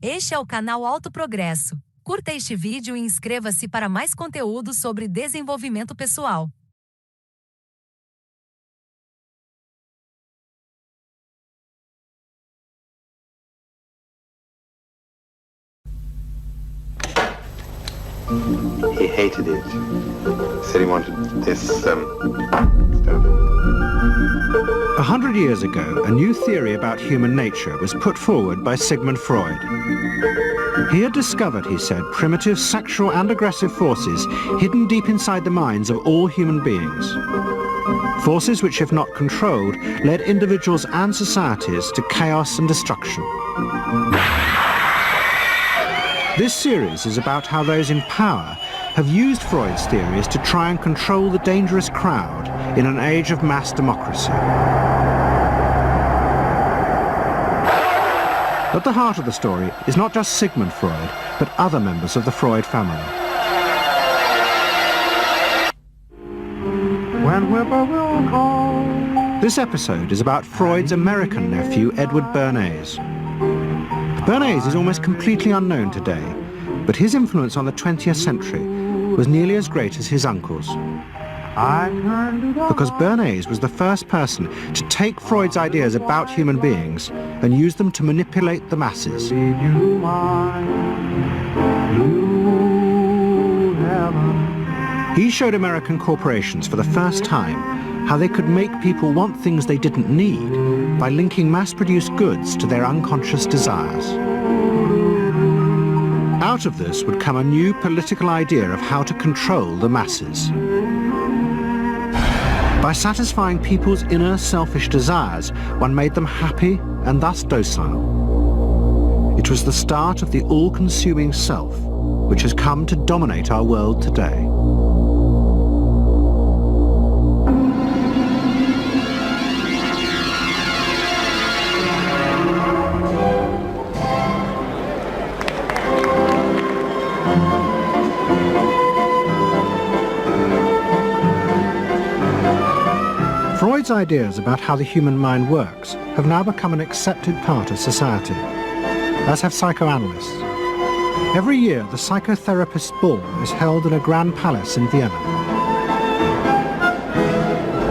Este é o canal Alto Progresso. Curta este vídeo e inscreva-se para mais conteúdo sobre desenvolvimento pessoal. He hated it. Said he wanted this stuff. 100 years ago, a new theory about human nature was put forward by Sigmund Freud. He had discovered, he said, primitive sexual and aggressive forces hidden deep inside the minds of all human beings. Forces which, if not controlled, led individuals and societies to chaos and destruction. This series is about how those in power have used Freud's theories to try and control the dangerous crowd in an age of mass democracy. At the heart of the story is not just Sigmund Freud, but other members of the Freud family. When will call. This episode is about Freud's American nephew, Edward Bernays. Bernays is almost completely unknown today, but his influence on the 20th century was nearly as great as his uncle's. Because Bernays was the first person to take Freud's ideas about human beings and use them to manipulate the masses. He showed American corporations for the first time how they could make people want things they didn't need by linking mass-produced goods to their unconscious desires. Out of this would come a new political idea of how to control the masses. By satisfying people's inner selfish desires, one made them happy and thus docile. It was the start of the all-consuming self, which has come to dominate our world today. Freud's ideas about how the human mind works have now become an accepted part of society, as have psychoanalysts. Every year, the psychotherapist's ball is held in a grand palace in Vienna.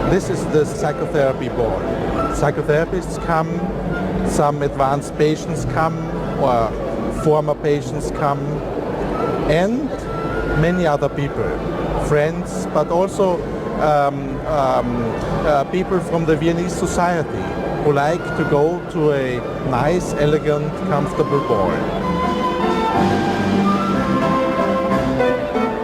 This is the psychotherapy ball. Psychotherapists come, some advanced patients come, or former patients come, and many other people, friends, but also people from the Viennese society who like to go to a nice, elegant, comfortable ball.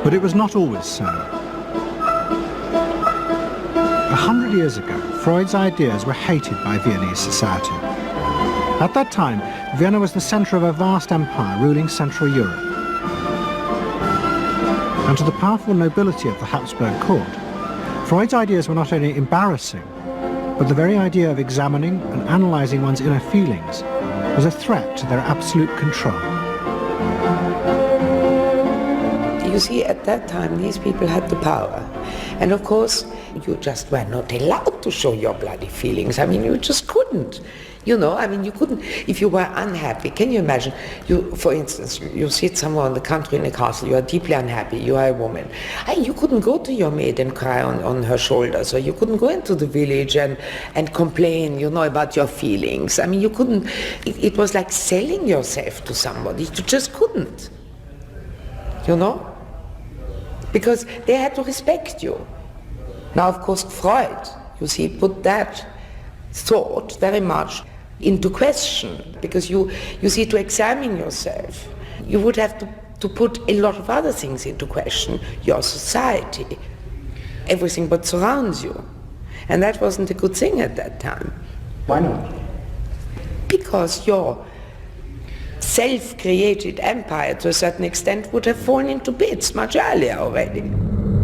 But it was not always so. 100 years ago, Freud's ideas were hated by Viennese society. At that time, Vienna was the centre of a vast empire ruling Central Europe. And to the powerful nobility of the Habsburg court, Freud's ideas were not only embarrassing, but the very idea of examining and analysing one's inner feelings was a threat to their absolute control. You see, at that time, these people had the power. And of course, you just were not allowed to show your bloody feelings. I mean, you just couldn't. You know, I mean, you couldn't, if you were unhappy. Can you imagine, for instance, you sit somewhere in the country in a castle, you are deeply unhappy, you are a woman. And you couldn't go to your maid and cry on her shoulders, or you couldn't go into the village and complain, you know, about your feelings. I mean, you couldn't, it was like selling yourself to somebody. You just couldn't, you know? Because they had to respect you. Now, of course, Freud, you see, put that thought very much into question, because you see, to examine yourself, you would have to put a lot of other things into question, your society, everything what surrounds you. And that wasn't a good thing at that time. Why not? Because your self-created empire, to a certain extent, would have fallen into bits much earlier already.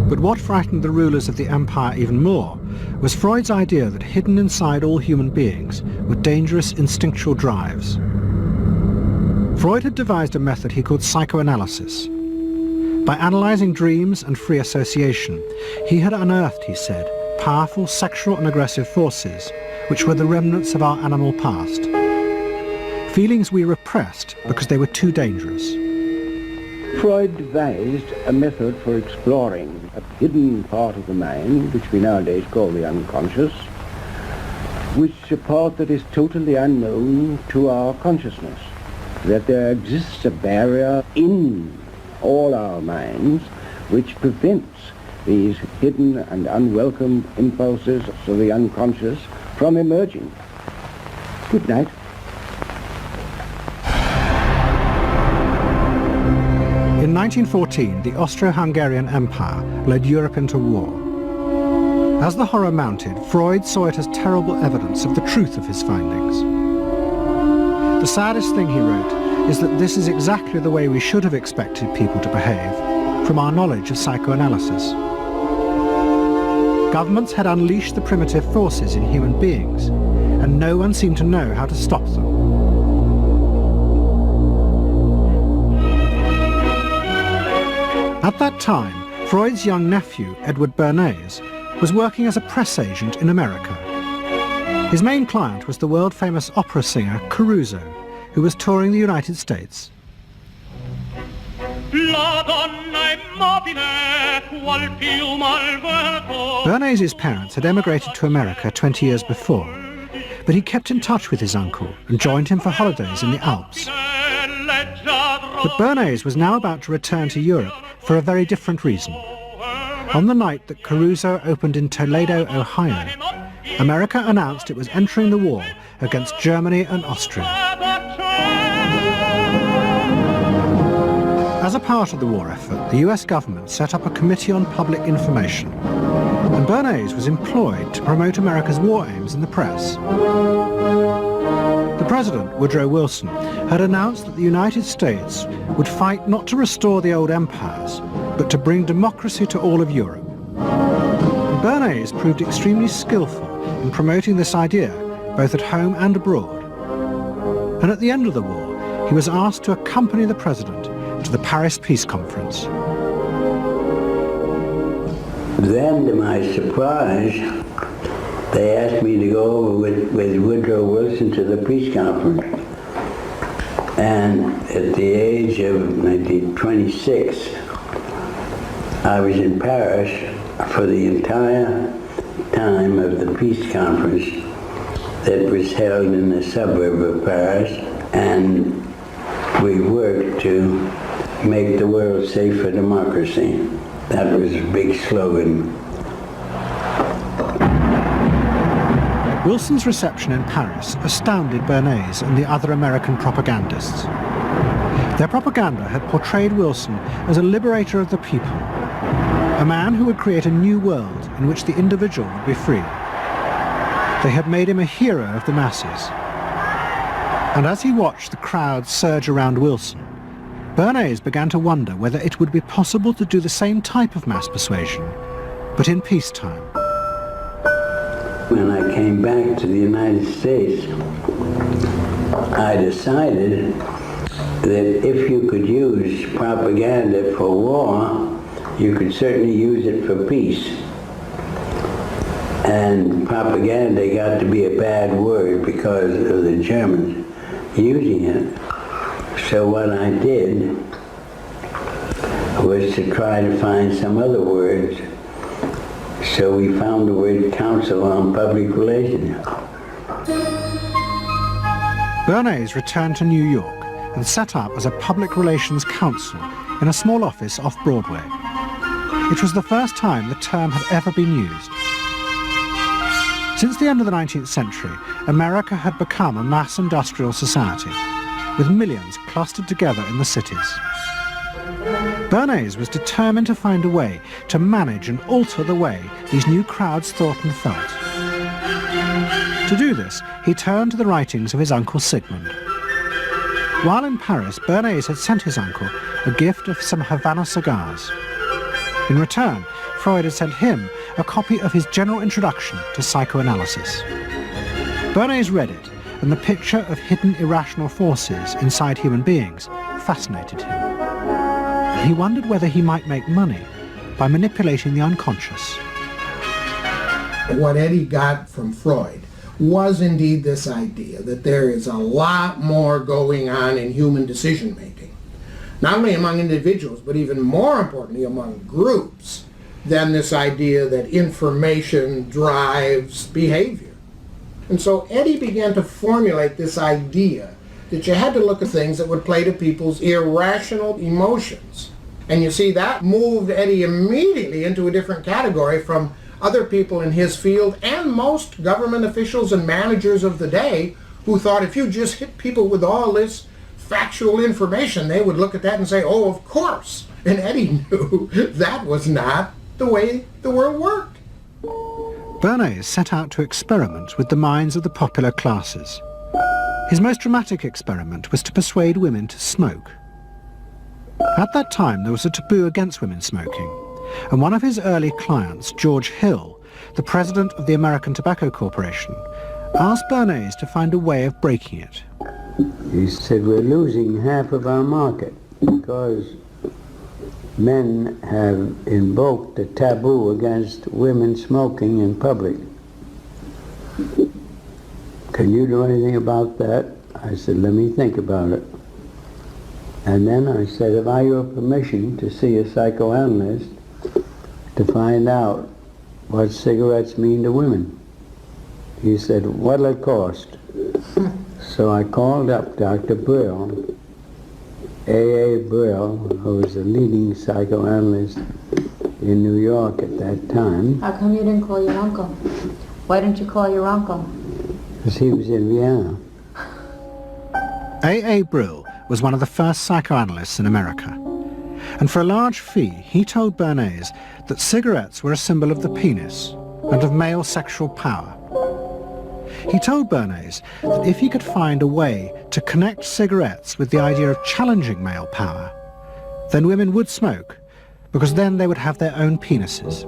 But what frightened the rulers of the empire even more was Freud's idea that hidden inside all human beings were dangerous instinctual drives. Freud had devised a method he called psychoanalysis. By analysing dreams and free association, he had unearthed, he said, powerful sexual and aggressive forces, which were the remnants of our animal past. feelings we repressed because they were too dangerous. Freud devised a method for exploring a hidden part of the mind, which we nowadays call the unconscious, which a part that is totally unknown to our consciousness, that there exists a barrier in all our minds which prevents these hidden and unwelcome impulses of the unconscious from emerging. Good night. In 1914, the Austro-Hungarian Empire led Europe into war. As the horror mounted, Freud saw it as terrible evidence of the truth of his findings. The saddest thing, he wrote, is that this is exactly the way we should have expected people to behave, from our knowledge of psychoanalysis. Governments had unleashed the primitive forces in human beings, and no one seemed to know how to stop them. At that time, Freud's young nephew, Edward Bernays, was working as a press agent in America. His main client was the world-famous opera singer Caruso, who was touring the United States. Bernays' parents had emigrated to America 20 years before, but he kept in touch with his uncle and joined him for holidays in the Alps. But Bernays was now about to return to Europe for a very different reason. On the night that Caruso opened in Toledo, Ohio, America announced it was entering the war against Germany and Austria. As a part of the war effort, the US government set up a Committee on Public Information, and Bernays was employed to promote America's war aims in the press. The President, Woodrow Wilson, had announced that the United States would fight not to restore the old empires, but to bring democracy to all of Europe. Bernays proved extremely skillful in promoting this idea, both at home and abroad. And at the end of the war, he was asked to accompany the President to the Paris Peace Conference. Then, to my surprise, they asked me to go over with Woodrow Wilson to the peace conference. And at the age of 26, I was in Paris for the entire time of the peace conference that was held in the suburb of Paris, and we worked to make the world safe for democracy. That was a big slogan. Wilson's reception in Paris astounded Bernays and the other American propagandists. Their propaganda had portrayed Wilson as a liberator of the people, a man who would create a new world in which the individual would be free. They had made him a hero of the masses. And as he watched the crowd surge around Wilson, Bernays began to wonder whether it would be possible to do the same type of mass persuasion, but in peacetime. When I came back to the United States, I decided that if you could use propaganda for war, you could certainly use it for peace. And propaganda got to be a bad word because of the Germans using it. So what I did was to try to find some other words. So we found the word Council on Public Relations. Bernays returned to New York and set up as a public relations counsel in a small office off Broadway. It was the first time the term had ever been used. Since the end of the 19th century, America had become a mass industrial society, with millions clustered together in the cities. Bernays was determined to find a way to manage and alter the way these new crowds thought and felt. To do this, he turned to the writings of his uncle Sigmund. While in Paris, Bernays had sent his uncle a gift of some Havana cigars. In return, Freud had sent him a copy of his general introduction to psychoanalysis. Bernays read it, and the picture of hidden irrational forces inside human beings fascinated him. He wondered whether he might make money by manipulating the unconscious. What Eddie got from Freud was indeed this idea that there is a lot more going on in human decision-making, not only among individuals, but even more importantly among groups, than this idea that information drives behavior. And so Eddie began to formulate this idea that you had to look at things that would play to people's irrational emotions. And you see, that moved Eddie immediately into a different category from other people in his field and most government officials and managers of the day who thought if you just hit people with all this factual information, they would look at that and say, oh, of course. And Eddie knew that was not the way the world worked. Bernays set out to experiment with the minds of the popular classes. His most dramatic experiment was to persuade women to smoke. At that time, there was a taboo against women smoking, and one of his early clients, George Hill, the president of the American Tobacco Corporation, asked Bernays to find a way of breaking it. He said, we're losing half of our market because men have invoked a taboo against women smoking in public. Can you do anything about that? I said, let me think about it. And then I said, have I your permission to see a psychoanalyst to find out what cigarettes mean to women? He said, what'll it cost? So I called up Dr. Brill, A.A. Brill, who was the leading psychoanalyst in New York at that time. How come you didn't call your uncle? Why didn't you call your uncle? Because he was in Vienna. A.A. Brill was one of the first psychoanalysts in America. And for a large fee, he told Bernays that cigarettes were a symbol of the penis and of male sexual power. He told Bernays that if he could find a way to connect cigarettes with the idea of challenging male power, then women would smoke, because then they would have their own penises.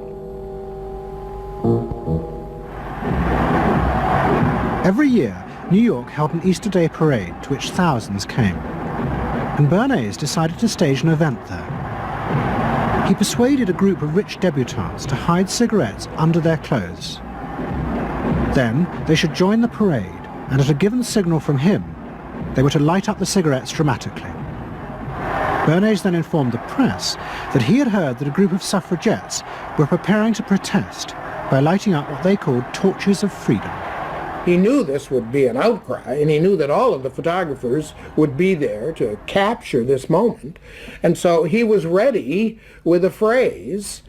Every year, New York held an Easter Day parade to which thousands came, and Bernays decided to stage an event there. He persuaded a group of rich debutantes to hide cigarettes under their clothes. Then they should join the parade, and at a given signal from him, they were to light up the cigarettes dramatically. Bernays then informed the press that he had heard that a group of suffragettes were preparing to protest by lighting up what they called torches of freedom. He knew this would be an outcry, and he knew that all of the photographers would be there to capture this moment. And so he was ready with a phrase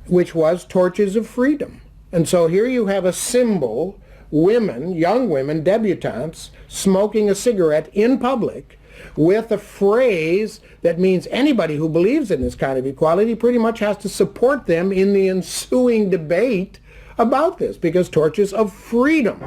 which was torches of freedom. And so here you have a symbol, women, young women, debutantes, smoking a cigarette in public with a phrase that means anybody who believes in this kind of equality pretty much has to support them in the ensuing debate about this, because torches of freedom.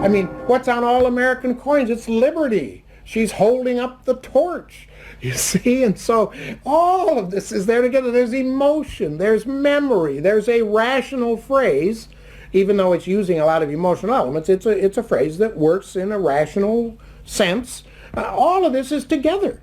I mean, what's on all American coins? It's liberty. She's holding up the torch. You see? And so all of this is there together. There's emotion, there's memory, there's a rational phrase, even though it's using a lot of emotional elements. It's a phrase that works in a rational sense. All of this is together.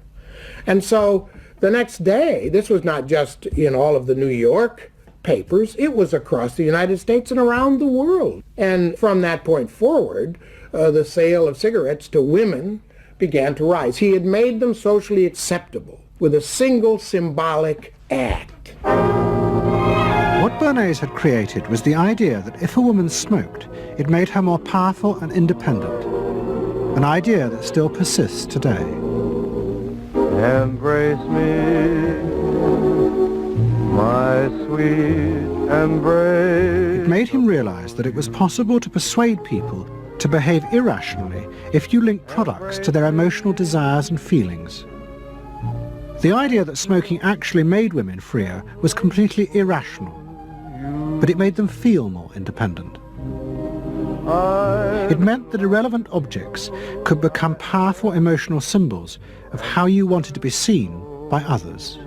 And so the next day, this was not just in all of the New York papers, it was across the United States and around the world. And from that point forward, the sale of cigarettes to women began to rise. He had made them socially acceptable with a single symbolic act. What Bernays had created was the idea that if a woman smoked, it made her more powerful and independent, an idea that still persists today. Embrace me, my sweet embrace. It made him realize that it was possible to persuade people to behave irrationally if you link products to their emotional desires and feelings. The idea that smoking actually made women freer was completely irrational, but it made them feel more independent. It meant that irrelevant objects could become powerful emotional symbols of how you wanted to be seen by others.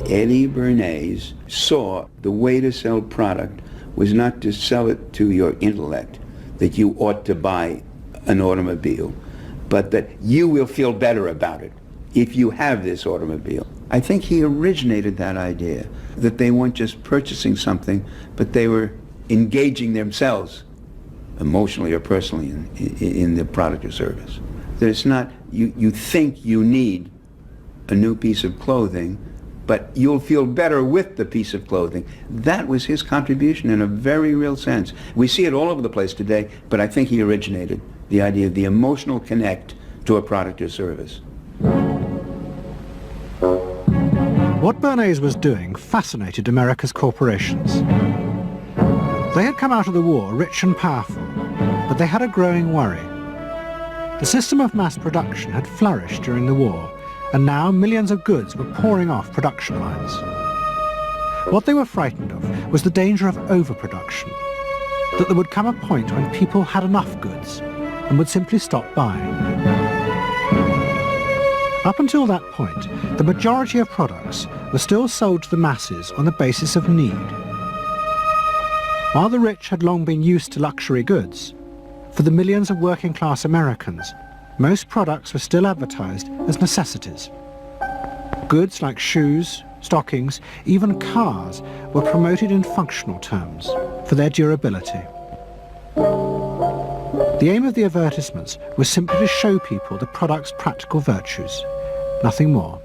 Eddie Bernays saw the way to sell product was not to sell it to your intellect, that you ought to buy an automobile, but that you will feel better about it if you have this automobile. I think he originated that idea, that they weren't just purchasing something, but they were engaging themselves emotionally or personally in the product or service. That it's not, you think you need a new piece of clothing, but you'll feel better with the piece of clothing. That was his contribution in a very real sense. We see it all over the place today, but I think he originated the idea of the emotional connect to a product or service. What Bernays was doing fascinated America's corporations. They had come out of the war rich and powerful, but they had a growing worry. The system of mass production had flourished during the war, and now millions of goods were pouring off production lines. What they were frightened of was the danger of overproduction, that there would come a point when people had enough goods and would simply stop buying. Up until that point, the majority of products were still sold to the masses on the basis of need. While the rich had long been used to luxury goods, for the millions of working-class Americans, most products were still advertised as necessities. Goods like shoes, stockings, even cars were promoted in functional terms for their durability. The aim of the advertisements was simply to show people the product's practical virtues, nothing more.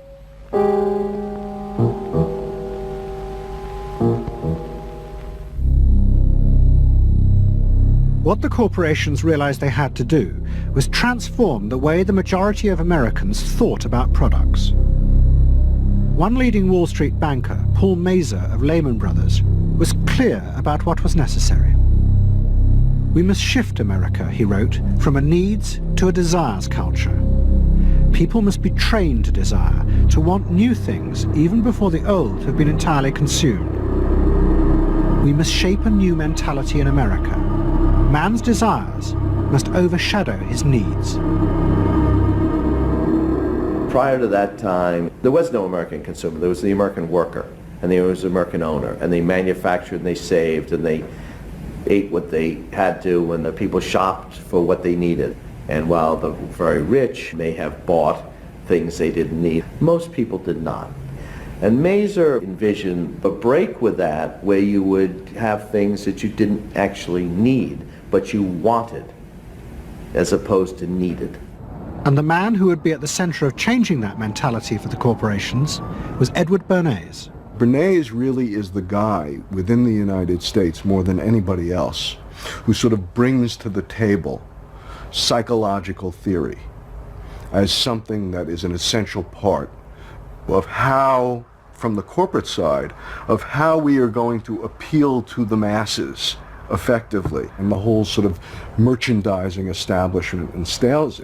What the corporations realized they had to do was transform the way the majority of Americans thought about products. One leading Wall Street banker, Paul Mazur of Lehman Brothers, was clear about what was necessary. We must shift America, he wrote, from a needs to a desires culture. People must be trained to desire, to want new things even before the old have been entirely consumed. We must shape a new mentality in America. Man's desires must overshadow his needs. Prior to that time, there was no American consumer. There was the American worker, and there was the American owner, and they manufactured and they saved and they ate what they had to, and the people shopped for what they needed. And while the very rich may have bought things they didn't need, most people did not. And Mazur envisioned a break with that where you would have things that you didn't actually need, but you wanted, as opposed to needed. And the man who would be at the center of changing that mentality for the corporations was Edward Bernays. Bernays really is the guy within the United States more than anybody else who sort of brings to the table psychological theory as something that is an essential part of how, from the corporate side, of how we are going to appeal to the masses effectively. And the whole sort of merchandising establishment and sales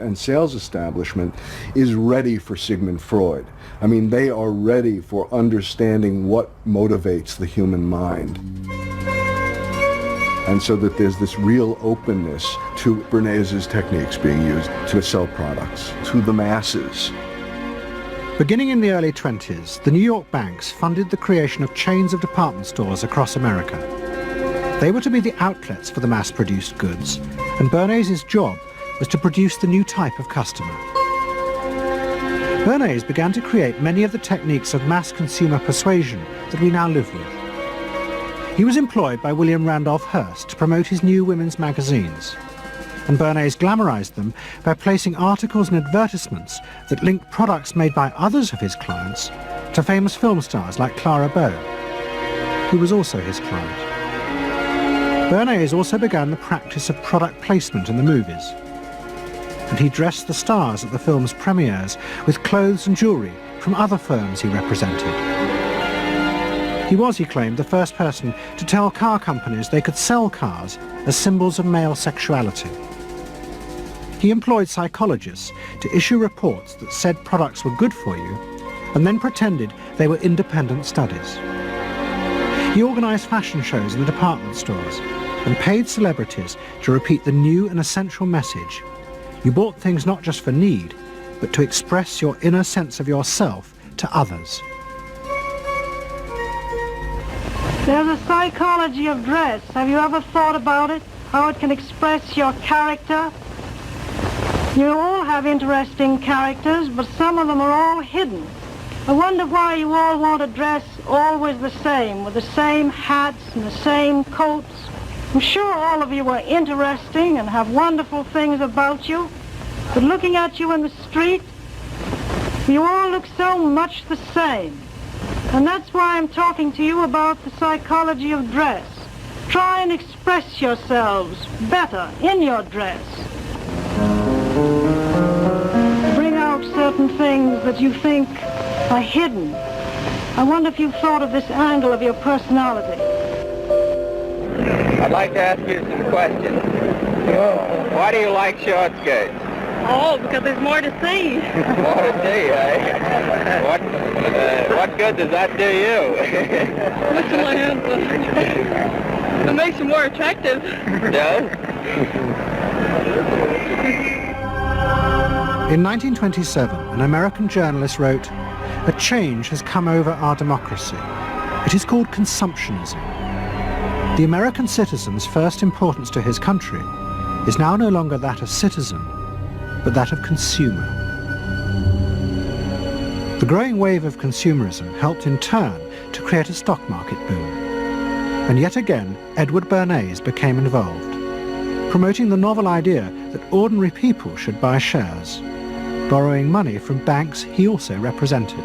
establishment is ready for Sigmund Freud. I mean, they are ready for understanding what motivates the human mind. And so that there's this real openness to Bernays' techniques being used to sell products to the masses. Beginning in the early 20s, the New York banks funded the creation of chains of department stores across America. They were to be the outlets for the mass-produced goods, and Bernays' job was to produce the new type of customer. Bernays began to create many of the techniques of mass consumer persuasion that we now live with. He was employed by William Randolph Hearst to promote his new women's magazines, and Bernays glamorized them by placing articles and advertisements that linked products made by others of his clients to famous film stars like Clara Bow, who was also his client. Bernays also began the practice of product placement in the movies, and he dressed the stars at the film's premieres with clothes and jewellery from other firms he represented. He was, he claimed, the first person to tell car companies they could sell cars as symbols of male sexuality. He employed psychologists to issue reports that said products were good for you, and then pretended they were independent studies. He organised fashion shows in the department stores and paid celebrities to repeat the new and essential message: you bought things not just for need, but to express your inner sense of yourself to others. There's a psychology of dress. Have you ever thought about it? How it can express your character? You all have interesting characters, but some of them are all hidden. I wonder why you all want to dress always the same, with the same hats and the same coats. I'm sure all of you are interesting and have wonderful things about you, but looking at you in the street, you all look so much the same. And that's why I'm talking to you about the psychology of dress. Try and express yourselves better in your dress. Bring out certain things that you think are hidden. I wonder if you've thought of this angle of your personality. I'd like to ask you some questions. Why do you like short skirts? Oh, because there's more to see. More to see, eh? What good does that do you? It makes you more attractive. Does? In 1927, an American journalist wrote, "A change has come over our democracy. It is called consumptionism. The American citizen's first importance to his country is now no longer that of citizen, but that of consumer." The growing wave of consumerism helped in turn to create a stock market boom. And yet again, Edward Bernays became involved, promoting the novel idea that ordinary people should buy shares, borrowing money from banks he also represented.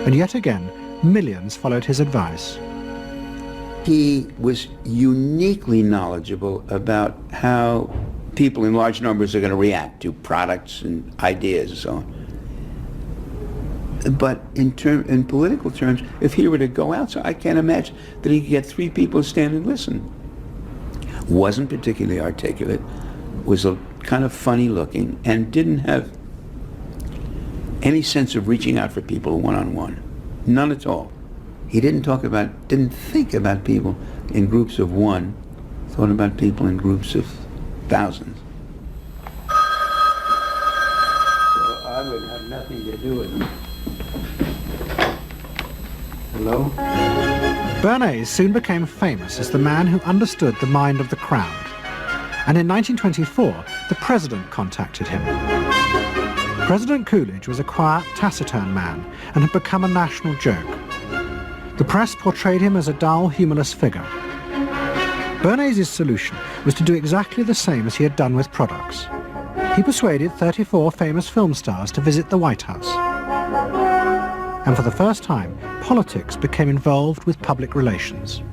And yet again, millions followed his advice. He was uniquely knowledgeable about how people in large numbers are going to react to products and ideas and so on. But in political terms, if he were to go out, so I can't imagine that he could get 3 people to stand and listen. Wasn't particularly articulate, was a kind of funny looking, and didn't have any sense of reaching out for people one-on-one. None at all. He didn't think about people in groups of one, thought about people in groups of thousands. So I would have nothing to do with him. Hello? Bernays soon became famous as the man who understood the mind of the crowd. And in 1924, the president contacted him. President Coolidge was a quiet, taciturn man and had become a national joke. The press portrayed him as a dull, humorless figure. Bernays' solution was to do exactly the same as he had done with products. He persuaded 34 famous film stars to visit the White House. And for the first time, politics became involved with public relations.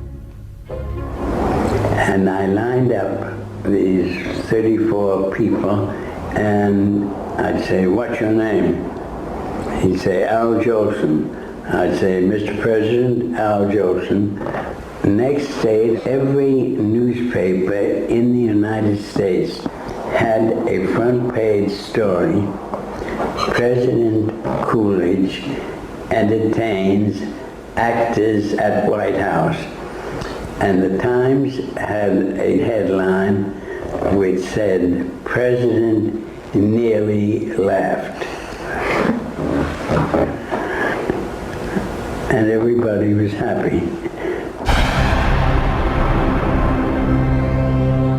And I lined up these 34 people, and I'd say, "What's your name?" He'd say, "Al Jolson." I'd say, "Mr. President, Al Jolson." Next day, every newspaper in the United States had a front page story. President Coolidge entertains actors at White House. And the Times had a headline which said, "President nearly laughed." And everybody was happy.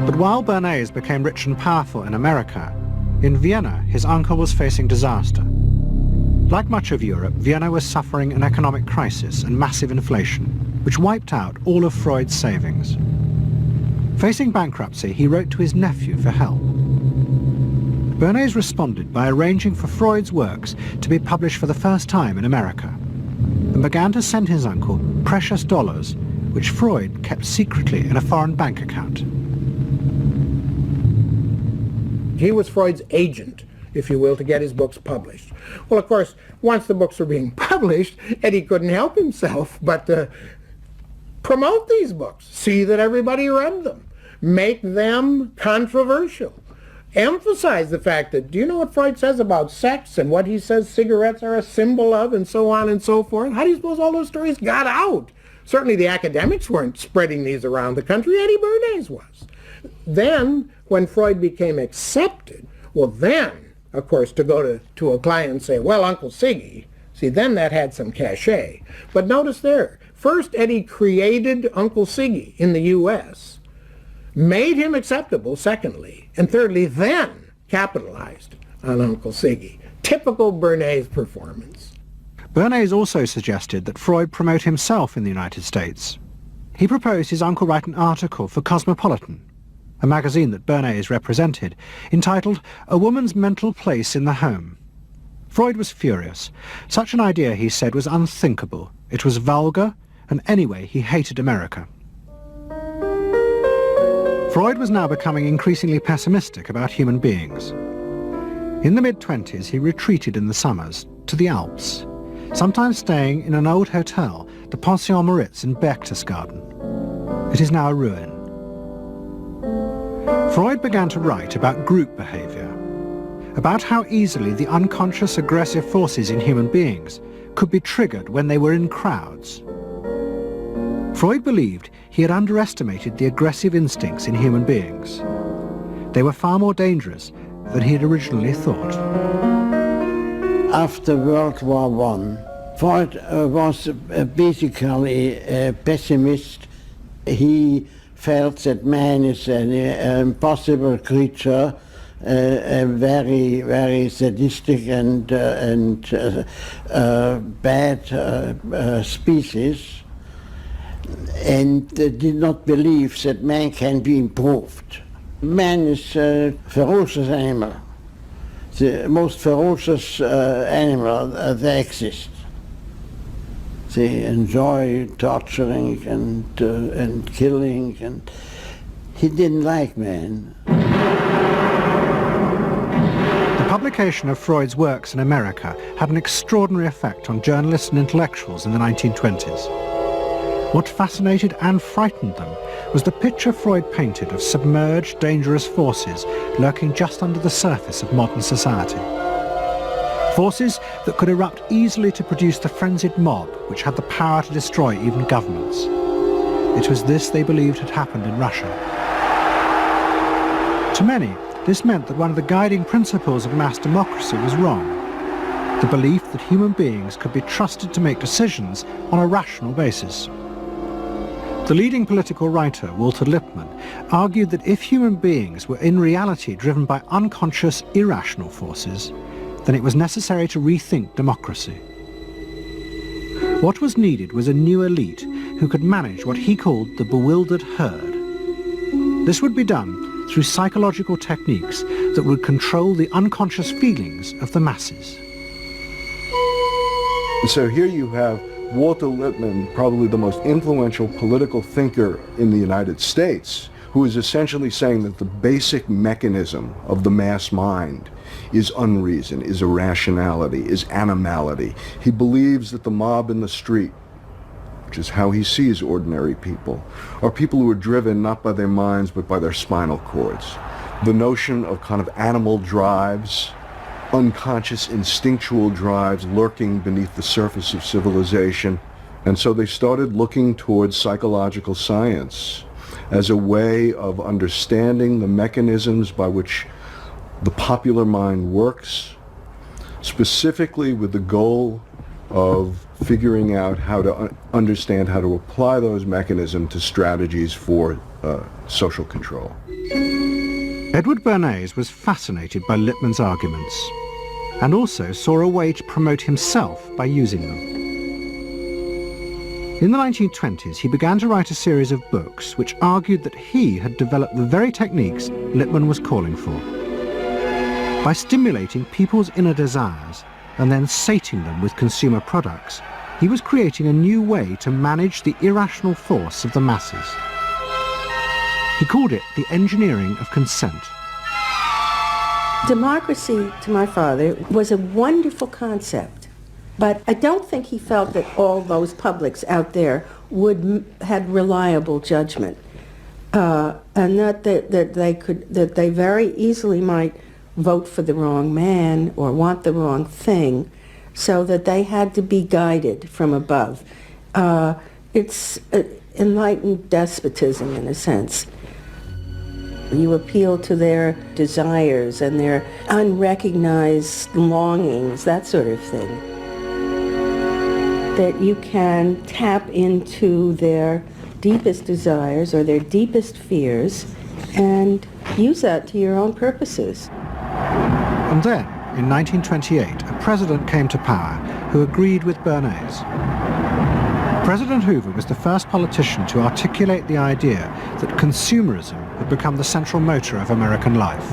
But while Bernays became rich and powerful in America, in Vienna his uncle was facing disaster. Like much of Europe, Vienna was suffering an economic crisis and massive inflation, which wiped out all of Freud's savings. Facing bankruptcy, he wrote to his nephew for help. Bernays responded by arranging for Freud's works to be published for the first time in America, and began to send his uncle precious dollars, which Freud kept secretly in a foreign bank account. He was Freud's agent, if you will, to get his books published. Well, of course, once the books were being published, Eddie couldn't help himself but to promote these books, see that everybody read them, make them controversial, emphasize the fact that, do you know what Freud says about sex and what he says cigarettes are a symbol of, and so on and so forth? How do you suppose all those stories got out? Certainly the academics weren't spreading these around the country. Eddie Bernays was. Then, when Freud became accepted, well then, of course, to go to a client and say, "Well, Uncle Siggy," see, then that had some cachet. But notice there, first Eddie created Uncle Siggy in the U.S., made him acceptable, secondly, and thirdly, then capitalized on Uncle Siggy. Typical Bernays performance. Bernays also suggested that Freud promote himself in the United States. he proposed his uncle write an article for Cosmopolitan, a magazine that Bernays represented, entitled A Woman's Mental Place in the Home. Freud was furious. Such an idea, he said, was unthinkable. It was vulgar, and anyway, he hated America. Freud was now becoming increasingly pessimistic about human beings. In the mid-20s, he retreated in the summers to the Alps, sometimes staying in an old hotel, the Pension Moritz in Berchtesgaden. It is now a ruin. Freud began to write about group behavior, about how easily the unconscious aggressive forces in human beings could be triggered when they were in crowds. Freud believed he had underestimated the aggressive instincts in human beings. They were far more dangerous than he had originally thought. After World War I, Freud was basically a pessimist. He felt that man is an impossible creature, a very, very sadistic and bad species, and did not believe that man can be improved. Man is a ferocious animal, the most ferocious animal that exists. They enjoy torturing and killing, and he didn't like man. The publication of Freud's works in America had an extraordinary effect on journalists and intellectuals in the 1920s. What fascinated and frightened them was the picture Freud painted of submerged, dangerous forces lurking just under the surface of modern society. Forces that could erupt easily to produce the frenzied mob which had the power to destroy even governments. It was this they believed had happened in Russia. To many, this meant that one of the guiding principles of mass democracy was wrong. The belief that human beings could be trusted to make decisions on a rational basis. The leading political writer, Walter Lippmann, argued that if human beings were in reality driven by unconscious, irrational forces, then it was necessary to rethink democracy. What was needed was a new elite who could manage what he called the bewildered herd. This would be done through psychological techniques that would control the unconscious feelings of the masses. So here you have Walter Lippmann, probably the most influential political thinker in the United States, who is essentially saying that the basic mechanism of the mass mind is unreason, is irrationality, is animality. He believes that the mob in the street, which is how he sees ordinary people, are people who are driven not by their minds but by their spinal cords. The notion of kind of animal drives, unconscious instinctual drives lurking beneath the surface of civilization. And so they started looking towards psychological science as a way of understanding the mechanisms by which the popular mind works, specifically with the goal of figuring out how to understand how to apply those mechanisms to strategies for social control. Edward Bernays was fascinated by Lippmann's arguments and also saw a way to promote himself by using them. In the 1920s, he began to write a series of books which argued that he had developed the very techniques Lippmann was calling for. By stimulating people's inner desires and then sating them with consumer products, he was creating a new way to manage the irrational force of the masses. He called it the engineering of consent. Democracy, to my father, was a wonderful concept, but I don't think he felt that all those publics out there had reliable judgment, and that they very easily might vote for the wrong man or want the wrong thing, so that they had to be guided from above. It's enlightened despotism in a sense. You appeal to their desires and their unrecognized longings, that sort of thing. That you can tap into their deepest desires or their deepest fears and use that to your own purposes. And then, in 1928, a president came to power who agreed with Bernays. President Hoover was the first politician to articulate the idea that consumerism had become the central motor of American life.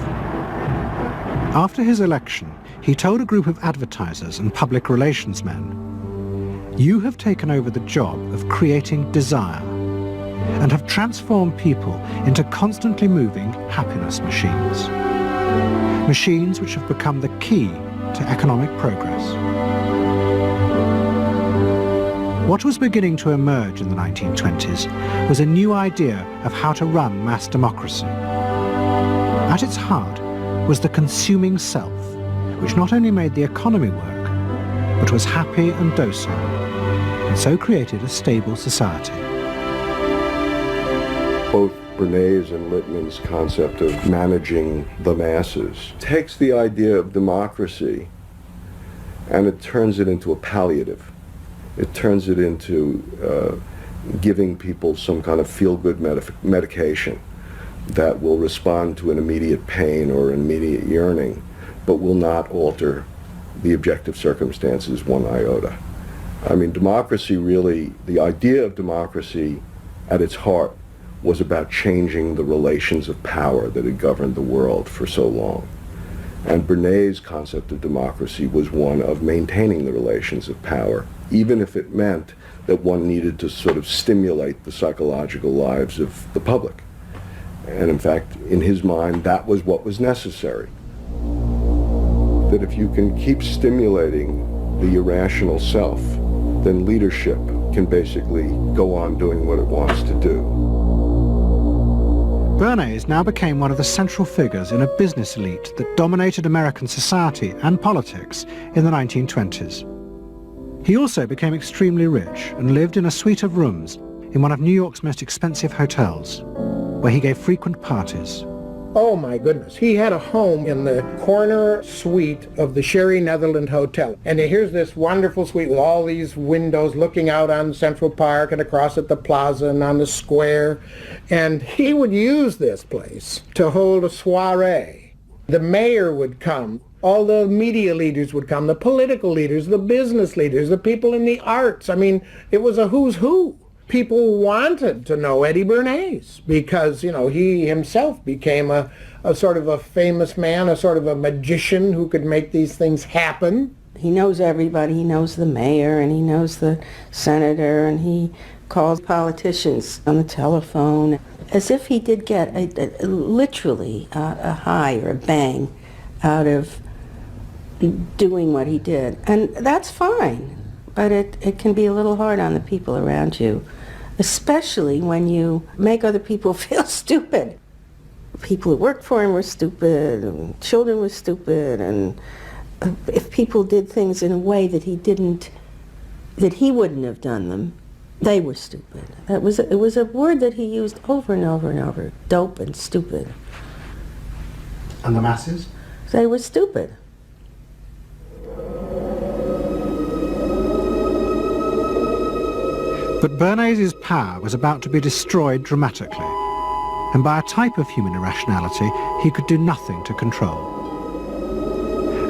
After his election, he told a group of advertisers and public relations men, "You have taken over the job of creating desire and have transformed people into constantly moving happiness machines. Machines which have become the key to economic progress." What was beginning to emerge in the 1920s was a new idea of how to run mass democracy. At its heart was the consuming self, which not only made the economy work, but was happy and docile, and so created a stable society. Both Bernays and Littman's concept of managing the masses takes the idea of democracy and it turns it into a palliative. It turns it into giving people some kind of feel-good medication that will respond to an immediate pain or an immediate yearning, but will not alter the objective circumstances one iota. I mean, democracy really, the idea of democracy at its heart was about changing the relations of power that had governed the world for so long. And Bernays' concept of democracy was one of maintaining the relations of power, even if it meant that one needed to sort of stimulate the psychological lives of the public. And in fact, in his mind, that was what was necessary. That if you can keep stimulating the irrational self, then leadership can basically go on doing what it wants to do. Bernays now became one of the central figures in a business elite that dominated American society and politics in the 1920s. He also became extremely rich and lived in a suite of rooms in one of New York's most expensive hotels, where he gave frequent parties. Oh my goodness, he had a home in the corner suite of the Sherry Netherland Hotel. And here's this wonderful suite with all these windows looking out on Central Park and across at the plaza and on the square. And he would use this place to hold a soiree. The mayor would come, all the media leaders would come, the political leaders, the business leaders, the people in the arts. I mean, it was a who's who. People wanted to know Eddie Bernays because, you know, he himself became a sort of a famous man, a sort of a magician who could make these things happen. He knows everybody. He knows the mayor and he knows the senator and he calls politicians on the telephone as if he did get literally a high or a bang out of doing what he did. And that's fine, but it can be a little hard on the people around you, especially when you make other people feel stupid. People who worked for him were stupid, and children were stupid, and if people did things in a way that he wouldn't have done them, they were stupid. It was a word that he used over and over and over, dope and stupid. And the masses? They were stupid. But Bernays' power was about to be destroyed dramatically, and by a type of human irrationality he could do nothing to control.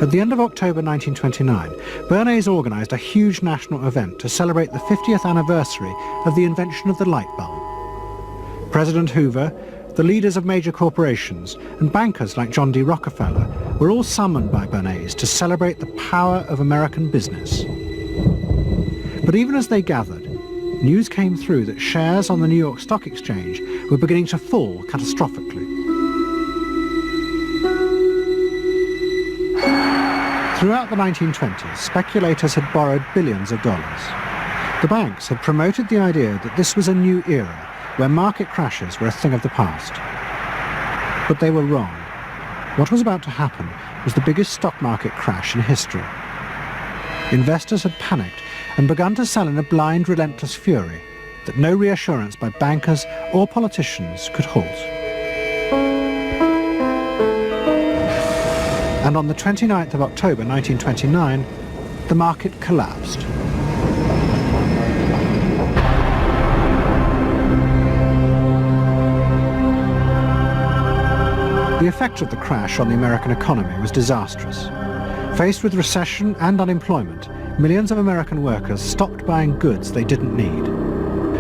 At the end of October 1929, Bernays organised a huge national event to celebrate the 50th anniversary of the invention of the light bulb. President Hoover, the leaders of major corporations, and bankers like John D. Rockefeller were all summoned by Bernays to celebrate the power of American business. But even as they gathered, news came through that shares on the New York Stock Exchange were beginning to fall catastrophically. Throughout the 1920s, speculators had borrowed billions of dollars. The banks had promoted the idea that this was a new era where market crashes were a thing of the past. But they were wrong. What was about to happen was the biggest stock market crash in history. Investors had panicked and begun to sell in a blind, relentless fury that no reassurance by bankers or politicians could halt. And on the 29th of October 1929, the market collapsed. The effect of the crash on the American economy was disastrous. Faced with recession and unemployment, millions of American workers stopped buying goods they didn't need.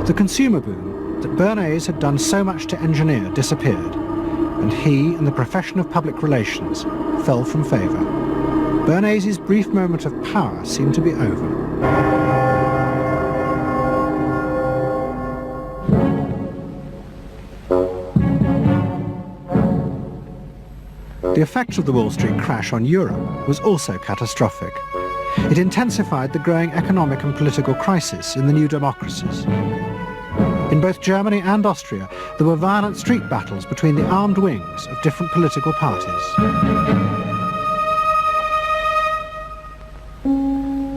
The consumer boom that Bernays had done so much to engineer disappeared, and he and the profession of public relations fell from favour. Bernays' brief moment of power seemed to be over. The effect of the Wall Street crash on Europe was also catastrophic. It intensified the growing economic and political crisis in the new democracies. In both Germany and Austria, there were violent street battles between the armed wings of different political parties.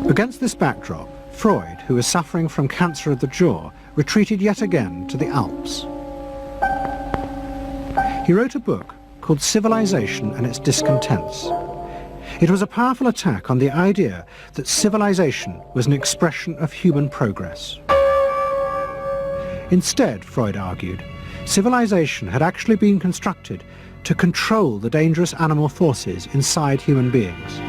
Against this backdrop, Freud, who was suffering from cancer of the jaw, retreated yet again to the Alps. He wrote a book called Civilization and Its Discontents. It was a powerful attack on the idea that civilization was an expression of human progress. Instead, Freud argued, civilization had actually been constructed to control the dangerous animal forces inside human beings.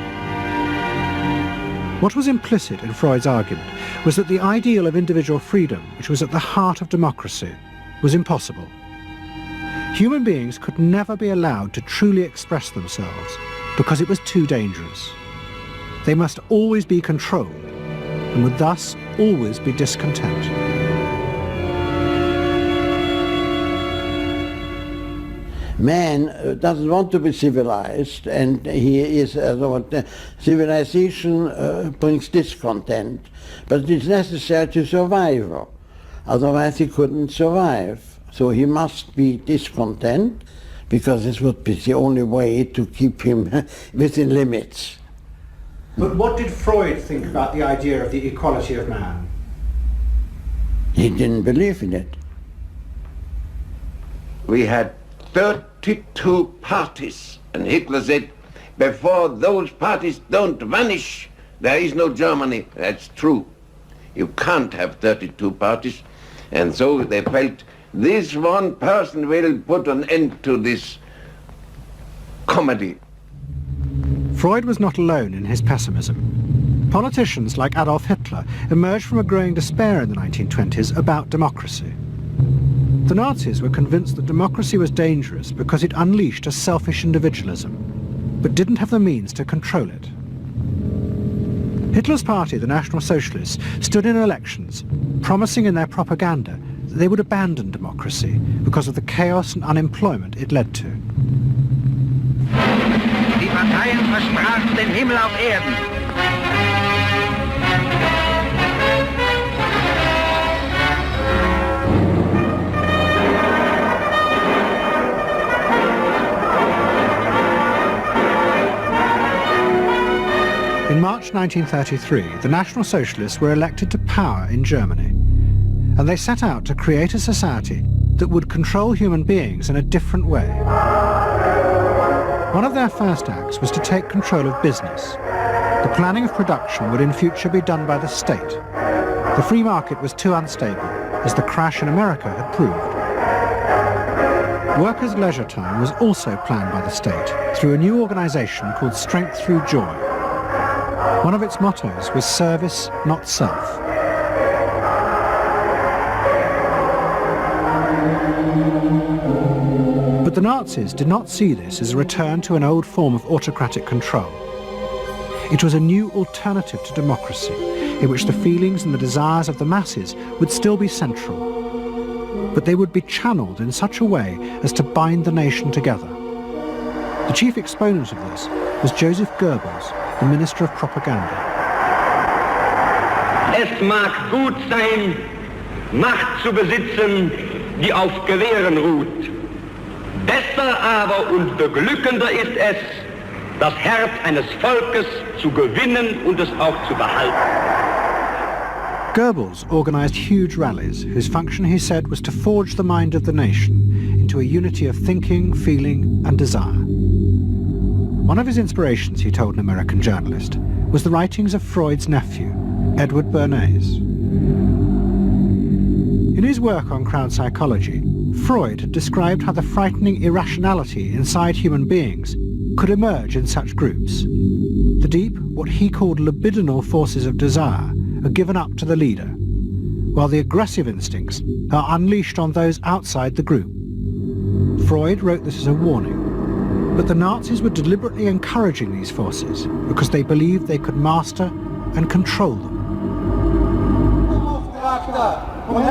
What was implicit in Freud's argument was that the ideal of individual freedom, which was at the heart of democracy, was impossible. Human beings could never be allowed to truly express themselves because it was too dangerous. They must always be controlled and would thus always be discontent. Man doesn't want to be civilized, and he is civilization brings discontent, but it's necessary to survive. Otherwise he couldn't survive. So he must be discontent, because this would be the only way to keep him within limits. But what did Freud think about the idea of the equality of man? He didn't believe in it. We had 32 parties, and Hitler said, before those parties don't vanish, there is no Germany. That's true. You can't have 32 parties, and so they felt this one person will put an end to this comedy. Freud was not alone in his pessimism. Politicians like Adolf Hitler emerged from a growing despair in the 1920s about democracy. The Nazis were convinced that democracy was dangerous because it unleashed a selfish individualism, but didn't have the means to control it. Hitler's party, the National Socialists, stood in elections, promising in their propaganda that they would abandon democracy because of the chaos and unemployment it led to. Die Parteien versprachen den Himmel auf Erden. In March 1933, the National Socialists were elected to power in Germany, and they set out to create a society that would control human beings in a different way. One of their first acts was to take control of business. The planning of production would in future be done by the state. The free market was too unstable, as the crash in America had proved. Workers' leisure time was also planned by the state through a new organisation called Strength Through Joy. One of its mottos was service, not self. But the Nazis did not see this as a return to an old form of autocratic control. It was a new alternative to democracy, in which the feelings and the desires of the masses would still be central, but they would be channeled in such a way as to bind the nation together. The chief exponent of this was Joseph Goebbels, the Minister of Propaganda. Es mag gut sein, Macht zu besitzen, die auf Gewehren ruht. Besser aber und beglückender ist es, das Herz eines Volkes zu gewinnen und es auch zu behalten. Goebbels organised huge rallies whose function, he said, was to forge the mind of the nation into a unity of thinking, feeling and desire. One of his inspirations, he told an American journalist, was the writings of Freud's nephew, Edward Bernays. In his work on crowd psychology, Freud had described how the frightening irrationality inside human beings could emerge in such groups. The deep, what he called libidinal forces of desire are given up to the leader, while the aggressive instincts are unleashed on those outside the group. Freud wrote this as a warning, but the Nazis were deliberately encouraging these forces because they believed they could master and control them. Well,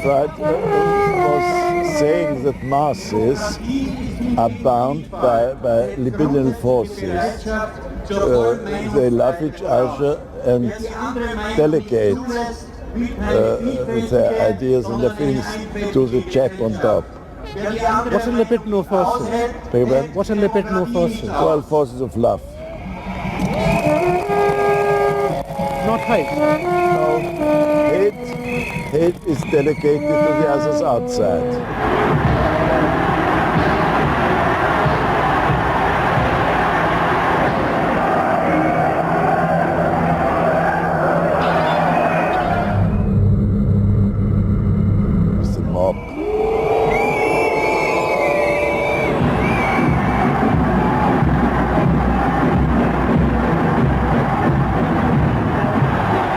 Freud was saying that masses are bound by libidinal forces. They love each other and delegate their ideas and their feelings to the chap on top. What are libidinal forces? What are libidinal forces? Well, forces of love. Not hate? No, hate is delegated to the others outside.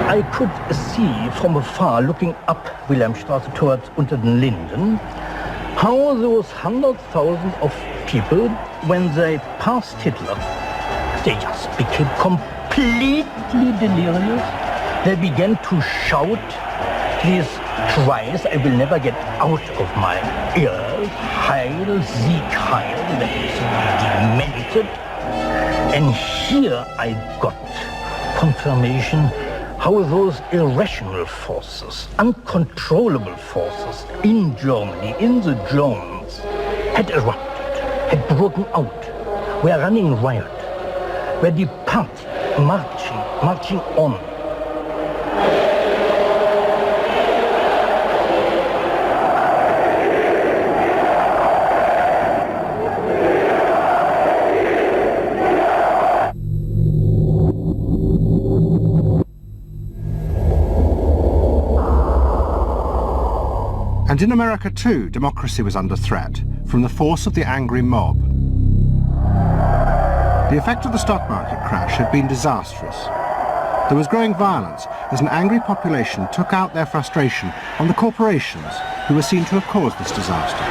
I could see from afar, looking up Wilhelmstraße towards unter den Linden, how those 100,000 of people, when they passed Hitler, they just became completely delirious. They began to shout these cries I will never get out of my ears. Heil, Sieg, Heil, that is demented. And here I got confirmation how those irrational forces, uncontrollable forces in Germany, in the Germans, had erupted, had broken out, were running riot, were departing, marching on. And in America too, democracy was under threat from the force of the angry mob. The effect of the stock market crash had been disastrous. There was growing violence as an angry population took out their frustration on the corporations who were seen to have caused this disaster.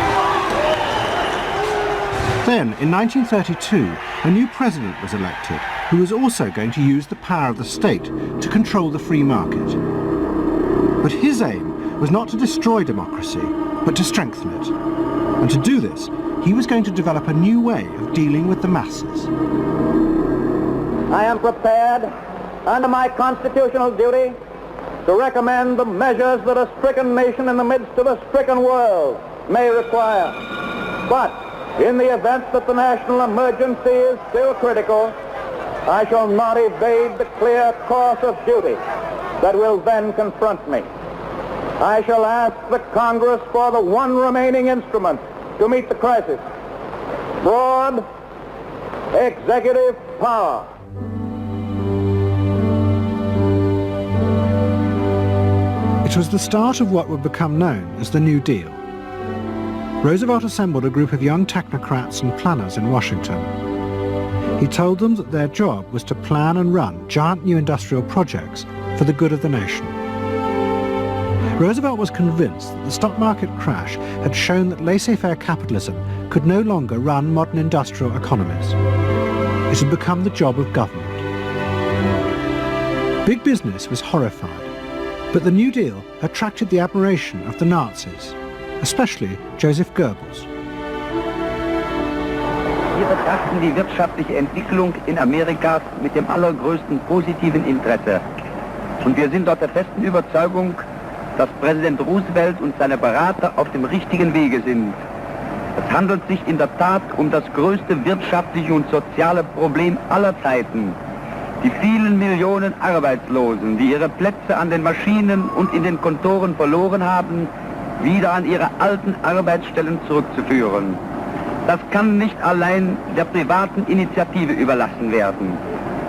Then, in 1932, a new president was elected who was also going to use the power of the state to control the free market. But his aim was not to destroy democracy, but to strengthen it. And to do this, he was going to develop a new way of dealing with the masses. I am prepared, under my constitutional duty, to recommend the measures that a stricken nation in the midst of a stricken world may require. But in the event that the national emergency is still critical, I shall not evade the clear course of duty that will then confront me. I shall ask the Congress for the one remaining instrument to meet the crisis: broad executive power. It was the start of what would become known as the New Deal. Roosevelt assembled a group of young technocrats and planners in Washington. He told them that their job was to plan and run giant new industrial projects for the good of the nation. Roosevelt was convinced that the stock market crash had shown that laissez-faire capitalism could no longer run modern industrial economies. It had become the job of government. Big business was horrified, but the New Deal attracted the admiration of the Nazis, especially Joseph Goebbels. Wir betrachten die wirtschaftliche Entwicklung in Amerika mit dem allergrößten positiven Interesse. Und wir sind dort der festen Überzeugung, dass Präsident Roosevelt und seine Berater auf dem richtigen Wege sind. Es handelt sich in der Tat um das größte wirtschaftliche und soziale Problem aller Zeiten. Die vielen Millionen Arbeitslosen, die ihre Plätze an den Maschinen und in den Kontoren verloren haben, wieder an ihre alten Arbeitsstellen zurückzuführen. Das kann nicht allein der privaten Initiative überlassen werden.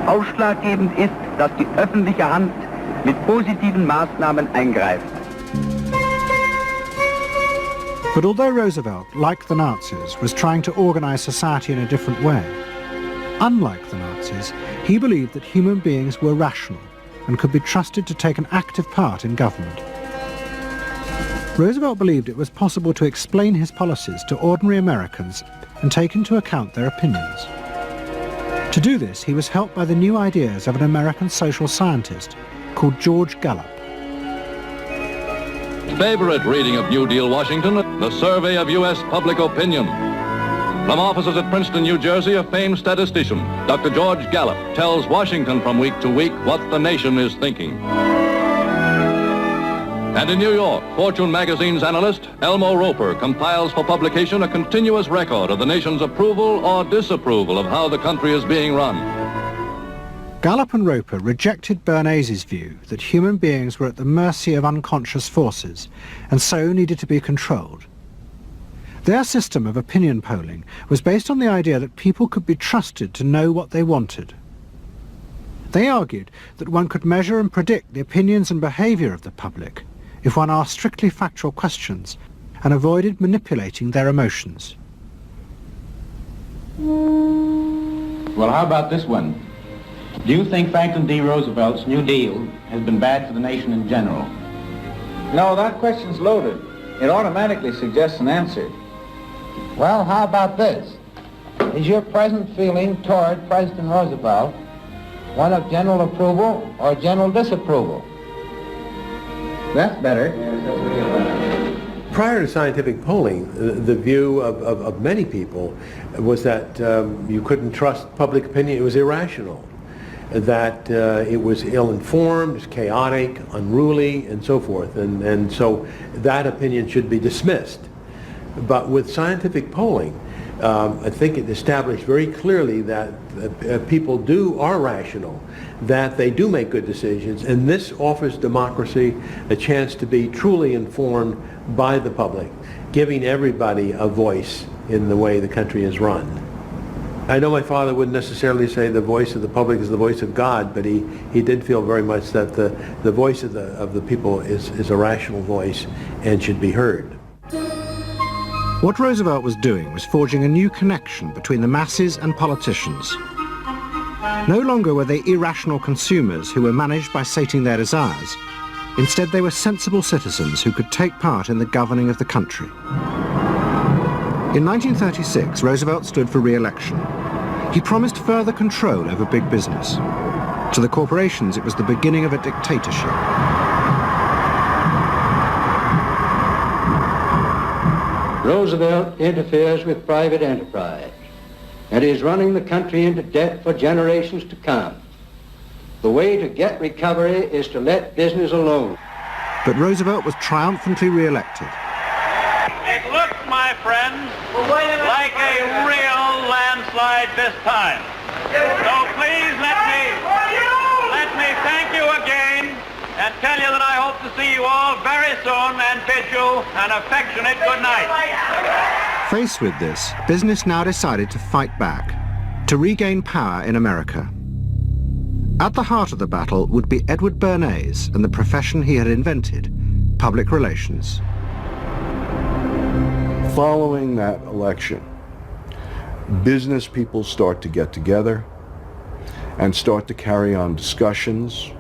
Ausschlaggebend ist, dass die öffentliche Hand mit positiven Maßnahmen eingreift. But although Roosevelt, like the Nazis, was trying to organize society in a different way, unlike the Nazis, he believed that human beings were rational and could be trusted to take an active part in government. Roosevelt believed it was possible to explain his policies to ordinary Americans and take into account their opinions. To do this, he was helped by the new ideas of an American social scientist called George Gallup. Favorite reading of New Deal Washington, the survey of U.S. public opinion. From offices at Princeton, New Jersey, a famed statistician, Dr. George Gallup, tells Washington from week to week what the nation is thinking. And in New York, Fortune magazine's analyst, Elmo Roper, compiles for publication a continuous record of the nation's approval or disapproval of how the country is being run. Gallup and Roper rejected Bernays' view that human beings were at the mercy of unconscious forces and so needed to be controlled. Their system of opinion polling was based on the idea that people could be trusted to know what they wanted. They argued that one could measure and predict the opinions and behaviour of the public if one asked strictly factual questions and avoided manipulating their emotions. Well, how about this one? Do you think Franklin D. Roosevelt's New Deal has been bad for the nation in general? No, that question's loaded. It automatically suggests an answer. Well, how about this? Is your present feeling toward President Roosevelt one of general approval or general disapproval? That's better. Prior to scientific polling, the view of many people was that you couldn't trust public opinion. It was irrational, that it was ill-informed, it was chaotic, unruly, and so forth. And so that opinion should be dismissed. But with scientific polling, I think it established very clearly that people are rational, that they do make good decisions, and this offers democracy a chance to be truly informed by the public, giving everybody a voice in the way the country is run. I know my father wouldn't necessarily say the voice of the public is the voice of God, but he did feel very much that the voice of the people is a rational voice and should be heard. What Roosevelt was doing was forging a new connection between the masses and politicians. No longer were they irrational consumers who were managed by sating their desires. Instead, they were sensible citizens who could take part in the governing of the country. In 1936, Roosevelt stood for re-election. He promised further control over big business. To the corporations, it was the beginning of a dictatorship. Roosevelt interferes with private enterprise and is running the country into debt for generations to come. The way to get recovery is to let business alone. But Roosevelt was triumphantly re-elected. It looks, my friends, like a real landslide this time. So please let me thank you again and tell you that I hope to see you all very soon and bid you an affectionate good night. Faced with this, business now decided to fight back, to regain power in America. At the heart of the battle would be Edward Bernays and the profession he had invented, public relations. Following that election, business people start to get together and start to carry on discussions,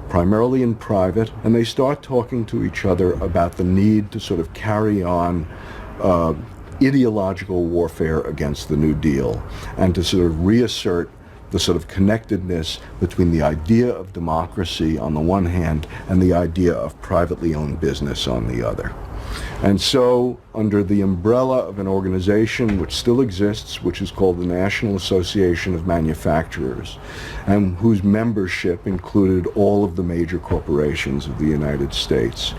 primarily in private, and they start talking to each other about the need to sort of carry on ideological warfare against the New Deal and to sort of reassert the sort of connectedness between the idea of democracy on the one hand and the idea of privately owned business on the other. And so, under the umbrella of an organization which still exists, which is called the National Association of Manufacturers, and whose membership included all of the major corporations of the United States,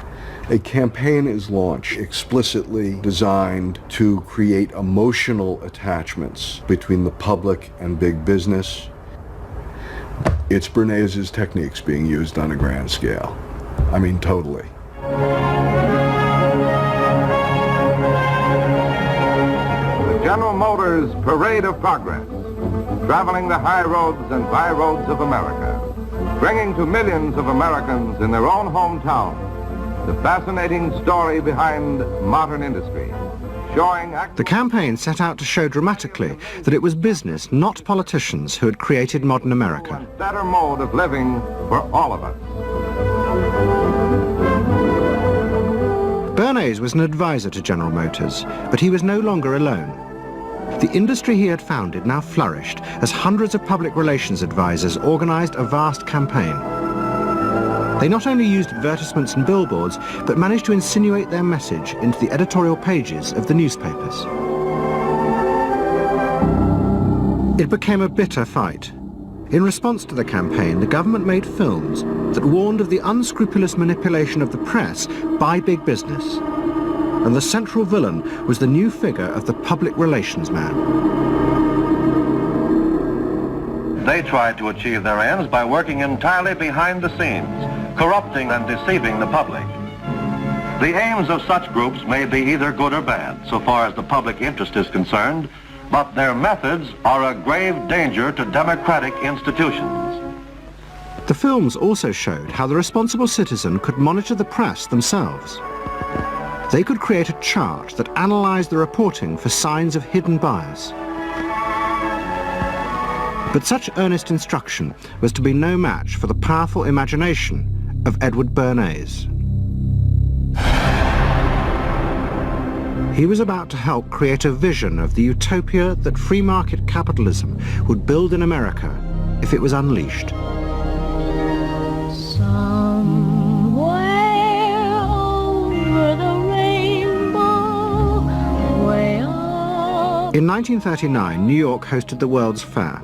a campaign is launched explicitly designed to create emotional attachments between the public and big business. It's Bernays' techniques being used on a grand scale. I mean, totally. General Motors Parade of Progress, traveling the high roads and by roads of America, bringing to millions of Americans in their own hometown the fascinating story behind modern industry. showing The campaign set out to show dramatically that it was business, not politicians, who had created modern America. better mode of living for all of us. Bernays was an advisor to General Motors, but he was no longer alone. The industry he had founded now flourished as hundreds of public relations advisors organized a vast campaign. They not only used advertisements and billboards, but managed to insinuate their message into the editorial pages of the newspapers. It became a bitter fight. In response to the campaign, the government made films that warned of the unscrupulous manipulation of the press by big business. And the central villain was the new figure of the public relations man. They tried to achieve their ends by working entirely behind the scenes, corrupting and deceiving the public. The aims of such groups may be either good or bad, so far as the public interest is concerned, but their methods are a grave danger to democratic institutions. The films also showed how the responsible citizen could monitor the press themselves. They could create a chart that analyzed the reporting for signs of hidden bias. But such earnest instruction was to be no match for the powerful imagination of Edward Bernays. He was about to help create a vision of the utopia that free market capitalism would build in America if it was unleashed. In 1939, New York hosted the World's Fair.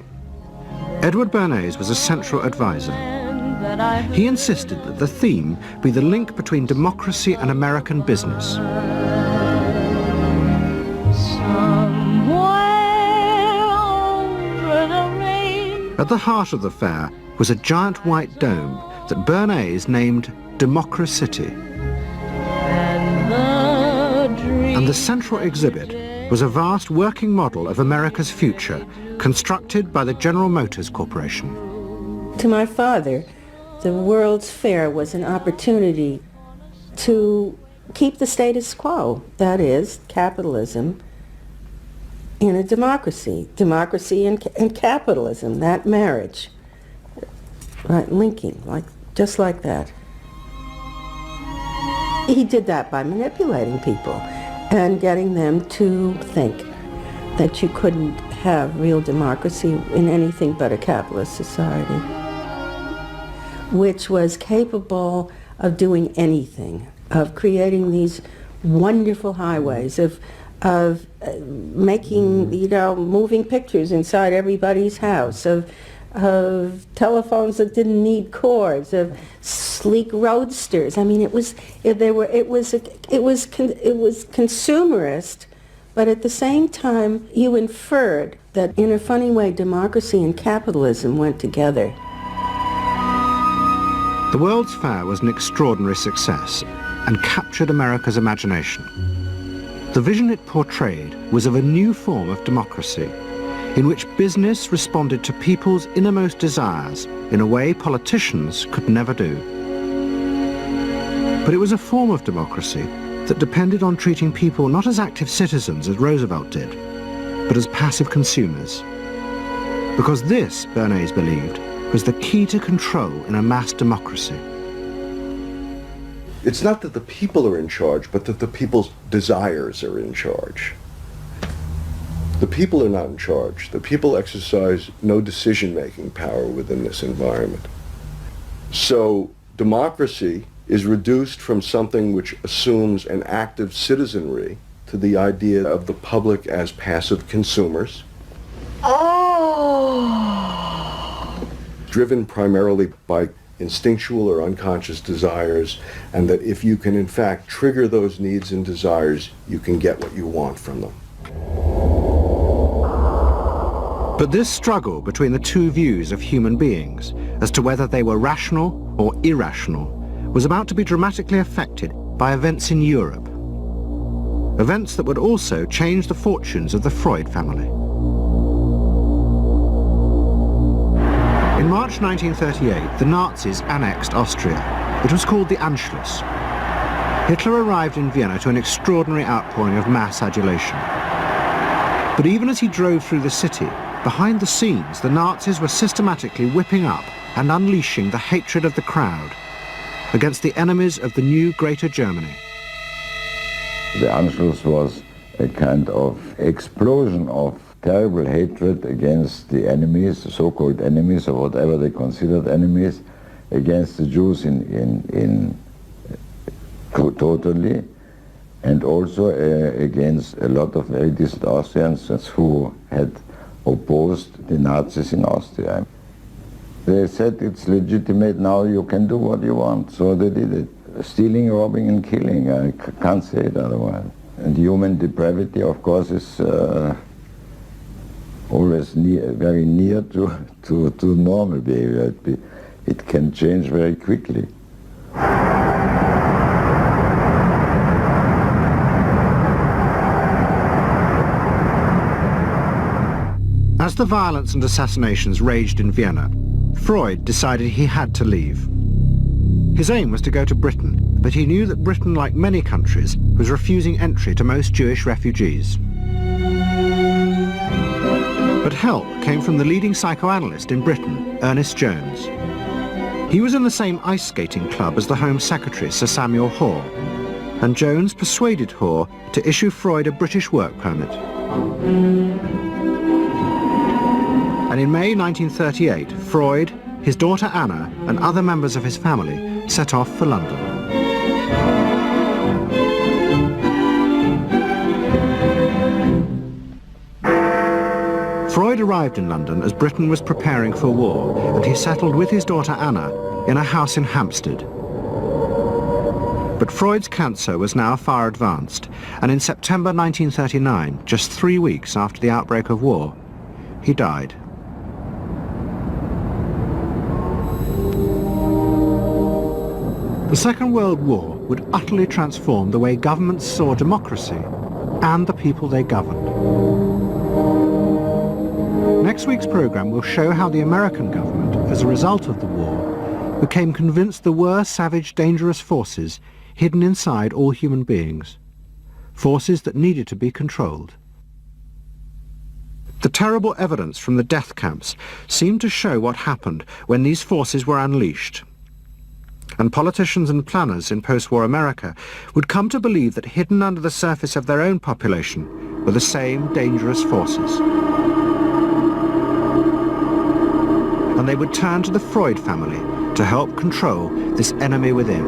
Edward Bernays was a central advisor. He insisted that the theme be the link between democracy and American business. At the heart of the fair was a giant white dome that Bernays named Democracity. And the central exhibit was a vast working model of America's future, constructed by the General Motors Corporation. To my father, the World's Fair was an opportunity to keep the status quo, that is, capitalism in a democracy, democracy and capitalism, that marriage, right, linking, just like that. He did that by manipulating people and getting them to think that you couldn't have real democracy in anything but a capitalist society, which was capable of doing anything, of creating these wonderful highways, of making, moving pictures inside everybody's house, of telephones that didn't need cords, of sleek roadsters. I mean, it was consumerist, but at the same time, you inferred that in a funny way, democracy and capitalism went together. The World's Fair was an extraordinary success and captured America's imagination. The vision it portrayed was of a new form of democracy, in which business responded to people's innermost desires in a way politicians could never do. But it was a form of democracy that depended on treating people not as active citizens as Roosevelt did, but as passive consumers. Because this, Bernays believed, was the key to control in a mass democracy. It's not that the people are in charge, but that the people's desires are in charge. The people are not in charge. The people exercise no decision-making power within this environment. So democracy is reduced from something which assumes an active citizenry to the idea of the public as passive consumers. Driven primarily by instinctual or unconscious desires, and that if you can in fact trigger those needs and desires, you can get what you want from them. But this struggle between the two views of human beings as to whether they were rational or irrational was about to be dramatically affected by events in Europe. Events that would also change the fortunes of the Freud family. In March 1938, the Nazis annexed Austria. It was called the Anschluss. Hitler arrived in Vienna to an extraordinary outpouring of mass adulation. But even as he drove through the city, behind the scenes, the Nazis were systematically whipping up and unleashing the hatred of the crowd against the enemies of the new Greater Germany. The Anschluss was a kind of explosion of terrible hatred against the enemies, the so-called enemies, or whatever they considered enemies, against the Jews totally, and also against a lot of very decent Austrians who had opposed the Nazis in Austria. They said it's legitimate, now you can do what you want, so they did it. Stealing, robbing and killing, I can't say it otherwise. And human depravity, of course, is always very near to normal behavior. It can change very quickly. As the violence and assassinations raged in Vienna, Freud decided he had to leave. His aim was to go to Britain, but he knew that Britain, like many countries, was refusing entry to most Jewish refugees. But help came from the leading psychoanalyst in Britain, Ernest Jones. He was in the same ice skating club as the Home Secretary, Sir Samuel Hoare, and Jones persuaded Hoare to issue Freud a British work permit. And in May 1938, Freud, his daughter Anna, and other members of his family set off for London. Freud arrived in London as Britain was preparing for war, and he settled with his daughter Anna in a house in Hampstead. But Freud's cancer was now far advanced, and in September 1939, just 3 weeks after the outbreak of war, he died. The Second World War would utterly transform the way governments saw democracy and the people they governed. Next week's programme will show how the American government, as a result of the war, became convinced there were savage, dangerous forces hidden inside all human beings, forces that needed to be controlled. The terrible evidence from the death camps seemed to show what happened when these forces were unleashed. And politicians and planners in post-war America would come to believe that hidden under the surface of their own population were the same dangerous forces. And they would turn to the Freud family to help control this enemy within.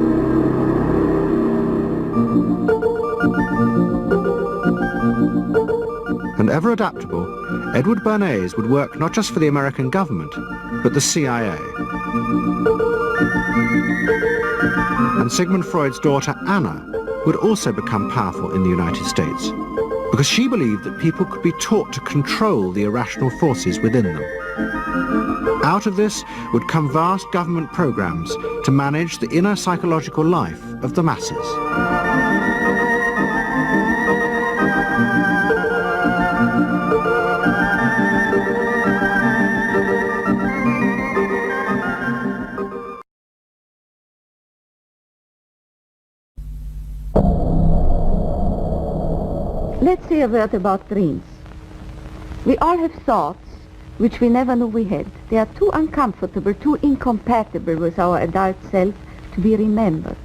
And ever adaptable, Edward Bernays would work not just for the American government, but the CIA. And Sigmund Freud's daughter Anna would also become powerful in the United States, because she believed that people could be taught to control the irrational forces within them. Out of this would come vast government programs to manage the inner psychological life of the masses. Let's say a word about dreams. We all have thoughts which we never knew we had. They are too uncomfortable, too incompatible with our adult self to be remembered.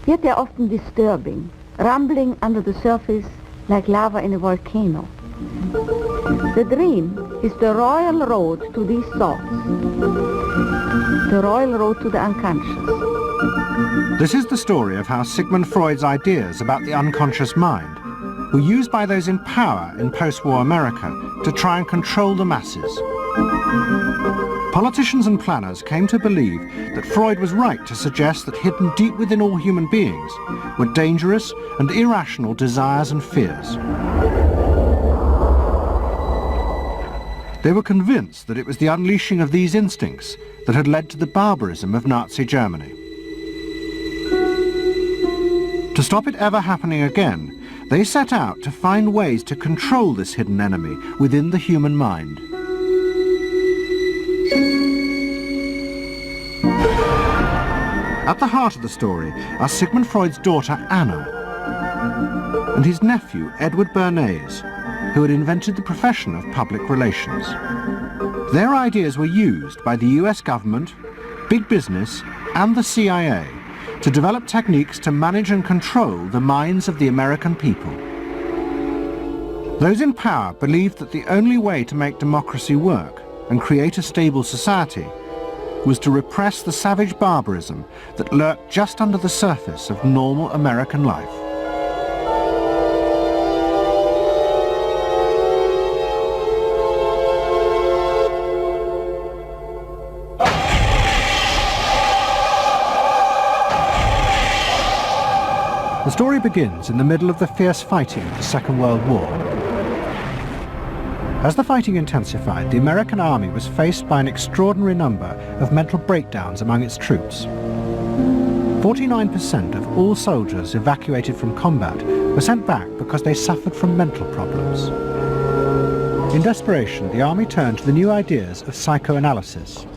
Yet they are often disturbing, rumbling under the surface like lava in a volcano. The dream is the royal road to these thoughts, the royal road to the unconscious. This is the story of how Sigmund Freud's ideas about the unconscious mind were used by those in power in post-war America to try and control the masses. Politicians and planners came to believe that Freud was right to suggest that hidden deep within all human beings were dangerous and irrational desires and fears. They were convinced that it was the unleashing of these instincts that had led to the barbarism of Nazi Germany. To stop it ever happening again, they set out to find ways to control this hidden enemy within the human mind. At the heart of the story are Sigmund Freud's daughter Anna and his nephew Edward Bernays, who had invented the profession of public relations. Their ideas were used by the US government, big business and the CIA to develop techniques to manage and control the minds of the American people. Those in power believed that the only way to make democracy work and create a stable society was to repress the savage barbarism that lurked just under the surface of normal American life. The story begins in the middle of the fierce fighting of the Second World War. As the fighting intensified, the American army was faced by an extraordinary number of mental breakdowns among its troops. 49% of all soldiers evacuated from combat were sent back because they suffered from mental problems. In desperation, the army turned to the new ideas of psychoanalysis.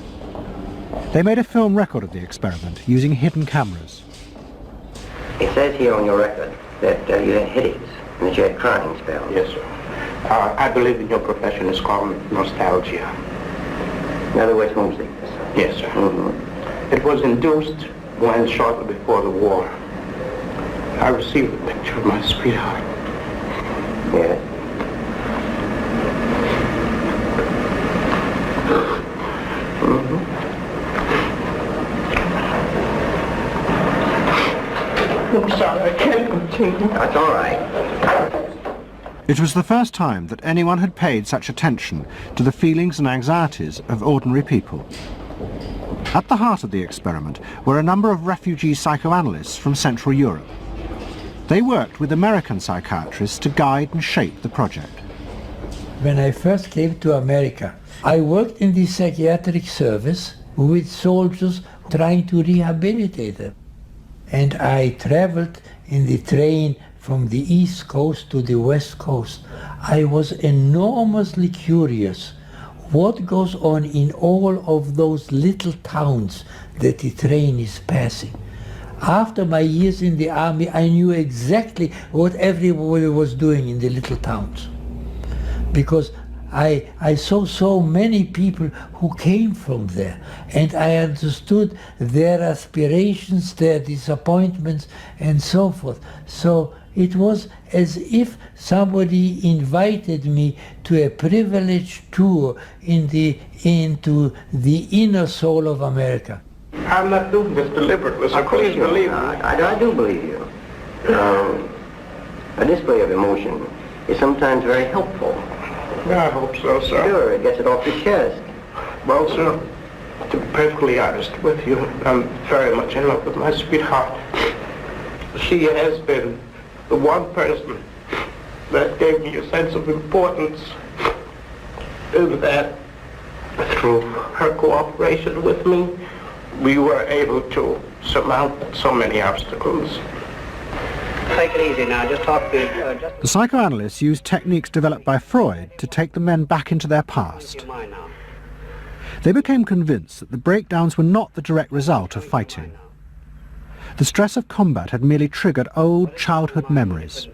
They made a film record of the experiment using hidden cameras. It says here on your record that you had headaches and that you had crying spells. Yes, sir. I believe in your profession is called nostalgia. In other words, homesickness. Yes, sir. It was induced when, shortly before the war, I received a picture of my sweetheart. Yes. I'm sorry, I can't continue. That's all right. It was the first time that anyone had paid such attention to the feelings and anxieties of ordinary people. At the heart of the experiment were a number of refugee psychoanalysts from Central Europe. They worked with American psychiatrists to guide and shape the project. When I first came to America, I worked in the psychiatric service with soldiers trying to rehabilitate them. And I traveled in the train from the East Coast to the West Coast. I was enormously curious what goes on in all of those little towns that the train is passing. After my years in the army, I knew exactly what everybody was doing in the little towns, because I saw so many people who came from there, and I understood their aspirations, their disappointments, and so forth. So it was as if somebody invited me to a privileged tour into the inner soul of America. I'm not doing this deliberately, so please believe me. I do believe you. A display of emotion is sometimes very helpful. I hope so, sir. Sure, it gets it off your chest. Well, sir, to be perfectly honest with you, I'm very much in love with my sweetheart. She has been the one person that gave me a sense of importance, and that through her cooperation with me, we were able to surmount so many obstacles. Take it easy now, just talk to... The psychoanalysts used techniques developed by Freud to take the men back into their past. They became convinced that the breakdowns were not the direct result of fighting. The stress of combat had merely triggered old childhood memories.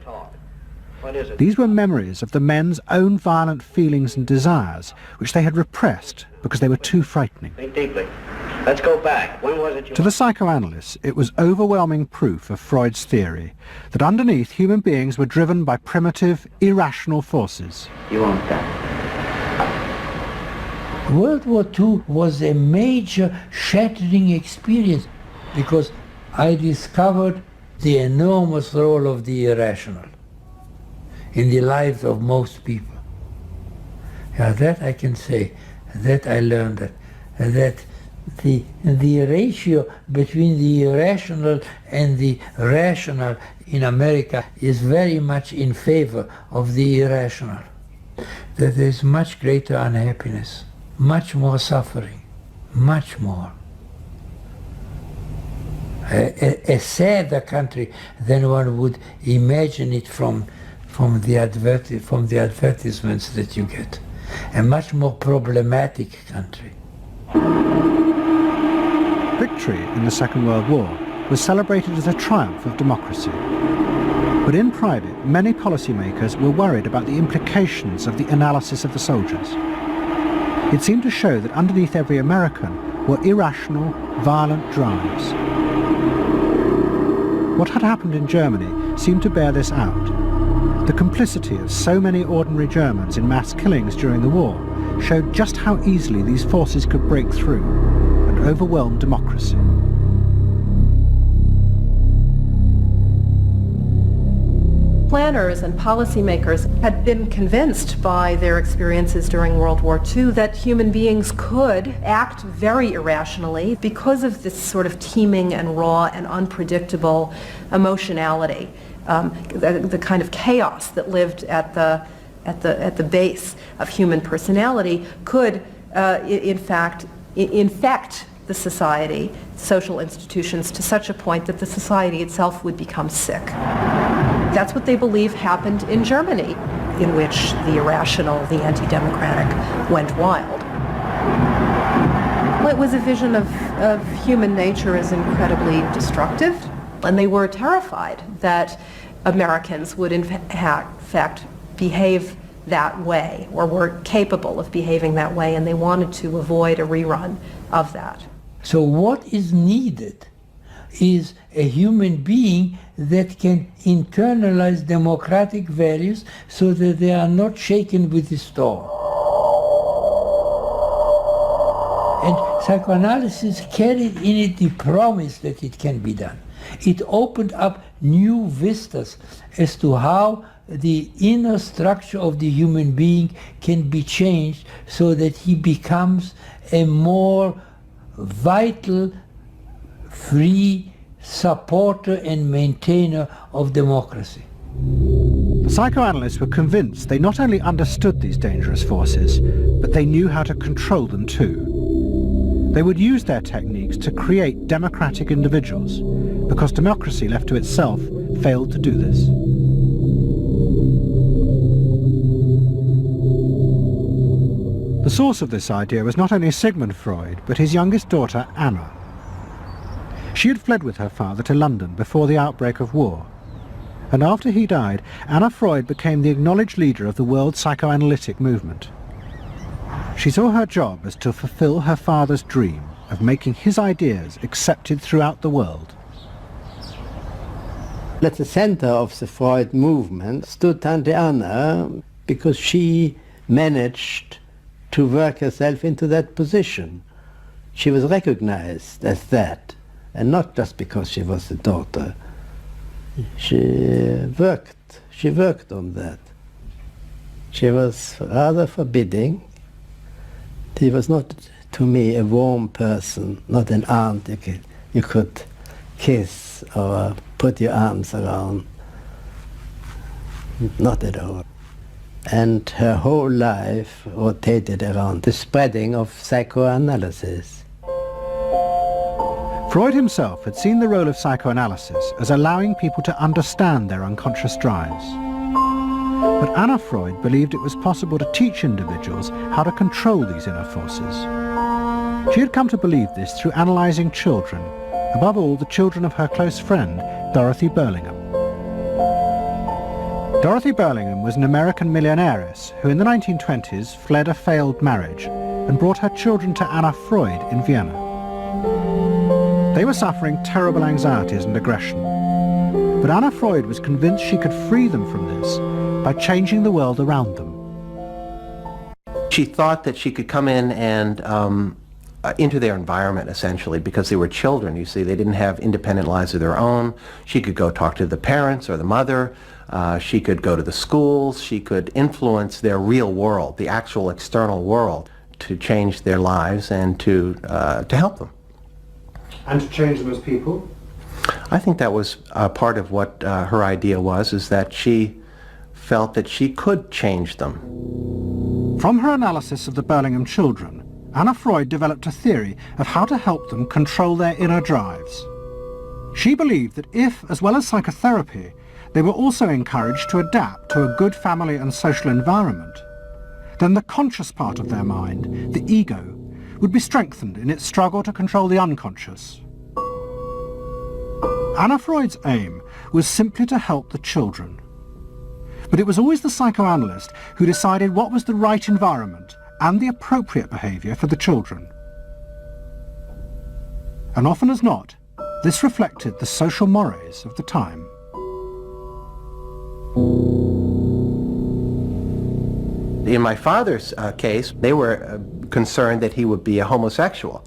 These were memories of the men's own violent feelings and desires, which they had repressed because they were too frightening. Think deeply. Let's go back. When was it To the psychoanalysts, it was overwhelming proof of Freud's theory that underneath human beings were driven by primitive, irrational forces. You want that? World War II was a major shattering experience because I discovered the enormous role of the irrational in the lives of most people. Yeah, that I can say, that I learned that the ratio between the irrational and the rational in America is very much in favor of the irrational. That there is much greater unhappiness, much more suffering, much more. A sadder country than one would imagine it from the advertisements that you get. A much more problematic country. victory in the Second World War was celebrated as a triumph of democracy. But in private, many policymakers were worried about the implications of the analysis of the soldiers. It seemed to show that underneath every American were irrational, violent drives. What had happened in Germany seemed to bear this out. The complicity of so many ordinary Germans in mass killings during the war showed just how easily these forces could break through and overwhelm democracy. Planners and policymakers had been convinced by their experiences during World War II that human beings could act very irrationally because of this sort of teeming and raw and unpredictable emotionality, the kind of chaos that lived at the base of human personality could, in fact, infect the society, social institutions, to such a point that the society itself would become sick. That's what they believe happened in Germany, in which the irrational, the anti-democratic went wild. Well, it was a vision of human nature as incredibly destructive, and they were terrified that Americans would in fact behave that way, or were capable of behaving that way, and they wanted to avoid a rerun of that. So what is needed is a human being that can internalize democratic values so that they are not shaken with the storm. And psychoanalysis carried in it the promise that it can be done. It opened up new vistas as to how the inner structure of the human being can be changed so that he becomes a more vital, free supporter and maintainer of democracy. The psychoanalysts were convinced they not only understood these dangerous forces, but they knew how to control them too. They would use their techniques to create democratic individuals, because democracy left to itself failed to do this. The source of this idea was not only Sigmund Freud, but his youngest daughter, Anna. She had fled with her father to London before the outbreak of war, and after he died, Anna Freud became the acknowledged leader of the world psychoanalytic movement. She saw her job as to fulfill her father's dream of making his ideas accepted throughout the world. At the center of the Freud movement stood Tante Anna, because she managed to work herself into that position. She was recognized as that, and not just because she was the daughter. She worked on that. She was rather forbidding. She was not, to me, a warm person, not an aunt you could kiss or put your arms around. Not at all. And her whole life rotated around the spreading of psychoanalysis. Freud himself had seen the role of psychoanalysis as allowing people to understand their unconscious drives. But Anna Freud believed it was possible to teach individuals how to control these inner forces. She had come to believe this through analysing children, above all the children of her close friend, Dorothy Burlingham. Dorothy Burlingham was an American millionairess who in the 1920s fled a failed marriage and brought her children to Anna Freud in Vienna. They were suffering terrible anxieties and aggression, but Anna Freud was convinced she could free them from this by changing the world around them. She thought that she could come in and into their environment, essentially, because they were children, you see. They didn't have independent lives of their own. She could go talk to the parents or the mother. She could go to the schools. She could influence their real world, the actual external world, to change their lives and to help them. And to change them as people? I think that was part of what her idea was, is that she felt that she could change them. From her analysis of the Burlingham children, Anna Freud developed a theory of how to help them control their inner drives. She believed that if, as well as psychotherapy, they were also encouraged to adapt to a good family and social environment, then the conscious part of their mind, the ego, would be strengthened in its struggle to control the unconscious. Anna Freud's aim was simply to help the children. But it was always the psychoanalyst who decided what was the right environment and the appropriate behaviour for the children. And often as not, this reflected the social mores of the time. In my father's case, they were concerned that he would be a homosexual.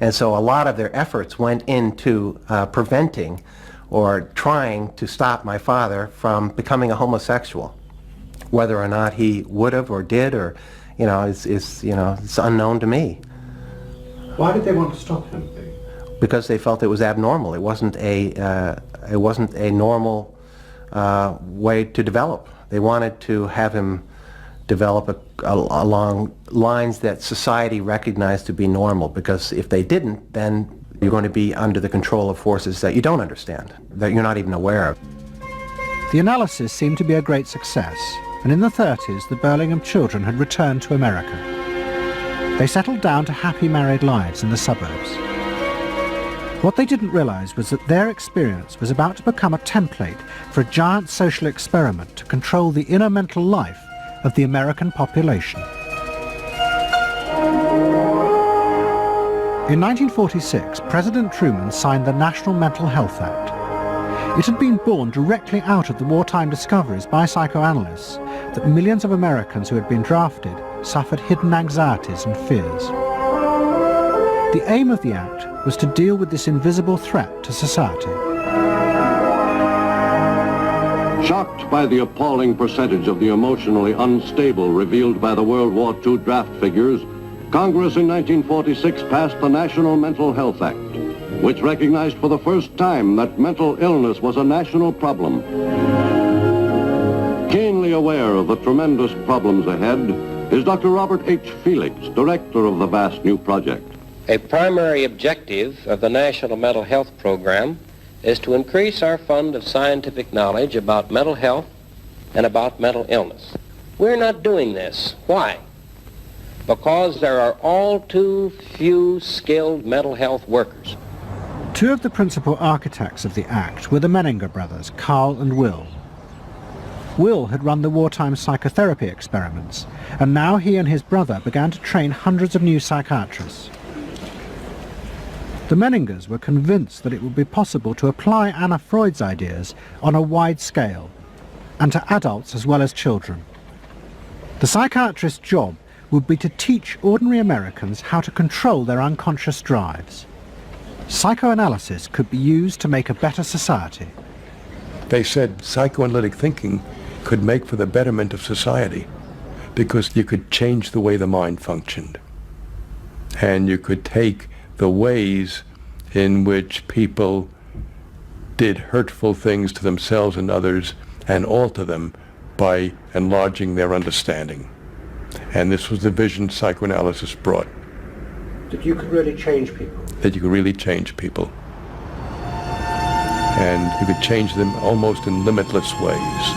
And so a lot of their efforts went into preventing or trying to stop my father from becoming a homosexual. Whether or not he would have or did, or, it's unknown to me. Why did they want to stop him? Because they felt it was abnormal. It wasn't a normal way to develop. They wanted to have him develop along lines that society recognized to be normal, because if they didn't, then you're going to be under the control of forces that you don't understand, that you're not even aware of. The analysis seemed to be a great success, and in the 30s the Burlingham children had returned to America. They settled down to happy married lives in the suburbs. What they didn't realize was that their experience was about to become a template for a giant social experiment to control the inner mental life of the American population. In 1946, President Truman signed the National Mental Health Act. It had been born directly out of the wartime discoveries by psychoanalysts that millions of Americans who had been drafted suffered hidden anxieties and fears. The aim of the act was to deal with this invisible threat to society. Shocked by the appalling percentage of the emotionally unstable revealed by the World War II draft figures, Congress in 1946 passed the National Mental Health Act, which recognized for the first time that mental illness was a national problem. Keenly aware of the tremendous problems ahead is Dr. Robert H. Felix, director of the vast new project. A primary objective of the National Mental Health Program is to increase our fund of scientific knowledge about mental health and about mental illness. We're not doing this. Why? Because there are all too few skilled mental health workers. Two of the principal architects of the Act were the Menninger brothers, Carl and Will. Will had run the wartime psychotherapy experiments, and now he and his brother began to train hundreds of new psychiatrists. The Menningers were convinced that it would be possible to apply Anna Freud's ideas on a wide scale, and to adults as well as children. The psychiatrist's job would be to teach ordinary Americans how to control their unconscious drives. Psychoanalysis could be used to make a better society. They said psychoanalytic thinking could make for the betterment of society, because you could change the way the mind functioned, and you could take the ways in which people did hurtful things to themselves and others and alter them by enlarging their understanding. And this was the vision psychoanalysis brought. That you could really change people? That you could really change people. And you could change them almost in limitless ways.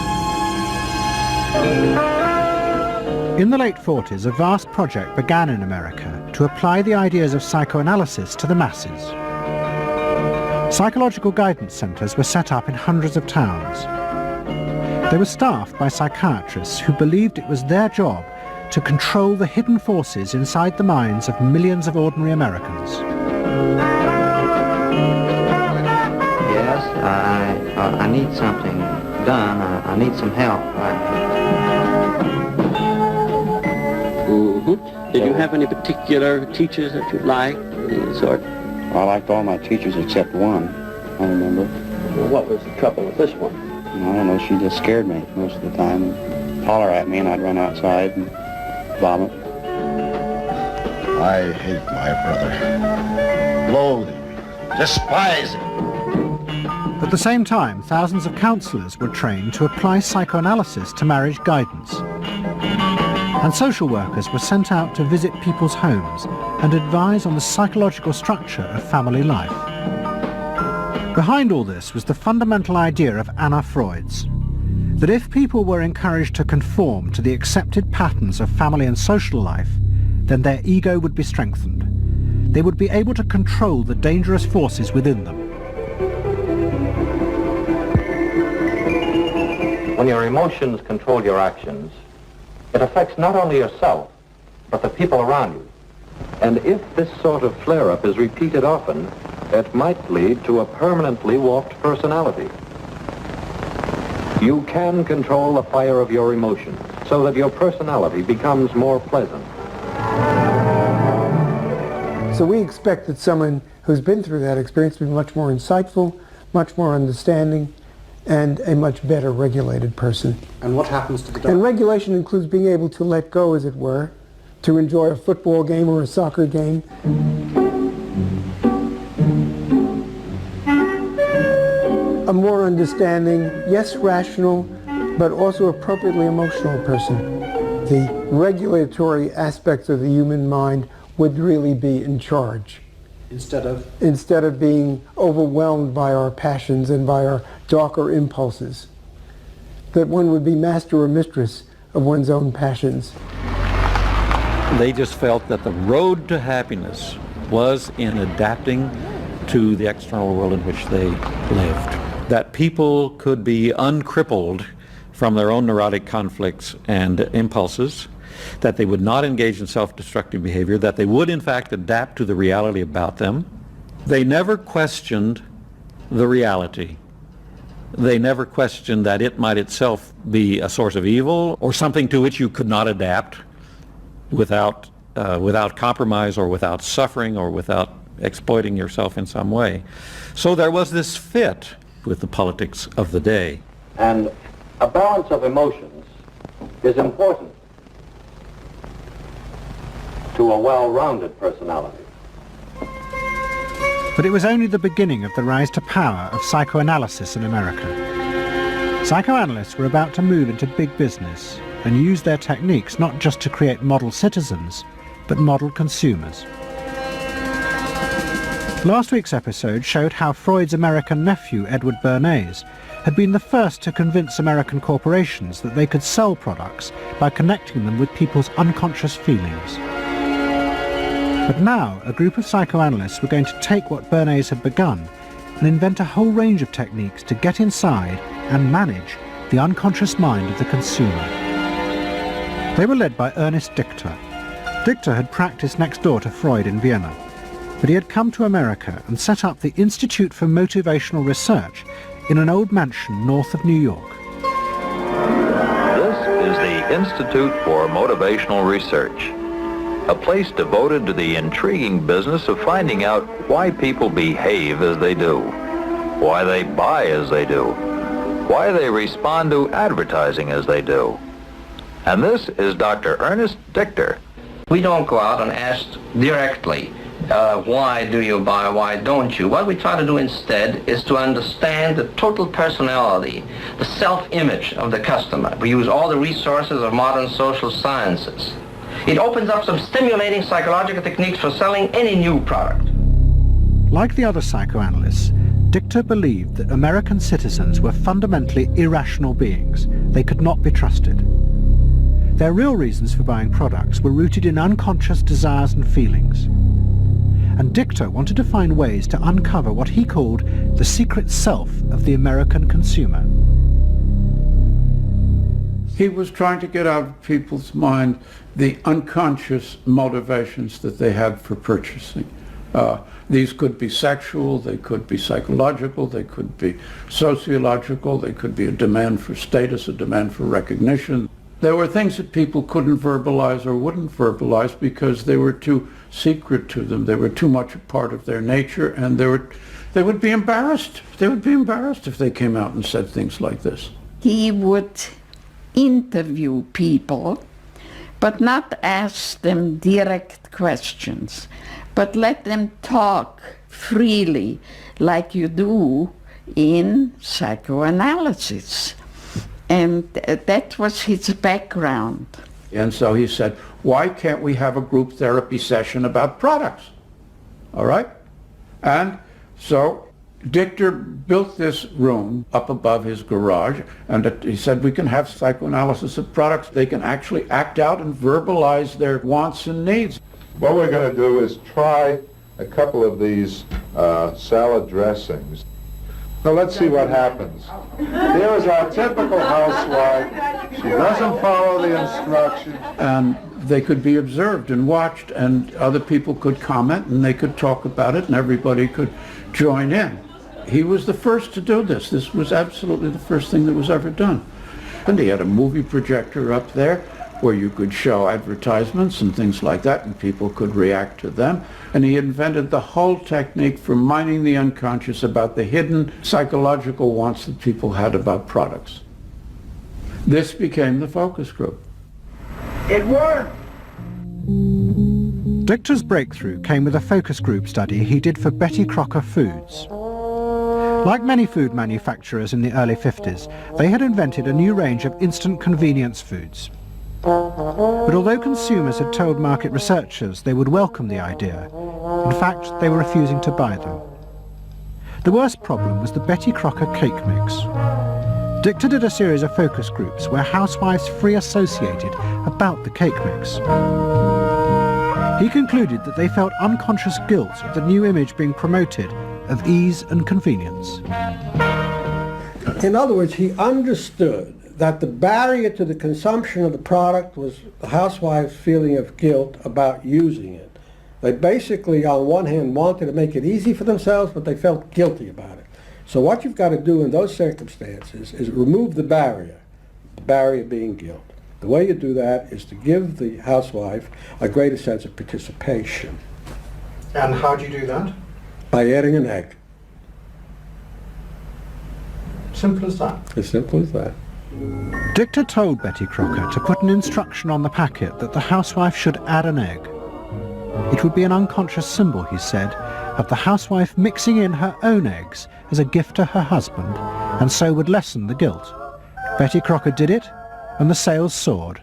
In the late 40s, a vast project began in America to apply the ideas of psychoanalysis to the masses. Psychological guidance centres were set up in hundreds of towns. They were staffed by psychiatrists who believed it was their job to control the hidden forces inside the minds of millions of ordinary Americans. Yes, I need something done. I need some help. Did you have any particular teachers that you liked, any sort? I liked all my teachers except one, I remember. Well, what was the trouble with this one? I don't know, she just scared me most of the time. And holler at me and I'd run outside and vomit. I hate my brother. Loathe him. Despise him. At the same time, thousands of counsellors were trained to apply psychoanalysis to marriage guidance. And social workers were sent out to visit people's homes and advise on the psychological structure of family life. Behind all this was the fundamental idea of Anna Freud's, that if people were encouraged to conform to the accepted patterns of family and social life, then their ego would be strengthened, they would be able to control the dangerous forces within them. When your emotions control your actions, it affects not only yourself, but the people around you. And if this sort of flare-up is repeated often, it might lead to a permanently warped personality. You can control the fire of your emotions so that your personality becomes more pleasant. So we expect that someone who's been through that experience to be much more insightful, much more understanding, and a much better regulated person. And what happens to the dog? And regulation includes being able to let go, as it were, to enjoy a football game or a soccer game. A more understanding, yes, rational, but also appropriately emotional person. The regulatory aspects of the human mind would really be in charge. Instead of being overwhelmed by our passions and by our darker impulses. That one would be master or mistress of one's own passions. They just felt that the road to happiness was in adapting to the external world in which they lived. That people could be uncrippled from their own neurotic conflicts and impulses, that they would not engage in self-destructive behavior, that they would in fact adapt to the reality about them. They never questioned the reality. They never questioned that it might itself be a source of evil or something to which you could not adapt without compromise or without suffering or without exploiting yourself in some way. So there was this fit with the politics of the day. And a balance of emotions is important to a well-rounded personality. But it was only the beginning of the rise to power of psychoanalysis in America. Psychoanalysts were about to move into big business and use their techniques not just to create model citizens, but model consumers. Last week's episode showed how Freud's American nephew, Edward Bernays, had been the first to convince American corporations that they could sell products by connecting them with people's unconscious feelings. But now, a group of psychoanalysts were going to take what Bernays had begun and invent a whole range of techniques to get inside and manage the unconscious mind of the consumer. They were led by Ernest Dichter. Dichter had practiced next door to Freud in Vienna, but he had come to America and set up the Institute for Motivational Research in an old mansion north of New York. This is the Institute for Motivational Research, a place devoted to the intriguing business of finding out why people behave as they do, why they buy as they do, why they respond to advertising as they do. And this is Dr. Ernest Dichter. We don't go out and ask directly, why do you buy, why don't you? What we try to do instead is to understand the total personality, the self-image of the customer. We use all the resources of modern social sciences. It opens up some stimulating psychological techniques for selling any new product. Like the other psychoanalysts, Dichter believed that American citizens were fundamentally irrational beings. They could not be trusted. Their real reasons for buying products were rooted in unconscious desires and feelings. And Dichter wanted to find ways to uncover what he called the secret self of the American consumer. He was trying to get out of people's mind the unconscious motivations that they had for purchasing. These could be sexual, they could be psychological, they could be sociological, they could be a demand for status, a demand for recognition. There were things that people couldn't verbalize or wouldn't verbalize because they were too secret to them. They were too much a part of their nature, and they would be embarrassed. They would be embarrassed if they came out and said things like this. He would interview people, but not ask them direct questions, but let them talk freely like you do in psychoanalysis. And that was his background. And so he said, why can't we have a group therapy session about products? All right? And so Dichter built this room up above his garage, and he said we can have psychoanalysis of products. They can actually act out and verbalize their wants and needs. What we're going to do is try a couple of these salad dressings. So let's see what happens. Here is our typical housewife. She doesn't follow the instructions. And they could be observed and watched, and other people could comment, and they could talk about it, and everybody could join in. He was the first to do this. This was absolutely the first thing that was ever done. And he had a movie projector up there where you could show advertisements and things like that, and people could react to them. And he invented the whole technique for mining the unconscious about the hidden psychological wants that people had about products. This became the focus group. It worked! Dichter's breakthrough came with a focus group study he did for Betty Crocker Foods. Like many food manufacturers in the early 50s, they had invented a new range of instant convenience foods. But although consumers had told market researchers they would welcome the idea, in fact they were refusing to buy them. The worst problem was the Betty Crocker cake mix. Dichter did a series of focus groups where housewives free associated about the cake mix. He concluded that they felt unconscious guilt at the new image being promoted of ease and convenience. In other words, he understood that the barrier to the consumption of the product was the housewife's feeling of guilt about using it. They basically, on one hand, wanted to make it easy for themselves, but they felt guilty about it. So what you've got to do in those circumstances is remove the barrier being guilt. The way you do that is to give the housewife a greater sense of participation. And how do you do that? By adding an egg. Simple as that. As simple as that. Dichter told Betty Crocker to put an instruction on the packet that the housewife should add an egg. It would be an unconscious symbol, he said, of the housewife mixing in her own eggs as a gift to her husband, and so would lessen the guilt. Betty Crocker did it, and the sales soared.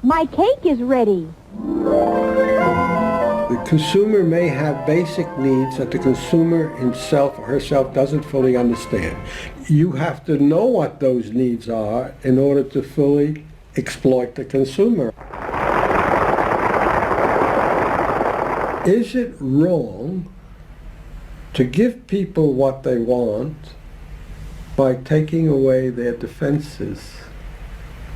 My cake is ready. The consumer may have basic needs that the consumer himself or herself doesn't fully understand. You have to know what those needs are in order to fully exploit the consumer. Is it wrong to give people what they want by taking away their defenses,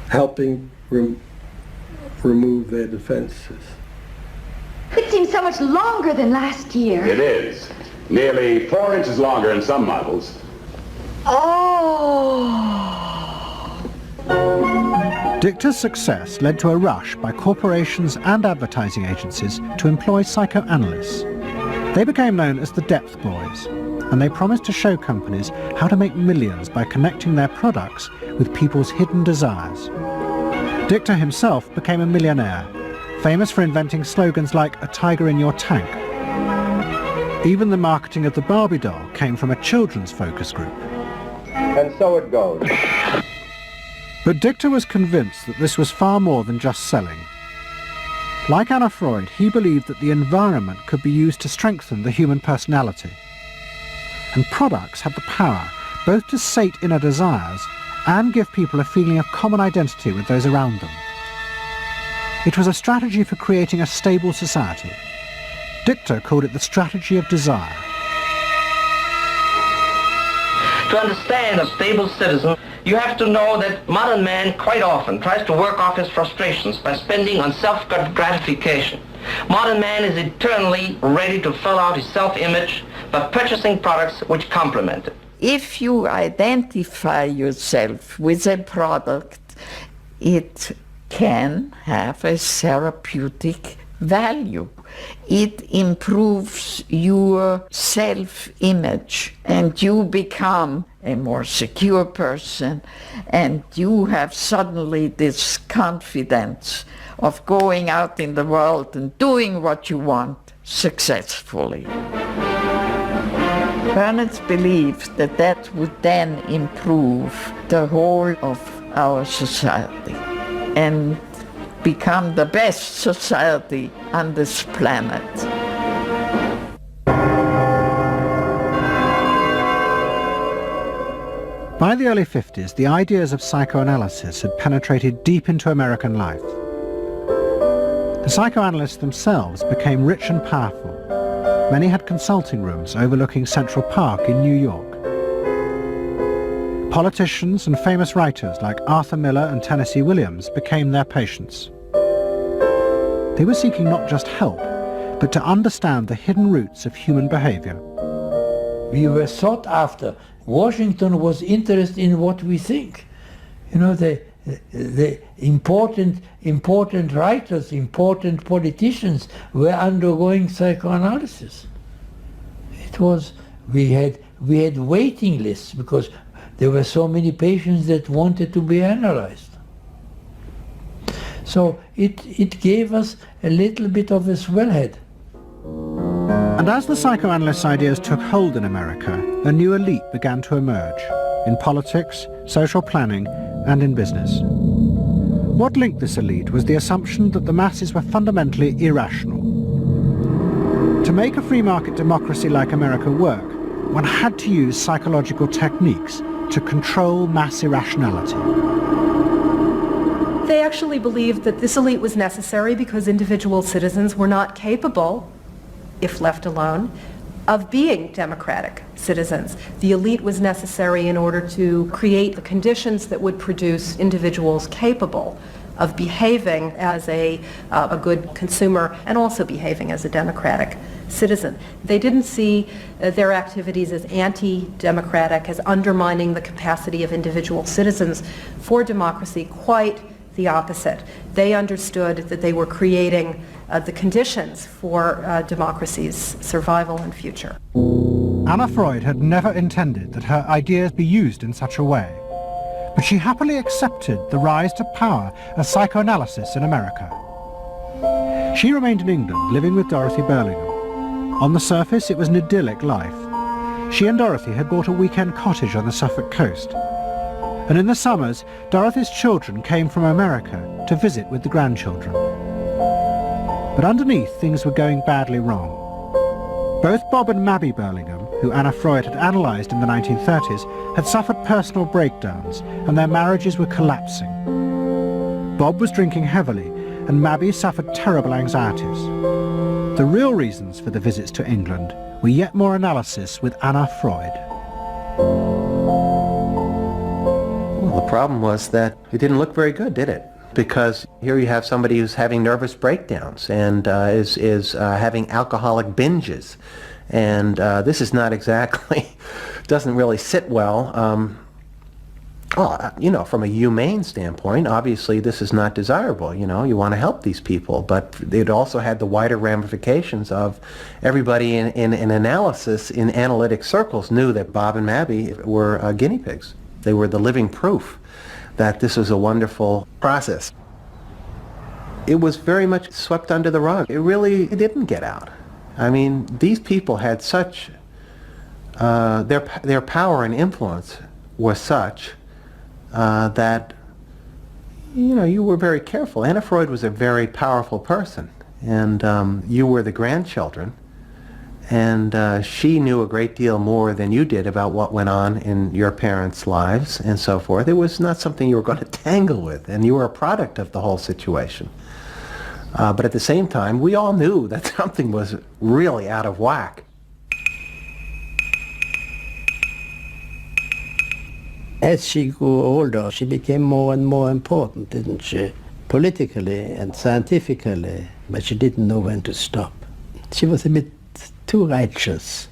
helping remove their defenses? It seems so much longer than last year. It is. Nearly 4 inches longer in some models. Oh! Dichter's success led to a rush by corporations and advertising agencies to employ psychoanalysts. They became known as the Depth Boys, and they promised to show companies how to make millions by connecting their products with people's hidden desires. Dichter himself became a millionaire, famous for inventing slogans like "a tiger in your tank." Even the marketing of the Barbie doll came from a children's focus group. And so it goes. But Dichter was convinced that this was far more than just selling. Like Anna Freud, he believed that the environment could be used to strengthen the human personality. And products had the power both to sate inner desires and give people a feeling of common identity with those around them. It was a strategy for creating a stable society. Dichter called it the strategy of desire. To understand a stable citizen, you have to know that modern man quite often tries to work off his frustrations by spending on self-gratification. Modern man is eternally ready to fill out his self-image by purchasing products which complement it. If you identify yourself with a product, it can have a therapeutic value. It improves your self-image and you become a more secure person and you have suddenly this confidence of going out in the world and doing what you want successfully. Bernard believed that that would then improve the whole of our society and become the best society on this planet. By the early 50s, the ideas of psychoanalysis had penetrated deep into American life. The psychoanalysts themselves became rich and powerful. many had consulting rooms overlooking Central Park in New York. Politicians and famous writers like Arthur Miller and Tennessee Williams became their patients. They were seeking not just help, but to understand the hidden roots of human behavior. We were sought after. Washington was interested in what we think. You know, the important writers, important politicians were undergoing psychoanalysis. It was, we had waiting lists because there were so many patients that wanted to be analyzed. So it gave us a little bit of a swellhead. And as the psychoanalysts' ideas took hold in America, a new elite began to emerge in politics, social planning, and in business. What linked this elite was the assumption that the masses were fundamentally irrational. To make a free market democracy like America work, one had to use psychological techniques to control mass irrationality. They actually believed that this elite was necessary because individual citizens were not capable, if left alone, of being democratic citizens. The elite was necessary in order to create the conditions that would produce individuals capable of behaving as a good consumer and also behaving as a democratic citizen. They didn't see their activities as anti-democratic, as undermining the capacity of individual citizens for democracy. Quite the opposite. They understood that they were creating the conditions for democracy's survival and future. Anna Freud had never intended that her ideas be used in such a way, but she happily accepted the rise to power of psychoanalysis in America. She remained in England, living with Dorothy Burlingham. On the surface, it was an idyllic life. She and Dorothy had bought a weekend cottage on the Suffolk coast. And in the summers, Dorothy's children came from America to visit with the grandchildren. But underneath, things were going badly wrong. Both Bob and Mabby Burlingham, who Anna Freud had analysed in the 1930s, had suffered personal breakdowns, and their marriages were collapsing. Bob was drinking heavily, and Mabby suffered terrible anxieties. The real reasons for the visits to England were yet more analysis with Anna Freud. Well, the problem was that it didn't look very good, did it? Because here you have somebody who's having nervous breakdowns and is having alcoholic binges. And this is not exactly, doesn't really sit well. You know, from a humane standpoint, obviously this is not desirable. You know, you want to help these people, but it also had the wider ramifications of everybody in analysis, in analytic circles, knew that Bob and Mabby were guinea pigs. They were the living proof that this was a wonderful process. It was very much swept under the rug. It didn't get out. I mean, these people had such, their power and influence was such that, you know, you were very careful. Anna Freud was a very powerful person, and you were the grandchildren, and she knew a great deal more than you did about what went on in your parents' lives and so forth. It was not something you were going to tangle with, and you were a product of the whole situation. But at the same time, we all knew that something was really out of whack. As she grew older, she became more and more important, didn't she? Politically and scientifically, but she didn't know when to stop. She was a bit too righteous.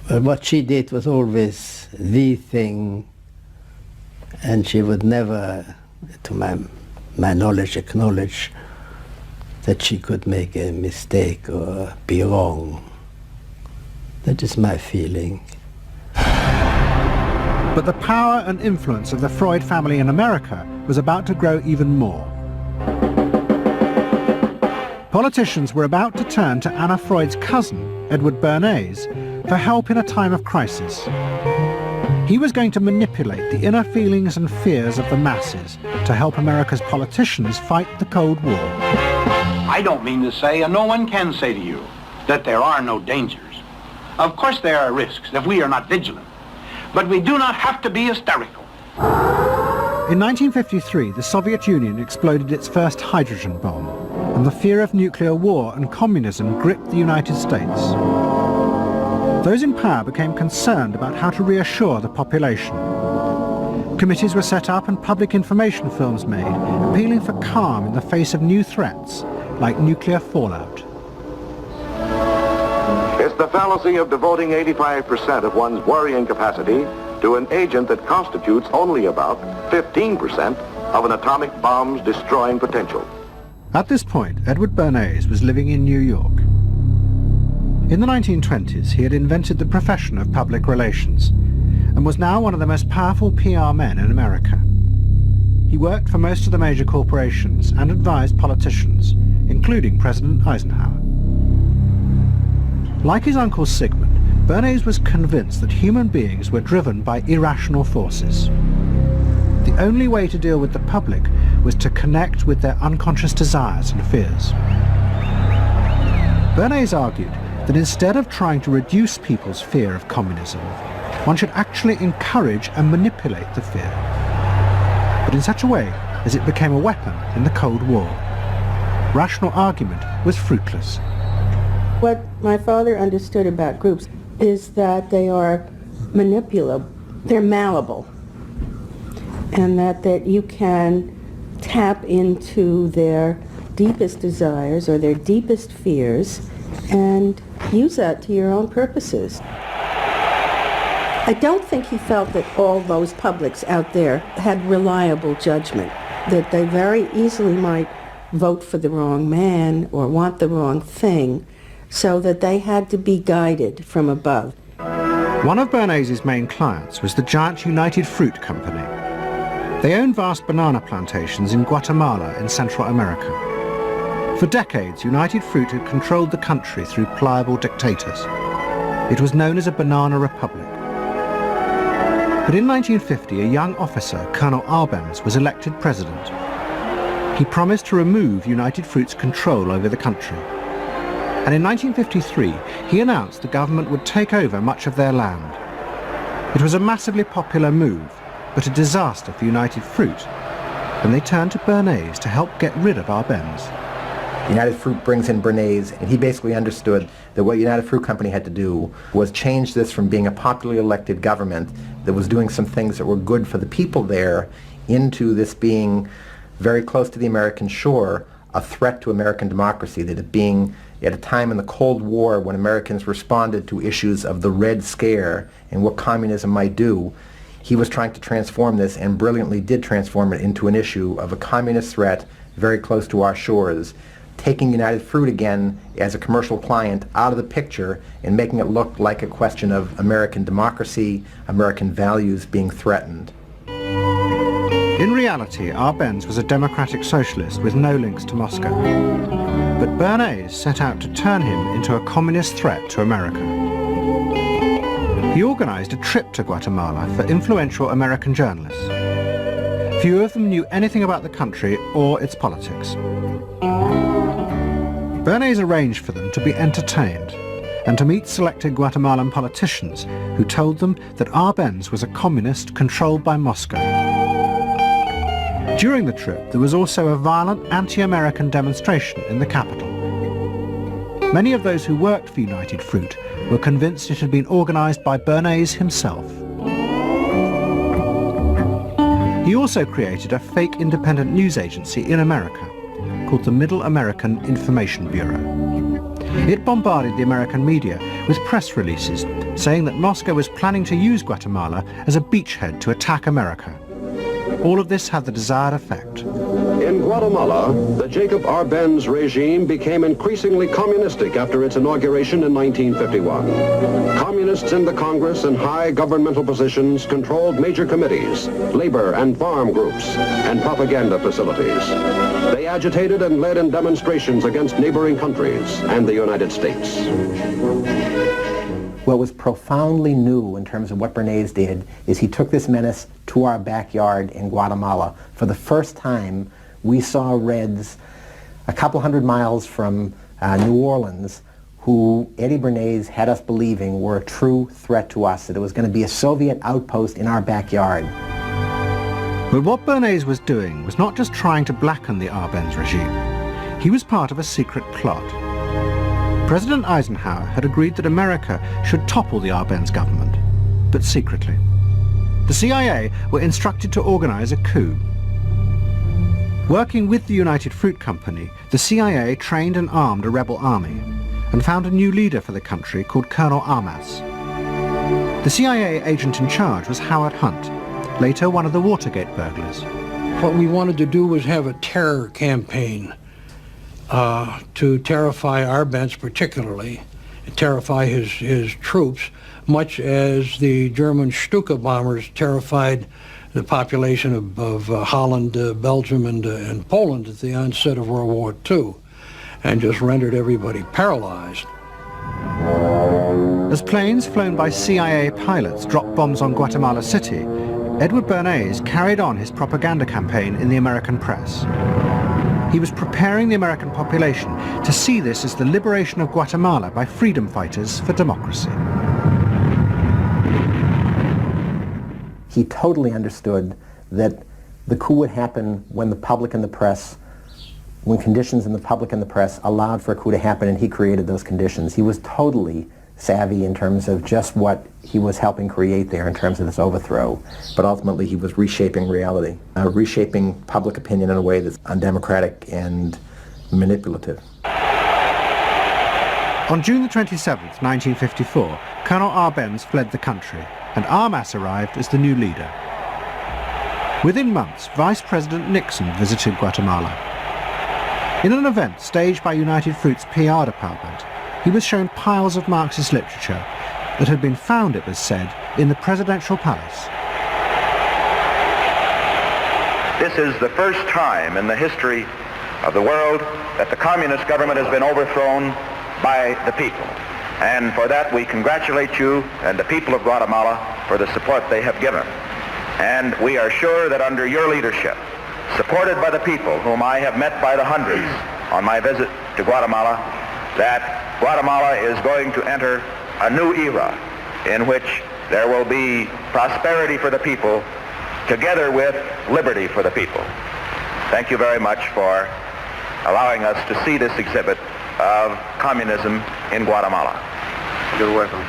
What she did was always the thing, and she would never, to my knowledge, acknowledge that she could make a mistake or be wrong. That is my feeling. But the power and influence of the Freud family in America was about to grow even more. Politicians were about to turn to Anna Freud's cousin, Edward Bernays, for help in a time of crisis. He was going to manipulate the inner feelings and fears of the masses to help America's politicians fight the Cold War. I don't mean to say, and no one can say to you, that there are no dangers. Of course there are risks if we are not vigilant, but we do not have to be hysterical. In 1953, the Soviet Union exploded its first hydrogen bomb, and the fear of nuclear war and communism gripped the United States. Those in power became concerned about how to reassure the population. Committees were set up and public information films made, appealing for calm in the face of new threats, like nuclear fallout. It's the fallacy of devoting 85% of one's worrying capacity to an agent that constitutes only about 15% of an atomic bomb's destroying potential. At this point, Edward Bernays was living in New York. In the 1920s, he had invented the profession of public relations and was now one of the most powerful PR men in America. He worked for most of the major corporations and advised politicians, including President Eisenhower. Like his uncle Sigmund, Bernays was convinced that human beings were driven by irrational forces. The only way to deal with the public was to connect with their unconscious desires and fears. Bernays argued that instead of trying to reduce people's fear of communism, one should actually encourage and manipulate the fear, but in such a way as it became a weapon in the Cold War. Rational argument was fruitless. What my father understood about groups is that they are manipulable, they're malleable, and that you can tap into their deepest desires or their deepest fears and use that to your own purposes. I don't think he felt that all those publics out there had reliable judgment, that they very easily might vote for the wrong man or want the wrong thing, so that they had to be guided from above. One of Bernays' main clients was the giant United Fruit Company. They owned vast banana plantations in Guatemala in Central America. For decades, United Fruit had controlled the country through pliable dictators. It was known as a banana republic. But in 1950, a young officer, Colonel Arbenz, was elected president. He promised to remove United Fruit's control over the country. And in 1953, he announced the government would take over much of their land. It was a massively popular move, but a disaster for United Fruit, and they turned to Bernays to help get rid of Arbenz. United Fruit brings in Bernays, and he basically understood that what United Fruit Company had to do was change this from being a popularly elected government that was doing some things that were good for the people there into this being very close to the American shore, a threat to American democracy, that it being at a time in the Cold War when Americans responded to issues of the Red Scare and what communism might do. He was trying to transform this, and brilliantly did transform it into an issue of a communist threat very close to our shores, taking United Fruit again as a commercial client out of the picture and making it look like a question of American democracy, American values being threatened. In reality, Arbenz was a democratic socialist with no links to Moscow. But Bernays set out to turn him into a communist threat to America. He organized a trip to Guatemala for influential American journalists. Few of them knew anything about the country or its politics. Bernays arranged for them to be entertained and to meet selected Guatemalan politicians who told them that Arbenz was a communist controlled by Moscow. During the trip, there was also a violent anti-American demonstration in the capital. Many of those who worked for United Fruit were convinced it had been organized by Bernays himself. He also created a fake independent news agency in America called the Middle American Information Bureau. It bombarded the American media with press releases saying that Moscow was planning to use Guatemala as a beachhead to attack America. All of this had the desired effect. In Guatemala, the Jacob Arbenz regime became increasingly communistic after its inauguration in 1951. Communists in the Congress and high governmental positions controlled major committees, labor and farm groups, and propaganda facilities. They agitated and led in demonstrations against neighboring countries and the United States. What was profoundly new in terms of what Bernays did is he took this menace to our backyard in Guatemala. For the first time, we saw Reds a couple hundred miles from New Orleans who Eddie Bernays had us believing were a true threat to us, that it was going to be a Soviet outpost in our backyard. But what Bernays was doing was not just trying to blacken the Arbenz regime. He was part of a secret plot. President Eisenhower had agreed that America should topple the Arbenz government, but secretly. The CIA were instructed to organize a coup. Working with the United Fruit Company, the CIA trained and armed a rebel army and found a new leader for the country called Colonel Armas. The CIA agent in charge was Howard Hunt, later one of the Watergate burglars. What we wanted to do was have a terror campaign to terrify Arbenz particularly, terrify his troops, much as the German Stuka bombers terrified the population of Holland, Belgium, and Poland at the onset of World War II, and just rendered everybody paralyzed. As planes flown by CIA pilots dropped bombs on Guatemala City, Edward Bernays carried on his propaganda campaign in the American press. He was preparing the American population to see this as the liberation of Guatemala by freedom fighters for democracy. He totally understood that the coup would happen when the public and the press, when conditions in the public and the press allowed for a coup to happen, and he created those conditions. He was totally savvy in terms of just what he was helping create there in terms of this overthrow. But ultimately he was reshaping reality, reshaping public opinion in a way that's undemocratic and manipulative. On June the 27th, 1954, Colonel Arbenz fled the country, and Armas arrived as the new leader. Within months, Vice President Nixon visited Guatemala. In an event staged by United Fruit's PR department, he was shown piles of Marxist literature that had been found, it was said, in the presidential palace. This is the first time in the history of the world that the communist government has been overthrown by the people. And for that we congratulate you and the people of Guatemala for the support they have given. And we are sure that under your leadership, supported by the people whom I have met by the hundreds on my visit to Guatemala, that Guatemala is going to enter a new era in which there will be prosperity for the people together with liberty for the people. Thank you very much for allowing us to see this exhibit of communism in Guatemala. You're welcome.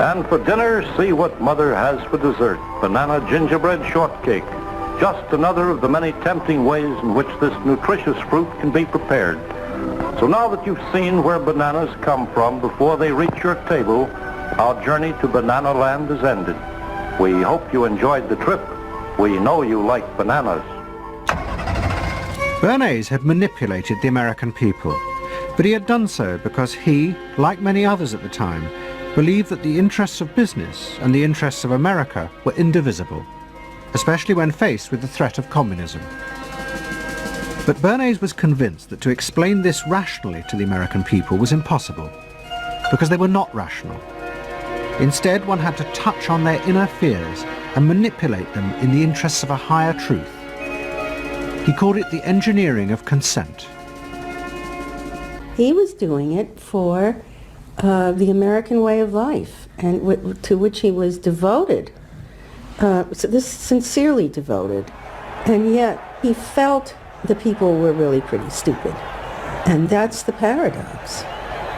And for dinner, see what Mother has for dessert. Banana gingerbread shortcake. Just another of the many tempting ways in which this nutritious fruit can be prepared. So now that you've seen where bananas come from before they reach your table, our journey to Banana Land is ended. We hope you enjoyed the trip. We know you like bananas. Bernays had manipulated the American people, but he had done so because he, like many others at the time, believed that the interests of business and the interests of America were indivisible, especially when faced with the threat of communism. But Bernays was convinced that to explain this rationally to the American people was impossible, because they were not rational. Instead, one had to touch on their inner fears and manipulate them in the interests of a higher truth. He called it the engineering of consent. He was doing it for the American way of life, and to which he was devoted, sincerely devoted, and yet he felt the people were really pretty stupid. And that's the paradox.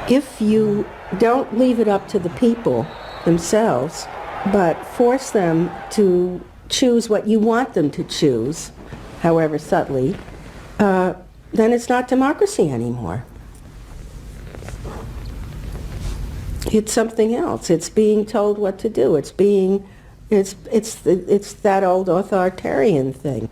If you don't leave it up to the people themselves, but force them to choose what you want them to choose, however subtly, then it's not democracy anymore. It's something else. It's being told what to do. It's that old authoritarian thing.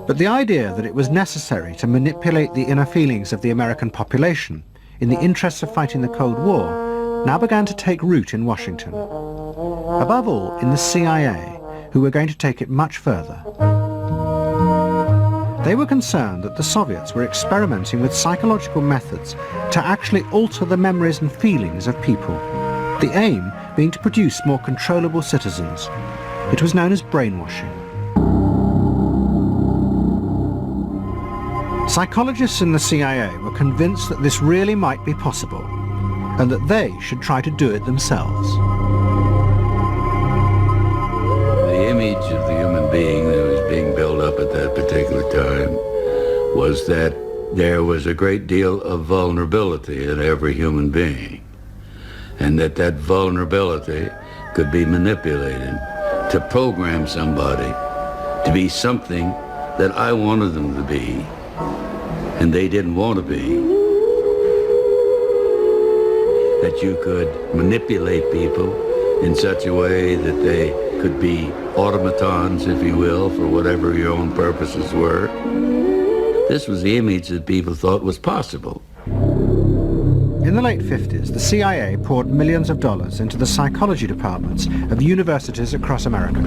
But the idea that it was necessary to manipulate the inner feelings of the American population in the interests of fighting the Cold War now began to take root in Washington. Above all, in the CIA, who were going to take it much further. They were concerned that the Soviets were experimenting with psychological methods to actually alter the memories and feelings of people, the aim being to produce more controllable citizens. It was known as brainwashing. Psychologists in the CIA were convinced that this really might be possible, and that they should try to do it themselves. The image of the human being that was being built up at that particular time was that there was a great deal of vulnerability in every human being, and that that vulnerability could be manipulated to program somebody to be something that I wanted them to be, and they didn't want to be. That you could manipulate people in such a way that they could be automatons, if you will, for whatever your own purposes were. This was the image that people thought was possible. In the late 50s, the CIA poured millions of dollars into the psychology departments of universities across America.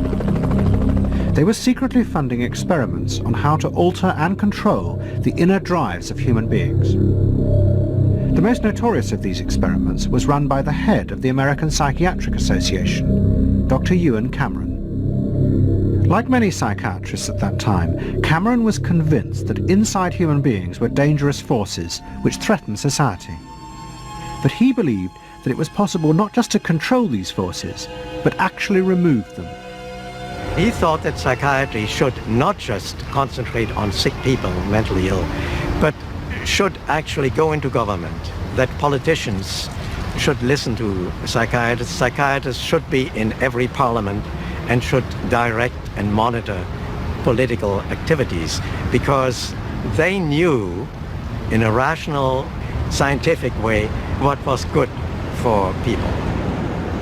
They were secretly funding experiments on how to alter and control the inner drives of human beings. The most notorious of these experiments was run by the head of the American Psychiatric Association, Dr. Ewan Cameron. Like many psychiatrists at that time, Cameron was convinced that inside human beings were dangerous forces which threatened society. But he believed that it was possible not just to control these forces, but actually remove them. He thought that psychiatry should not just concentrate on sick people, mentally ill, but should actually go into government, that politicians should listen to psychiatrists. Psychiatrists should be in every parliament and should direct and monitor political activities, because they knew in a rational, scientific way what was good for people.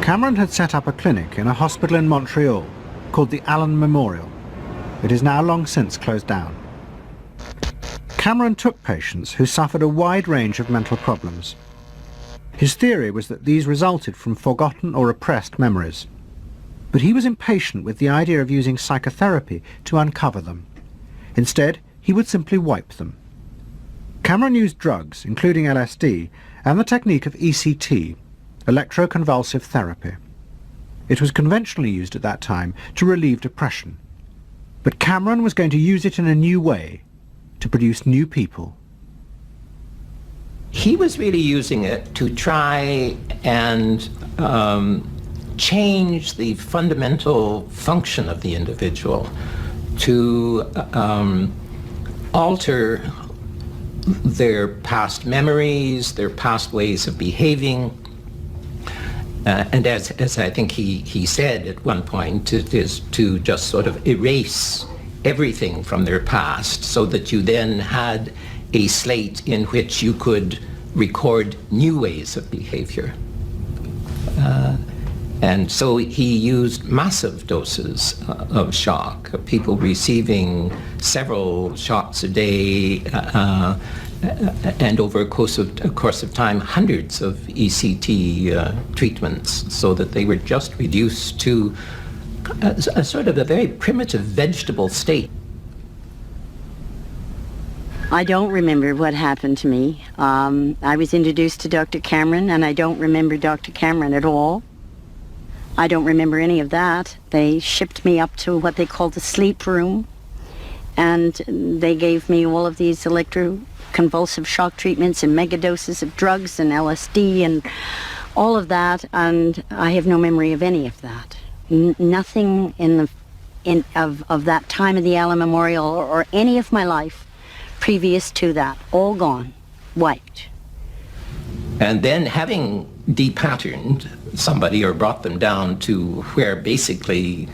Cameron had set up a clinic in a hospital in Montreal called the Allen Memorial. It is now long since closed down. Cameron took patients who suffered a wide range of mental problems. His theory was that these resulted from forgotten or repressed memories. But he was impatient with the idea of using psychotherapy to uncover them. Instead, he would simply wipe them. Cameron used drugs, including LSD, and the technique of ECT, electroconvulsive therapy. It was conventionally used at that time to relieve depression. But Cameron was going to use it in a new way, to produce new people. He was really using it to try and change the fundamental function of the individual, to alter their past memories, their past ways of behaving. And as I think he said at one point, it is to just sort of erase everything from their past so that you then had a slate in which you could record new ways of behavior. And so he used massive doses of shock, people receiving several shocks a day, and over a course of time, hundreds of ECT treatments, so that they were just reduced to a sort of a very primitive vegetable state. I don't remember what happened to me. I was introduced to Dr. Cameron, and I don't remember Dr. Cameron at all. I don't remember any of that. They shipped me up to what they called the sleep room, and they gave me all of these electroconvulsive shock treatments and megadoses of drugs and LSD and all of that, and I have no memory of any of that. Nothing of that time of the Allen Memorial or any of my life previous to that. All gone. Wiped. And then having depatterned somebody or brought them down to where basically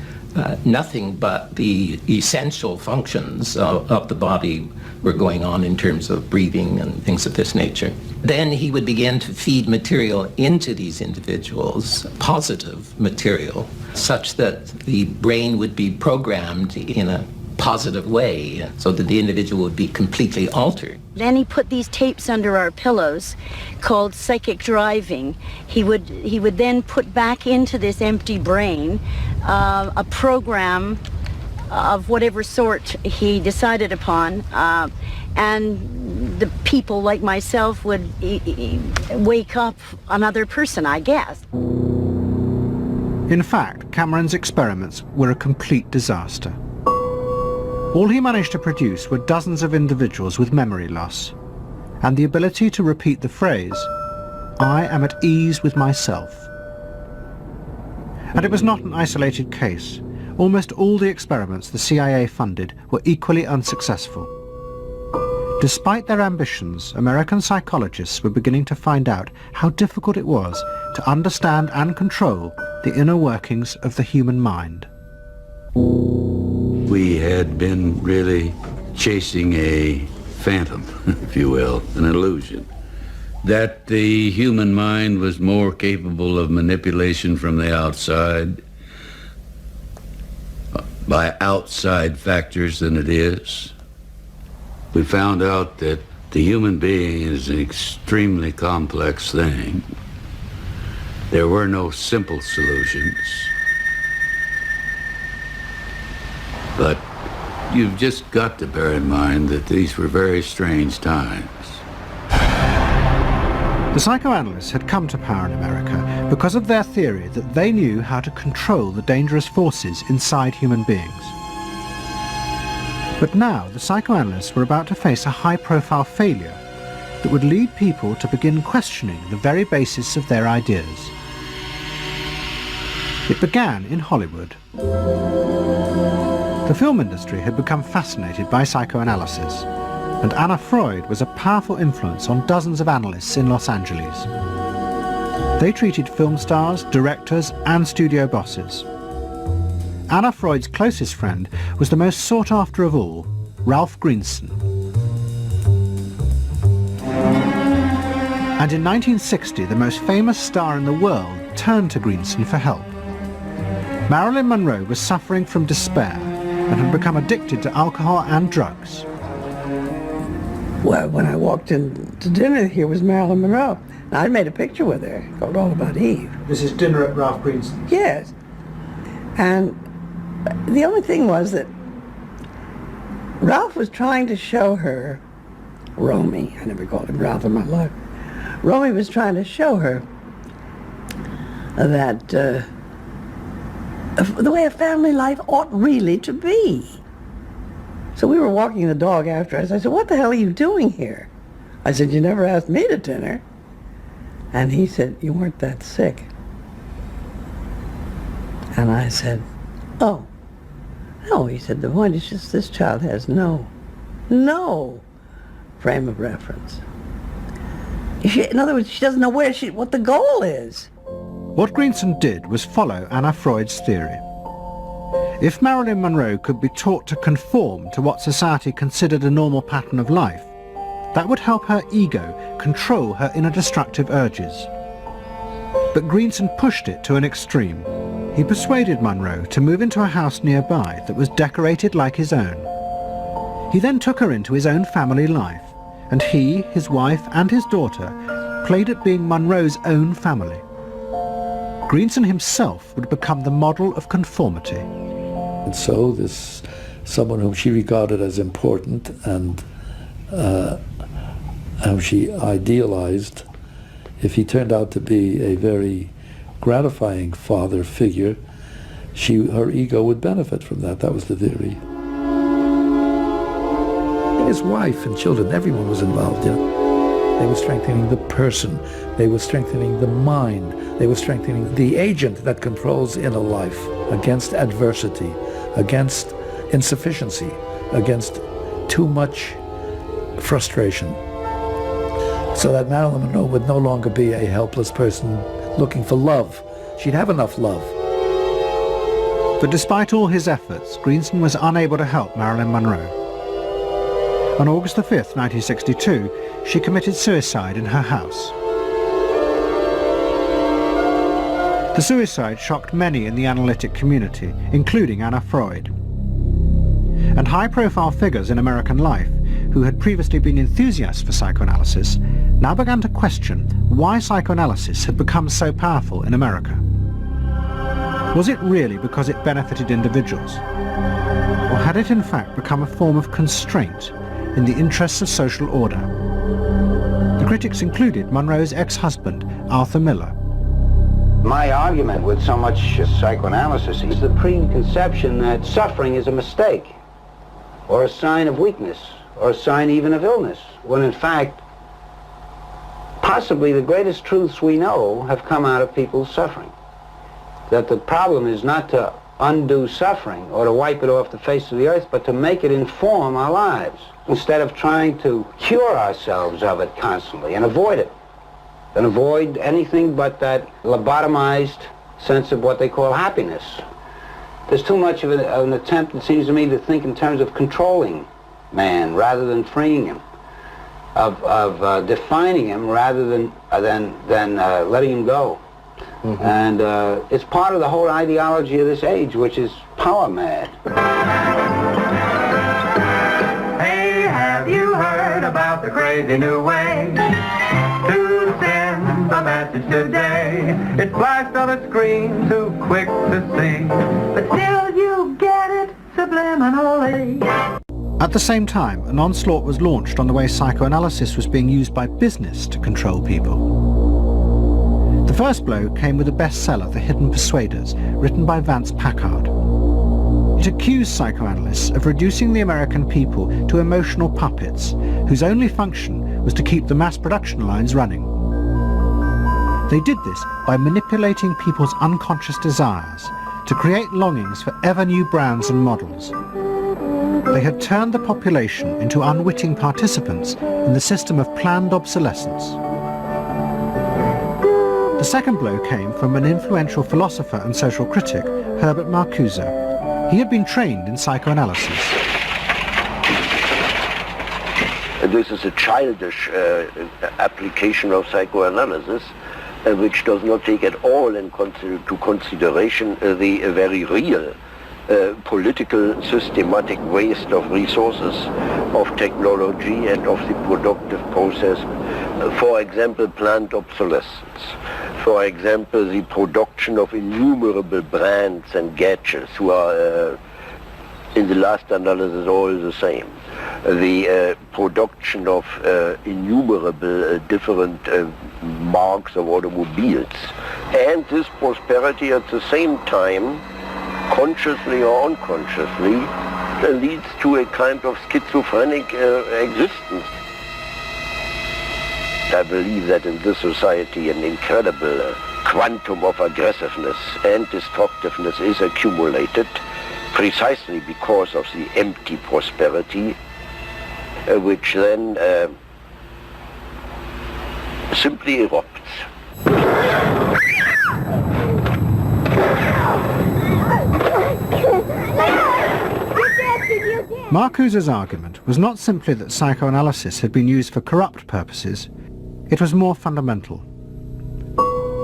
nothing but the essential functions of the body were going on in terms of breathing and things of this nature. Then he would begin to feed material into these individuals, positive material, such that the brain would be programmed in a positive way, so that the individual would be completely altered. Then he put these tapes under our pillows called psychic driving. He would then put back into this empty brain a program of whatever sort he decided upon, and the people like myself would wake up another person, I guess. In fact, Cameron's experiments were a complete disaster. All he managed to produce were dozens of individuals with memory loss, and the ability to repeat the phrase, "I am at ease with myself." And it was not an isolated case. Almost all the experiments the CIA funded were equally unsuccessful. Despite their ambitions, American psychologists were beginning to find out how difficult it was to understand and control the inner workings of the human mind. We had been really chasing a phantom, if you will, an illusion, that the human mind was more capable of manipulation from the outside by outside factors than it is. We found out that the human being is an extremely complex thing. There were no simple solutions. But you've just got to bear in mind that these were very strange times. The psychoanalysts had come to power in America because of their theory that they knew how to control the dangerous forces inside human beings. But now the psychoanalysts were about to face a high-profile failure that would lead people to begin questioning the very basis of their ideas. It began in Hollywood. The film industry had become fascinated by psychoanalysis, and Anna Freud was a powerful influence on dozens of analysts in Los Angeles. They treated film stars, directors, and studio bosses. Anna Freud's closest friend was the most sought after of all, Ralph Greenson. And in 1960, the most famous star in the world turned to Greenson for help. Marilyn Monroe was suffering from despair and had become addicted to alcohol and drugs. Well, when I walked in to dinner, here was Marilyn Monroe. And I'd made a picture with her called All About Eve. This is dinner at Ralph Greenson's? Yes. And the only thing was that Ralph was trying to show her, Romy, I never called him Ralph in my life, Romy was trying to show her that the way a family life ought really to be. So we were walking the dog after us. I said, "What the hell are you doing here?" I said, "You never asked me to dinner." And he said, "You weren't that sick." And I said, "Oh, no." He said, "The point is just this child has no frame of reference. In other words, she doesn't know what the goal is." What Greenson did was follow Anna Freud's theory. If Marilyn Monroe could be taught to conform to what society considered a normal pattern of life, that would help her ego control her inner destructive urges. But Greenson pushed it to an extreme. He persuaded Monroe to move into a house nearby that was decorated like his own. He then took her into his own family life, and he, his wife, and his daughter played at being Monroe's own family. Greenson himself would become the model of conformity. And so this someone whom she regarded as important and whom she idealized, if he turned out to be a very gratifying father figure, her ego would benefit from that. That was the theory. His wife and children, everyone was involved, you know. They were strengthening the person. They were strengthening the mind. They were strengthening the agent that controls inner life against adversity, against insufficiency, against too much frustration. So that Marilyn Monroe would no longer be a helpless person looking for love. She'd have enough love. But despite all his efforts, Greenson was unable to help Marilyn Monroe. On August the 5th, 1962, she committed suicide in her house. The suicide shocked many in the analytic community, including Anna Freud. And high-profile figures in American life, who had previously been enthusiasts for psychoanalysis, now began to question why psychoanalysis had become so powerful in America. Was it really because it benefited individuals? Or had it in fact become a form of constraint in the interests of social order? The critics included Monroe's ex-husband, Arthur Miller. My argument with so much psychoanalysis is the preconception that suffering is a mistake, or a sign of weakness, or a sign even of illness, when in fact, possibly the greatest truths we know have come out of people's suffering. That the problem is not to undo suffering or to wipe it off the face of the earth, but to make it inform our lives. instead of trying to cure ourselves of it constantly and avoid it, and avoid anything but that lobotomized sense of what they call happiness. There's too much of an attempt, it seems to me, to think in terms of controlling man rather than freeing him, of defining him rather than letting him go. Mm-hmm. And it's part of the whole ideology of this age, which is power mad. Hey, have you heard about the crazy new way to send a message today? It's flashed on a screen, too quick to see, but still you get it subliminally. At the same time, an onslaught was launched on the way psychoanalysis was being used by business to control people. The first blow came with a bestseller, The Hidden Persuaders, written by Vance Packard. It accused psychoanalysts of reducing the American people to emotional puppets, whose only function was to keep the mass production lines running. They did this by manipulating people's unconscious desires to create longings for ever new brands and models. They had turned the population into unwitting participants in the system of planned obsolescence. The second blow came from an influential philosopher and social critic, Herbert Marcuse. He had been trained in psychoanalysis. This is a childish application of psychoanalysis, which does not take at all into consideration the very real political systematic waste of resources, of technology and of the productive process. For example, planned obsolescence. For example, the production of innumerable brands and gadgets who are in the last analysis all the same. The production of innumerable different marks of automobiles. And this prosperity at the same time, consciously or unconsciously, leads to a kind of schizophrenic existence. I believe that in this society an incredible quantum of aggressiveness and destructiveness is accumulated precisely because of the empty prosperity, which then simply erupts. Marcuse's argument was not simply that psychoanalysis had been used for corrupt purposes, it was more fundamental.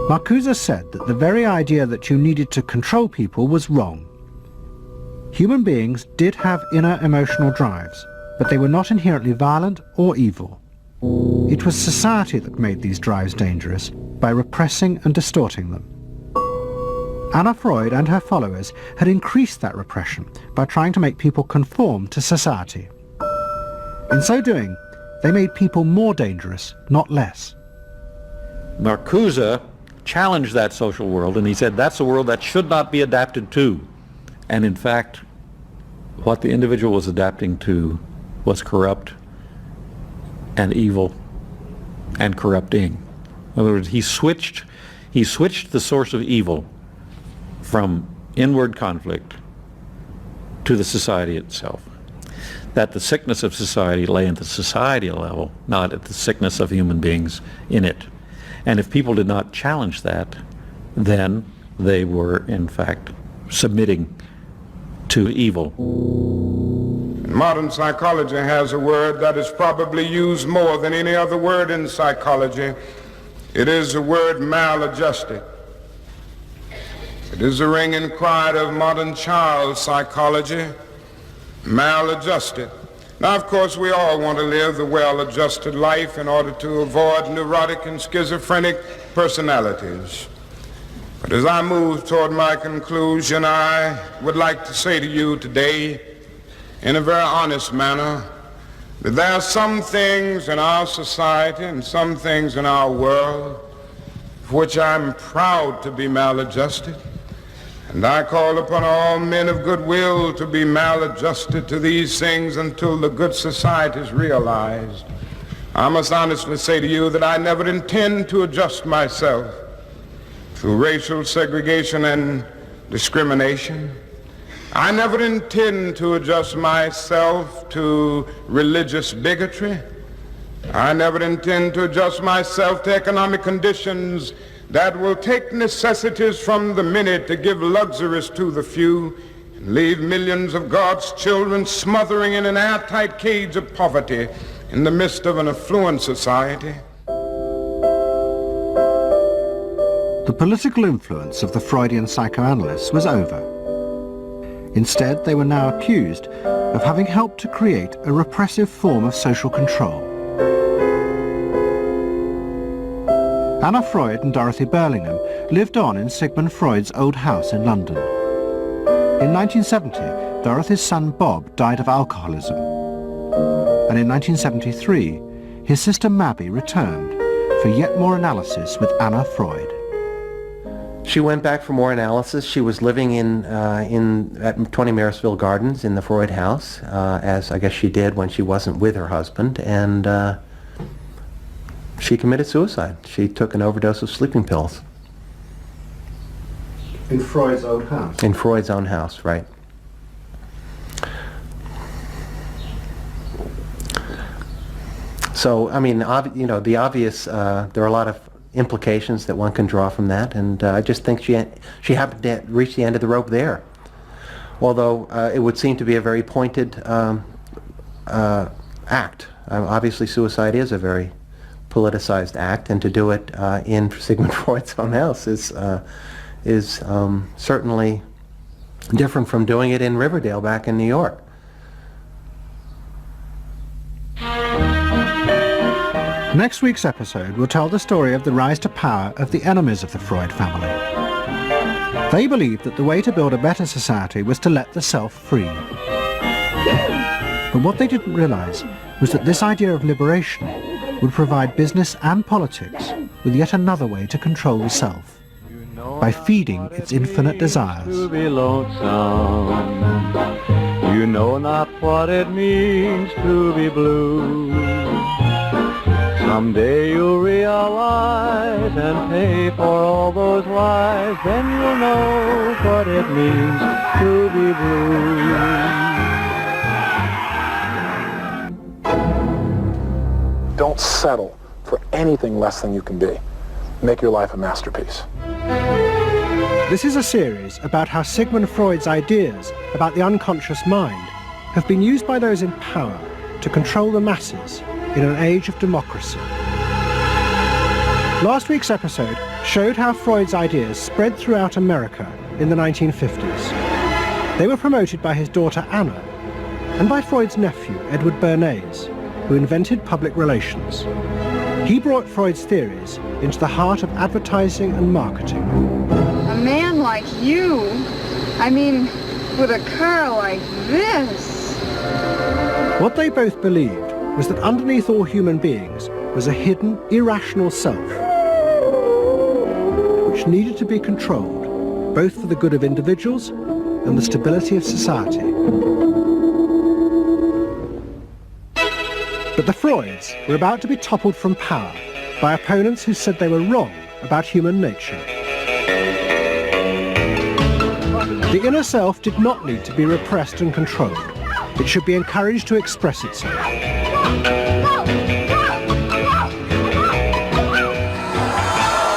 Marcuse said that the very idea that you needed to control people was wrong. Human beings did have inner emotional drives, but they were not inherently violent or evil. It was society that made these drives dangerous by repressing and distorting them. Anna Freud and her followers had increased that repression by trying to make people conform to society. In so doing, they made people more dangerous, not less. Marcuse challenged that social world, and he said that's a world that should not be adapted to. And in fact, what the individual was adapting to was corrupt and evil and corrupting. In other words, he switched the source of evil from inward conflict to the society itself. That the sickness of society lay at the societal level, not at the sickness of human beings in it. And if people did not challenge that, then they were in fact submitting to evil. Modern psychology has a word that is probably used more than any other word in psychology. It is the word maladjusted. It is the ringing cry of modern child psychology, maladjusted. Now, of course, we all want to live the well-adjusted life in order to avoid neurotic and schizophrenic personalities. But as I move toward my conclusion, I would like to say to you today, in a very honest manner, that there are some things in our society and some things in our world for which I'm proud to be maladjusted. And I call upon all men of goodwill to be maladjusted to these things until the good society is realized. I must honestly say to you that I never intend to adjust myself through racial segregation and discrimination. I never intend to adjust myself to religious bigotry. I never intend to adjust myself to economic conditions that will take necessities from the many to give luxuries to the few and leave millions of God's children smothering in an airtight cage of poverty in the midst of an affluent society. The political influence of the Freudian psychoanalysts was over. Instead, they were now accused of having helped to create a repressive form of social control. Anna Freud and Dorothy Burlingham lived on in Sigmund Freud's old house in London. In 1970, Dorothy's son Bob died of alcoholism. And in 1973, his sister Mabby returned for yet more analysis with Anna Freud. She went back for more analysis. She was living at 20 Marisville Gardens in the Freud house, as I guess she did when she wasn't with her husband, and she committed suicide. She took an overdose of sleeping pills. In Freud's own house? In Freud's own house, right. So, I mean, the obvious, there are a lot of implications that one can draw from that, and I just think she happened to reach the end of the rope there. Although it would seem to be a very pointed act. Obviously, suicide is a very politicized act, and to do it in Sigmund Freud's own house is certainly different from doing it in Riverdale back in New York. Next week's episode will tell the story of the rise to power of the enemies of the Freud family. They believed that the way to build a better society was to let the self free. But what they didn't realize was that this idea of liberation would provide business and politics with yet another way to control the self, by feeding its infinite desires. To be lonesome, you know not what it means to be blue. Someday you'll realize and pay for all those lies, then you'll know what it means to be blue. Don't settle for anything less than you can be. Make your life a masterpiece. This is a series about how Sigmund Freud's ideas about the unconscious mind have been used by those in power to control the masses in an age of democracy. Last week's episode showed how Freud's ideas spread throughout America in the 1950s. They were promoted by his daughter Anna and by Freud's nephew Edward Bernays, who invented public relations. He brought Freud's theories into the heart of advertising and marketing. A man like you, I mean, with a car like this. What they both believed was that underneath all human beings was a hidden, irrational self, which needed to be controlled, both for the good of individuals and the stability of society. But the Freuds were about to be toppled from power by opponents who said they were wrong about human nature. The inner self did not need to be repressed and controlled. It should be encouraged to express itself.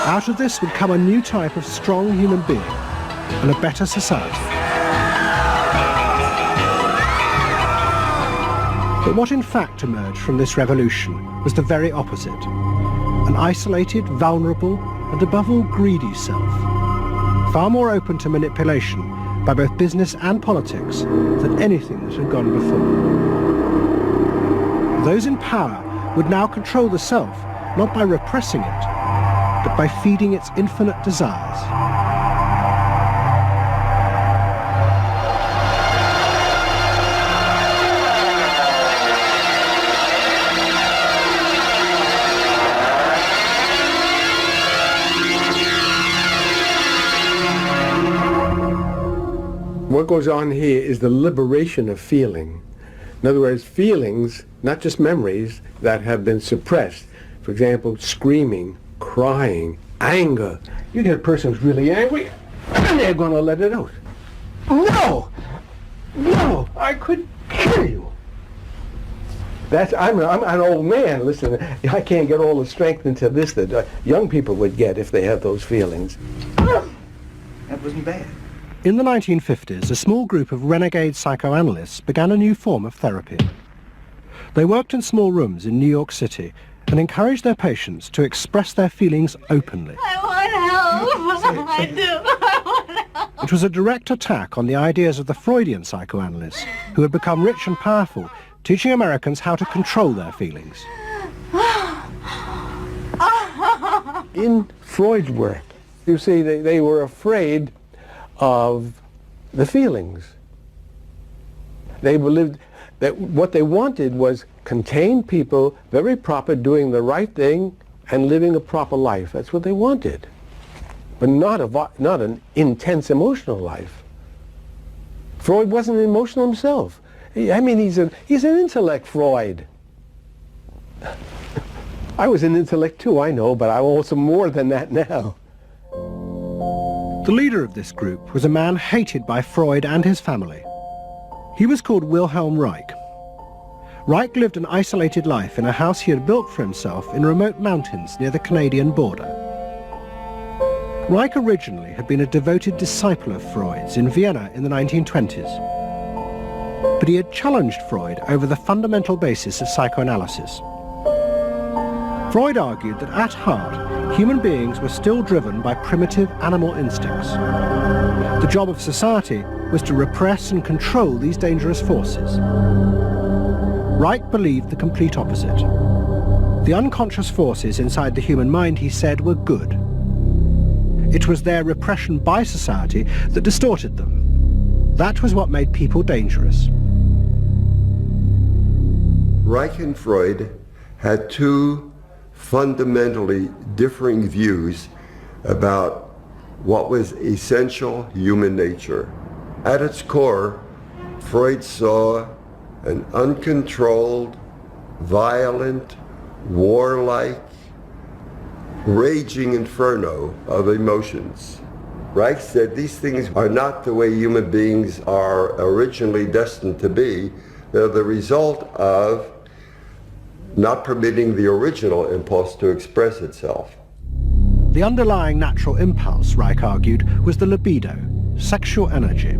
Out of this would come a new type of strong human being and a better society. But what in fact emerged from this revolution was the very opposite. An isolated, vulnerable, and above all greedy self, far more open to manipulation by both business and politics than anything that had gone before. Those in power would now control the self, not by repressing it, but by feeding its infinite desires. What goes on here is the liberation of feeling. In other words, feelings, not just memories, that have been suppressed. For example, screaming, crying, anger. You get a person who's really angry, and they're going to let it out. No! I could kill you. I'm an old man. Listen, I can't get all the strength into this that young people would get if they have those feelings. That wasn't bad. In the 1950s, a small group of renegade psychoanalysts began a new form of therapy. They worked in small rooms in New York City and encouraged their patients to express their feelings openly. I want help. I do. I want help. It was a direct attack on the ideas of the Freudian psychoanalysts, who had become rich and powerful, teaching Americans how to control their feelings. In Freud's work, you see, they were afraid of the feelings. They believed that what they wanted was contained people, very proper, doing the right thing and living a proper life. That's what they wanted, but not an intense emotional life. Freud wasn't emotional himself. I mean, he's an intellect, Freud. I was an intellect too, I know, but I'm also more than that now. The leader of this group was a man hated by Freud and his family. He was called Wilhelm Reich. Reich lived an isolated life in a house he had built for himself in remote mountains near the Canadian border. Reich originally had been a devoted disciple of Freud's in Vienna in the 1920s. But he had challenged Freud over the fundamental basis of psychoanalysis. Freud argued that at heart, human beings were still driven by primitive animal instincts. The job of society was to repress and control these dangerous forces. Reich believed the complete opposite. The unconscious forces inside the human mind, he said, were good. It was their repression by society that distorted them. That was what made people dangerous. Reich and Freud had two fundamentally differing views about what was essential human nature. At its core, Freud saw an uncontrolled, violent, warlike, raging inferno of emotions. Reich said these things are not the way human beings are originally destined to be. They're the result of not permitting the original impulse to express itself. The underlying natural impulse, Reich argued, was the libido, sexual energy.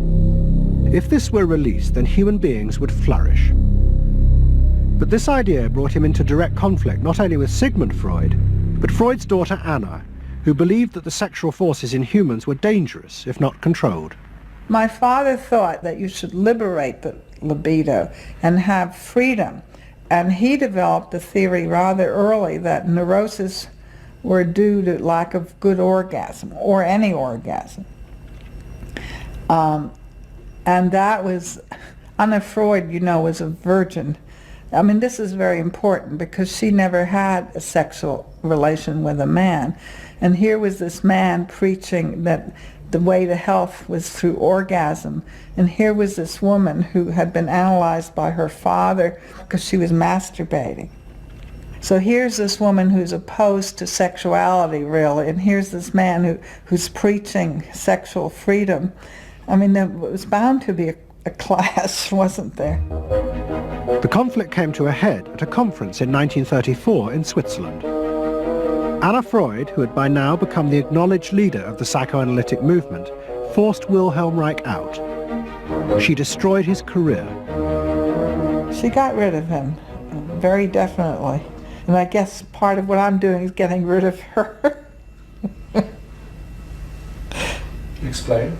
If this were released, then human beings would flourish. But this idea brought him into direct conflict not only with Sigmund Freud, but Freud's daughter Anna, who believed that the sexual forces in humans were dangerous if not controlled. My father thought that you should liberate the libido and have freedom. And he developed a theory rather early that neuroses were due to lack of good orgasm, or any orgasm. And that was, Anna Freud, you know, was a virgin. I mean, this is very important because she never had a sexual relation with a man. And here was this man preaching that the way to health was through orgasm. And here was this woman who had been analyzed by her father because she was masturbating. So here's this woman who's opposed to sexuality, really, and here's this man who's preaching sexual freedom. I mean, there was bound to be a clash, wasn't there? The conflict came to a head at a conference in 1934 in Switzerland. Anna Freud, who had by now become the acknowledged leader of the psychoanalytic movement, forced Wilhelm Reich out. She destroyed his career. She got rid of him, very definitely. And I guess part of what I'm doing is getting rid of her. Explain.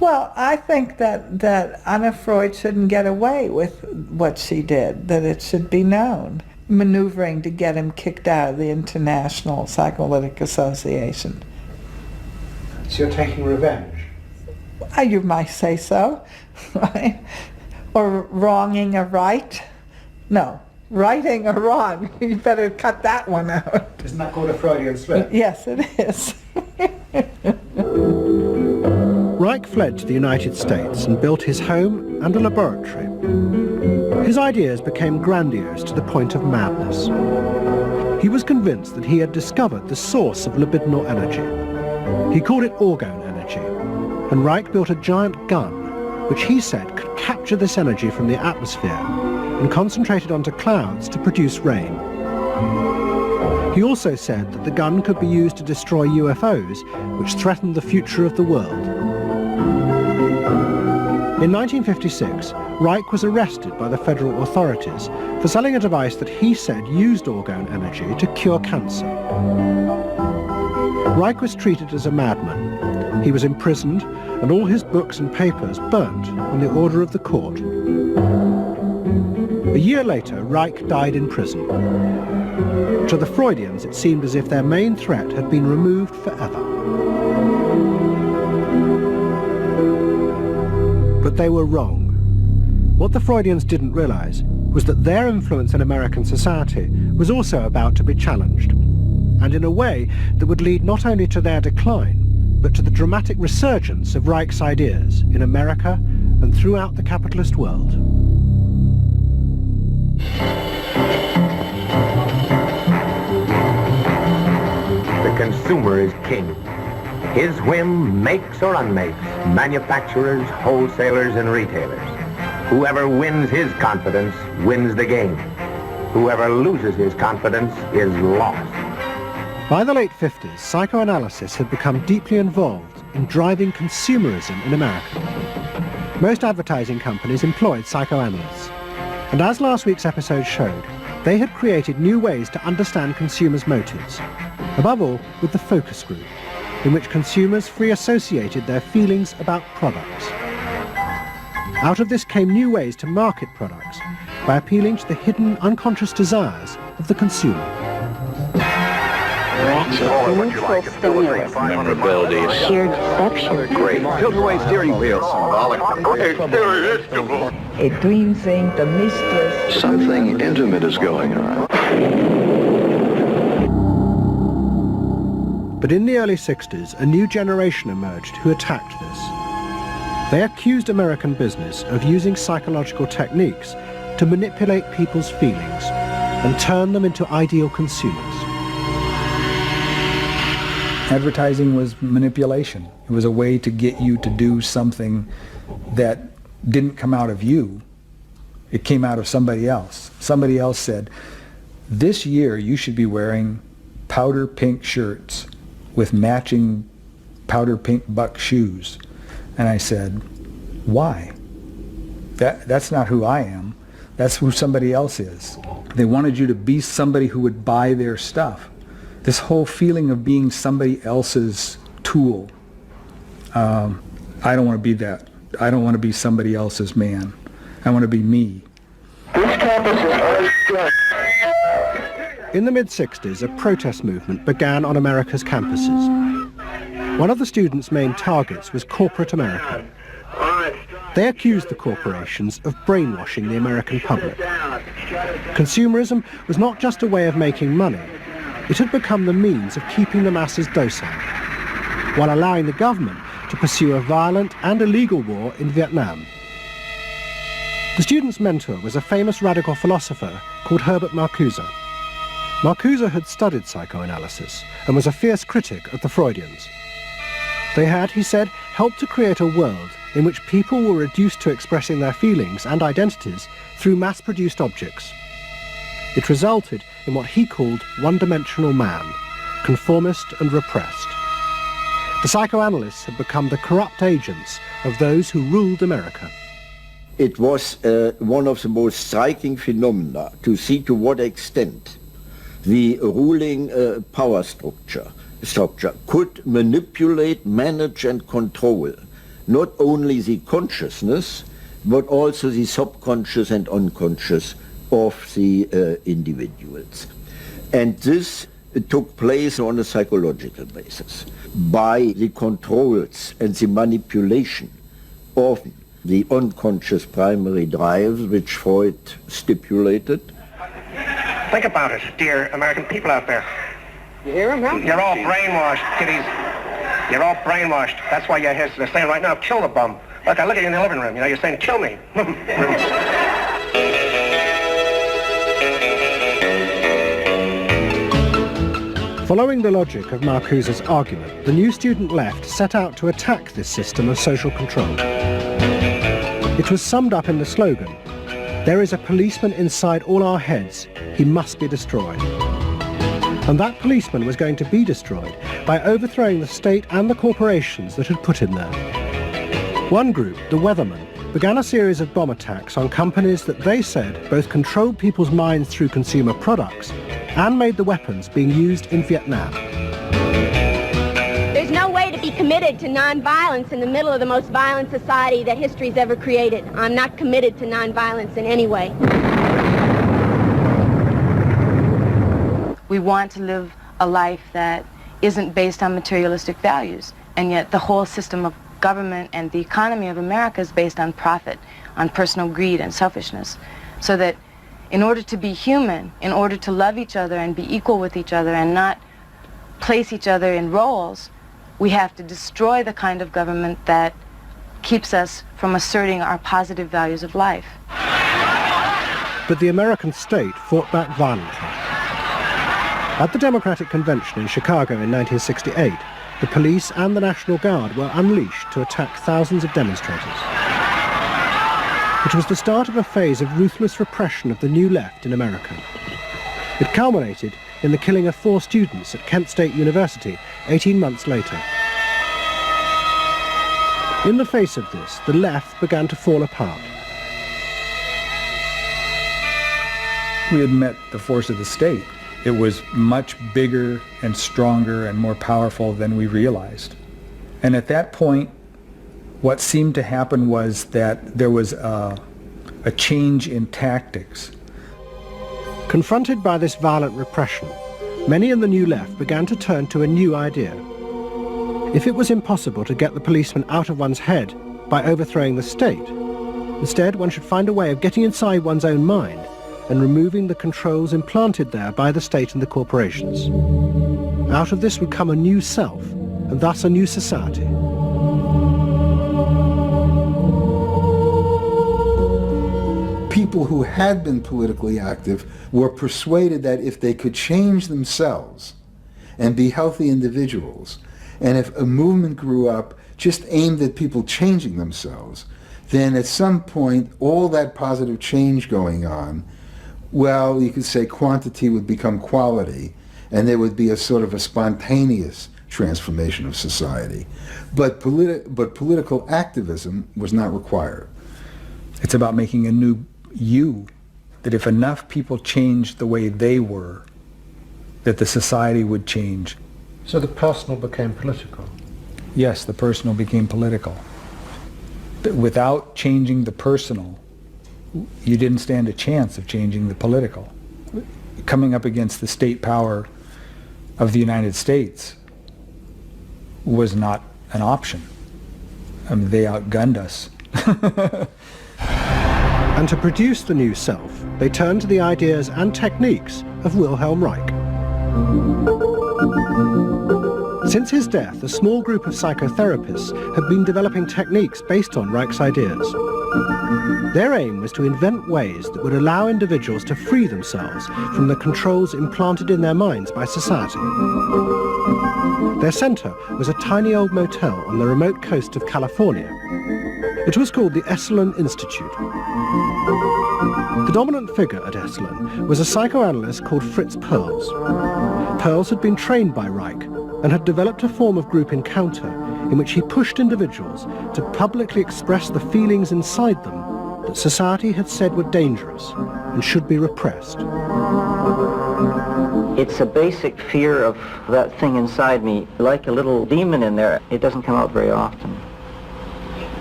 Well, I think that Anna Freud shouldn't get away with what she did, that it should be known. Maneuvering to get him kicked out of the International Psychoanalytic Association. So you're taking revenge? You might say so, right? Or wronging a right? No, righting a wrong. You better cut that one out. Isn't that called a Freudian slip? Yes, it is. Reich fled to the United States and built his home and a laboratory. His ideas became grandiose to the point of madness. He was convinced that he had discovered the source of libidinal energy. He called it orgone energy, and Reich built a giant gun which he said could capture this energy from the atmosphere and concentrate it onto clouds to produce rain. He also said that the gun could be used to destroy UFOs, which threatened the future of the world. In 1956, Reich was arrested by the federal authorities for selling a device that he said used orgone energy to cure cancer. Reich was treated as a madman. He was imprisoned and all his books and papers burnt on the order of the court. A year later, Reich died in prison. To the Freudians, it seemed as if their main threat had been removed forever. But they were wrong. What the Freudians didn't realize was that their influence in American society was also about to be challenged, and in a way that would lead not only to their decline, but to the dramatic resurgence of Reich's ideas in America and throughout the capitalist world. The consumer is king. His whim makes or unmakes manufacturers, wholesalers, and retailers. Whoever wins his confidence wins the game. Whoever loses his confidence is lost. By the late 50s, psychoanalysis had become deeply involved in driving consumerism in America. Most advertising companies employed psychoanalysts. And as last week's episode showed, they had created new ways to understand consumers' motives, above all with the focus group, in which consumers free associated their feelings about products. Out of this came new ways to market products by appealing to the hidden unconscious desires of the consumer. Neutral stimulus. Memorability. Sheer deception. Great. Tilt-away steering wheel. Symbolic. Irresistible. A dream saying the mistress. Something intimate is going on. But in the early 60s, a new generation emerged who attacked this. They accused American business of using psychological techniques to manipulate people's feelings and turn them into ideal consumers. Advertising was manipulation. It was a way to get you to do something that didn't come out of you. It came out of somebody else. Somebody else said, this year you should be wearing powder pink shirts with matching powder pink buck shoes. And I said, why? That's not who I am. That's who somebody else is. They wanted you to be somebody who would buy their stuff. This whole feeling of being somebody else's tool. I don't want to be that. I don't want to be somebody else's man. I want to be me. In the mid-60s, a protest movement began on America's campuses. One of the students' main targets was corporate America. They accused the corporations of brainwashing the American public. Consumerism was not just a way of making money. It had become the means of keeping the masses docile, while allowing the government to pursue a violent and illegal war in Vietnam. The student's mentor was a famous radical philosopher called Herbert Marcuse. Marcuse had studied psychoanalysis and was a fierce critic of the Freudians. They had, he said, helped to create a world in which people were reduced to expressing their feelings and identities through mass-produced objects. It resulted in what he called one-dimensional man, conformist and repressed. The psychoanalysts had become the corrupt agents of those who ruled America. It was one of the most striking phenomena to see to what extent the ruling power structure could manipulate, manage and control not only the consciousness but also the subconscious and unconscious of the individuals. And this took place on a psychological basis by the controls and the manipulation of the unconscious primary drives which Freud stipulated. Think about it, dear American people out there. You hear him, huh? You're all brainwashed, kiddies. You're all brainwashed. That's why they're saying right now, kill the bum. Look, I look at you in the living room, you're saying, kill me. Following the logic of Marcuse's argument, the new student left set out to attack this system of social control. It was summed up in the slogan, "There is a policeman inside all our heads. He must be destroyed." And that policeman was going to be destroyed by overthrowing the state and the corporations that had put him there. One group, the Weathermen, began a series of bomb attacks on companies that they said both controlled people's minds through consumer products and made the weapons being used in Vietnam. There's no way to be committed to nonviolence in the middle of the most violent society that history's ever created. I'm not committed to nonviolence in any way. We want to live a life that isn't based on materialistic values, and yet the whole system of government and the economy of America is based on profit, on personal greed and selfishness. So that in order to be human, in order to love each other and be equal with each other and not place each other in roles, we have to destroy the kind of government that keeps us from asserting our positive values of life. But the American state fought back violently. At the Democratic Convention in Chicago in 1968, the police and the National Guard were unleashed to attack thousands of demonstrators. It was the start of a phase of ruthless repression of the New Left in America. It culminated in the killing of 4 students at Kent State University 18 months later. In the face of this, the left began to fall apart. We had met the force of the state. It was much bigger and stronger and more powerful than we realized. And at that point, what seemed to happen was that there was a change in tactics. Confronted by this violent repression, many in the New Left began to turn to a new idea. If it was impossible to get the policeman out of one's head by overthrowing the state, instead one should find a way of getting inside one's own mind and removing the controls implanted there by the state and the corporations. Out of this would come a new self, and thus a new society. People who had been politically active were persuaded that if they could change themselves and be healthy individuals, and if a movement grew up just aimed at people changing themselves, then at some point all that positive change going on, well, you could say quantity would become quality, and there would be a sort of a spontaneous transformation of society. But political activism was not required. It's about making a new you, that if enough people changed the way they were, that the society would change. So the personal became political? Yes, the personal became political. But without changing the personal, you didn't stand a chance of changing the political. Coming up against the state power of the United States was not an option. I mean, they outgunned us. And to produce the new self, they turned to the ideas and techniques of Wilhelm Reich. Since his death, a small group of psychotherapists have been developing techniques based on Reich's ideas. Their aim was to invent ways that would allow individuals to free themselves from the controls implanted in their minds by society. Their center was a tiny old motel on the remote coast of California. It was called the Esalen Institute. The dominant figure at Esalen was a psychoanalyst called Fritz Perls. Perls had been trained by Reich and had developed a form of group encounter in which he pushed individuals to publicly express the feelings inside them that society had said were dangerous and should be repressed. It's a basic fear of that thing inside me, like a little demon in there. It doesn't come out very often.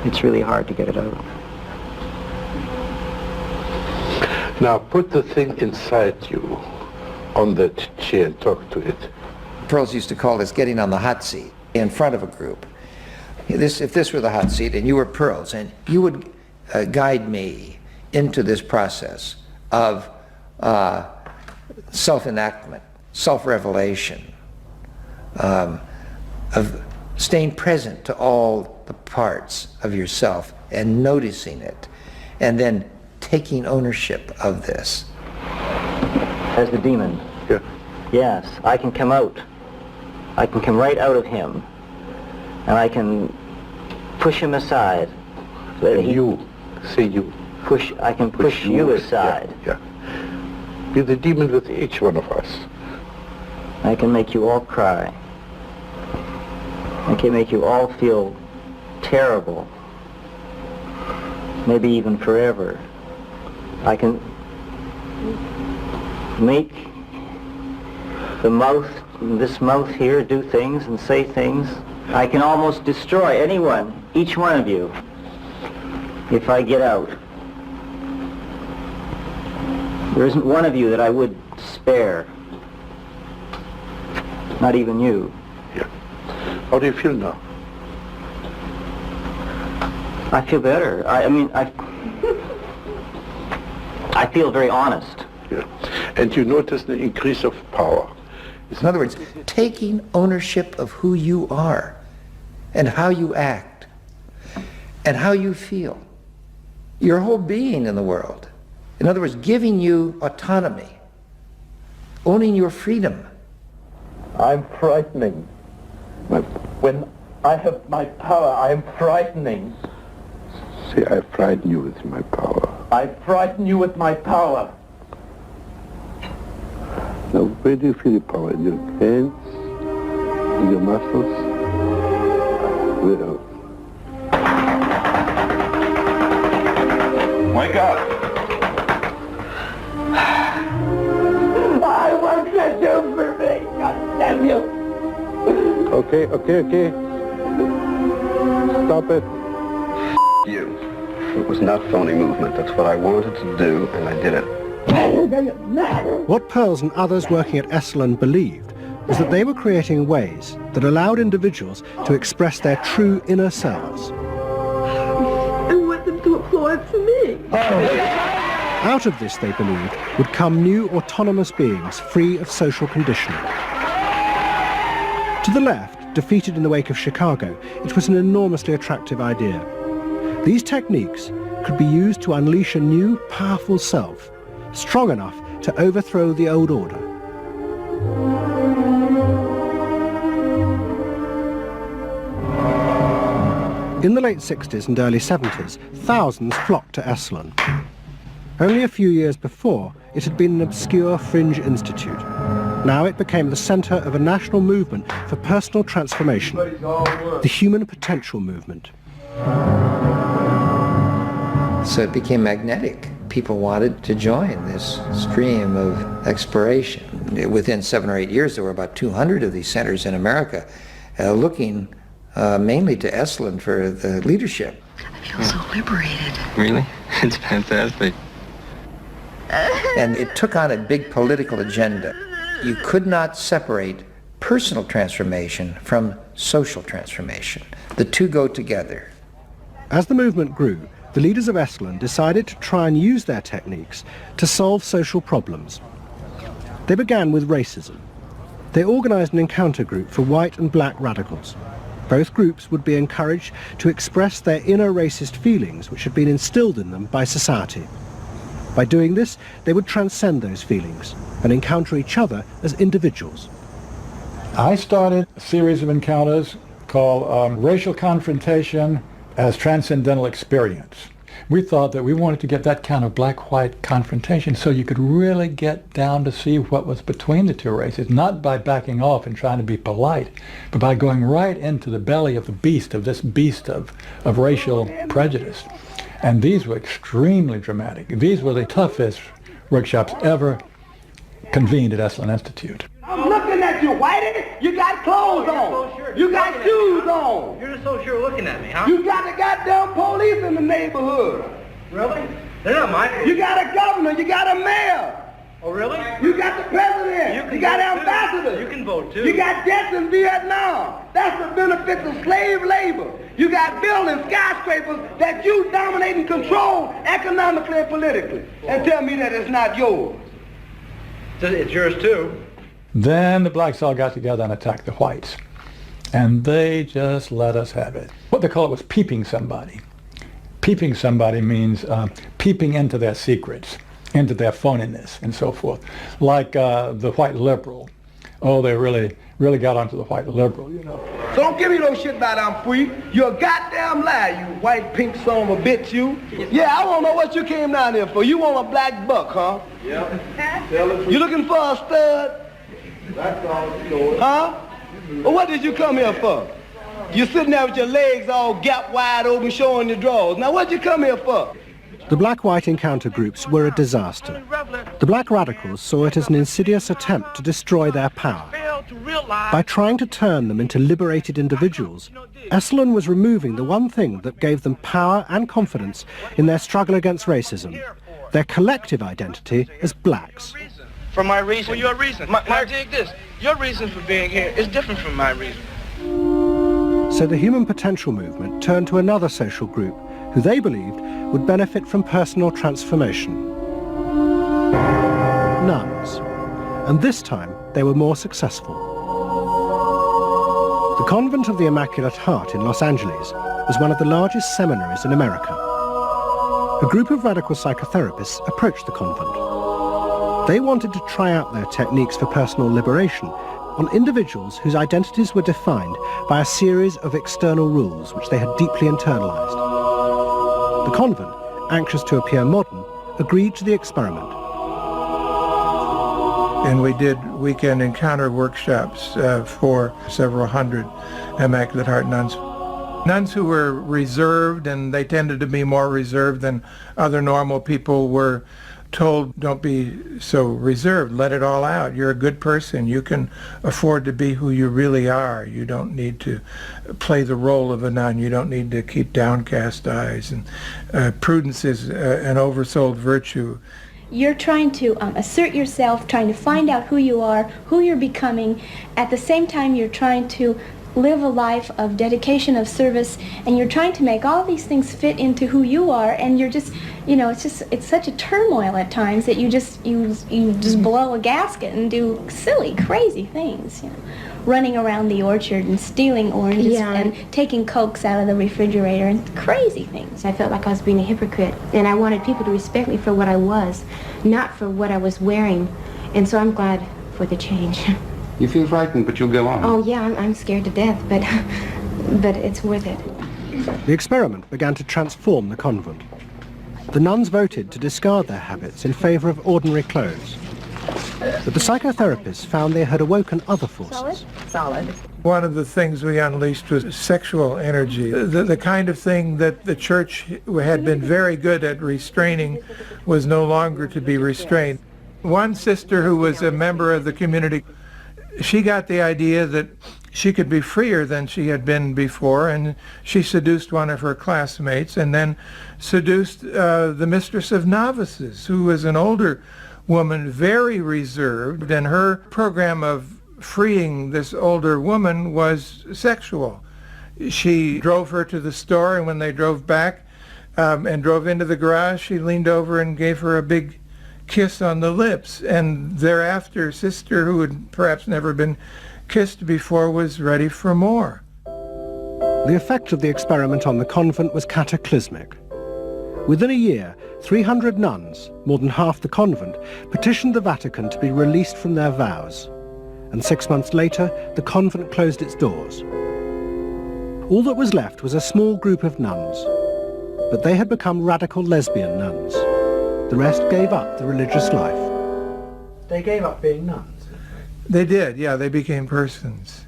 It's really hard to get it out. Now put the thing inside you on that chair and talk to it. Perls used to call this getting on the hot seat in front of a group. If this were the hot seat and you were Perls, and you would guide me into this process of self-enactment, self-revelation, of staying present to all the parts of yourself and noticing it, and then taking ownership of this. As the demon? Yeah. Yes, I can come out. I can come right out of him, and I can push him aside. And you say you. I can push you aside. Yeah. Be the demon with each one of us. I can make you all cry. I can make you all feel terrible. Maybe even forever. I can make this mouth here, do things and say things. I can almost destroy anyone, each one of you, if I get out. There isn't one of you that I would spare. Not even you. Yeah. How do you feel now? I feel better. I feel very honest. Yeah. And you notice the increase of power. In other words, taking ownership of who you are and how you act and how you feel. Your whole being in the world. In other words, giving you autonomy, owning your freedom. I'm frightening. When I have my power, I am frightening. Say, I frighten you with my power. I frighten you with my power. Now, where do you feel the power? In your hands? In your muscles? Where else? Wake up! I want to do for me, God damn you! Okay. Stop it. You. It was not phony movement. That's what I wanted to do, and I did it. What Pearls and others working at Esalen believed was that they were creating ways that allowed individuals to express their true inner selves. I want them to applaud for me. Out of this, they believed, would come new autonomous beings free of social conditioning. To the left, defeated in the wake of Chicago, it was an enormously attractive idea. These techniques could be used to unleash a new, powerful self, strong enough to overthrow the old order. In the late 60s and early 70s, thousands flocked to Esalen. Only a few years before, it had been an obscure fringe institute. Now it became the centre of a national movement for personal transformation, the human potential movement. So it became magnetic. People wanted to join this stream of exploration. Within 7 or 8 years, there were about 200 of these centers in America, looking mainly to Esalen for the leadership. I feel so liberated. Really? It's fantastic. And it took on a big political agenda. You could not separate personal transformation from social transformation. The two go together. As the movement grew, the leaders of Esalen decided to try and use their techniques to solve social problems. They began with racism. They organized an encounter group for white and black radicals. Both groups would be encouraged to express their inner racist feelings which had been instilled in them by society. By doing this, they would transcend those feelings and encounter each other as individuals. I started a series of encounters called Racial Confrontation as Transcendental Experience. We thought that we wanted to get that kind of black-white confrontation so you could really get down to see what was between the two races, not by backing off and trying to be polite, but by going right into the belly of the beast, of this beast of racial prejudice. And these were extremely dramatic. These were the toughest workshops ever convened at Esalen Institute. I'm looking at you, Whitey. You got clothes on. So sure. You got shoes on. You're just so sure looking at me, huh? You got the goddamn police in the neighborhood. Really? They're not my police. You got a governor. You got a mayor. Oh, really? You got the president. You got ambassadors. You can vote, too. You got debts in Vietnam. That's the benefits of slave labor. You got buildings, skyscrapers that you dominate and control economically and politically. And tell me that it's not yours. It's yours, too. Then the blacks all got together and attacked the whites. And they just let us have it. What they call it was peeping somebody. Peeping somebody means peeping into their secrets, into their phoniness and so forth. Like the white liberal. Oh, they really got onto the white liberal, you know. So don't give me no shit about I'm free. You're a goddamn liar, you white pink son of a bitch, you. Yeah, I want to know what you came down here for. You want a black buck, huh? Yeah. You looking for a stud? That's all you know. Huh? Well, what did you come here for? You're sitting there with your legs all gap wide open, showing your drawers. Now, what'd you come here for? The black-white encounter groups were a disaster. The black radicals saw it as an insidious attempt to destroy their power. By trying to turn them into liberated individuals, Esalen was removing the one thing that gave them power and confidence in their struggle against racism, their collective identity as blacks. For my reason. For your reason. Now dig this. Your reason for being here is different from my reason. So the human potential movement turned to another social group who they believed would benefit from personal transformation. Nuns. And this time they were more successful. The Convent of the Immaculate Heart in Los Angeles was one of the largest seminaries in America. A group of radical psychotherapists approached the convent. They wanted to try out their techniques for personal liberation on individuals whose identities were defined by a series of external rules which they had deeply internalized. The convent, anxious to appear modern, agreed to the experiment. And we did weekend encounter workshops for several hundred Immaculate Heart nuns. Nuns who were reserved, and they tended to be more reserved than other normal people, were told, don't be so reserved, let it all out. You're a good person. You can afford to be who you really are. You don't need to play the role of a nun. You don't need to keep downcast eyes. And prudence is an oversold virtue. You're trying to assert yourself, trying to find out who you are, who you're becoming. At the same time, you're trying to live a life of dedication, of service, and you're trying to make all these things fit into who you are, and you're just, you know, it's such a turmoil at times that you just blow a gasket and do silly, crazy things, you know. Running around the orchard and stealing oranges and taking Cokes out of the refrigerator and crazy things. I felt like I was being a hypocrite, and I wanted people to respect me for what I was, not for what I was wearing, and so I'm glad for the change. You feel frightened, but you'll go on. Oh yeah, I'm scared to death, but it's worth it. The experiment began to transform the convent. The nuns voted to discard their habits in favor of ordinary clothes. But the psychotherapists found they had awoken other forces. Solid. One of the things we unleashed was sexual energy. The kind of thing that the church had been very good at restraining was no longer to be restrained. One sister who was a member of the community, she got the idea that she could be freer than she had been before, and she seduced one of her classmates and then seduced the mistress of novices, who was an older woman, very reserved, and her program of freeing this older woman was sexual. She drove her to the store, and when they drove back and drove into the garage, she leaned over and gave her a big kiss on the lips, and thereafter sister, who had perhaps never been kissed before, was ready for more. The effect of the experiment on the convent was cataclysmic. Within a year, 300 nuns, more than half the convent, petitioned the Vatican to be released from their vows. And 6 months later, the convent closed its doors. All that was left was a small group of nuns, but they had become radical lesbian nuns. The rest gave up the religious life. They gave up being nuns? They did, yeah, they became persons.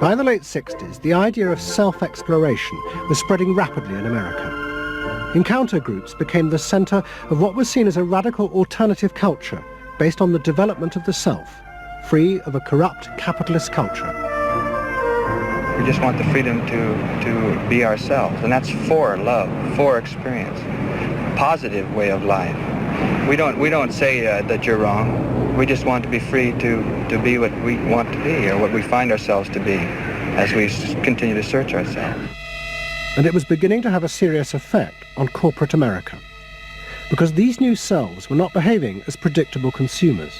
By the late 60s, the idea of self-exploration was spreading rapidly in America. Encounter groups became the center of what was seen as a radical alternative culture based on the development of the self, free of a corrupt capitalist culture. We just want the freedom to be ourselves, and that's for love, for experience, positive way of life. We don't say that you're wrong. We just want to be free to be what we want to be, or what we find ourselves to be, as we continue to search ourselves. And it was beginning to have a serious effect on corporate America, because these new selves were not behaving as predictable consumers.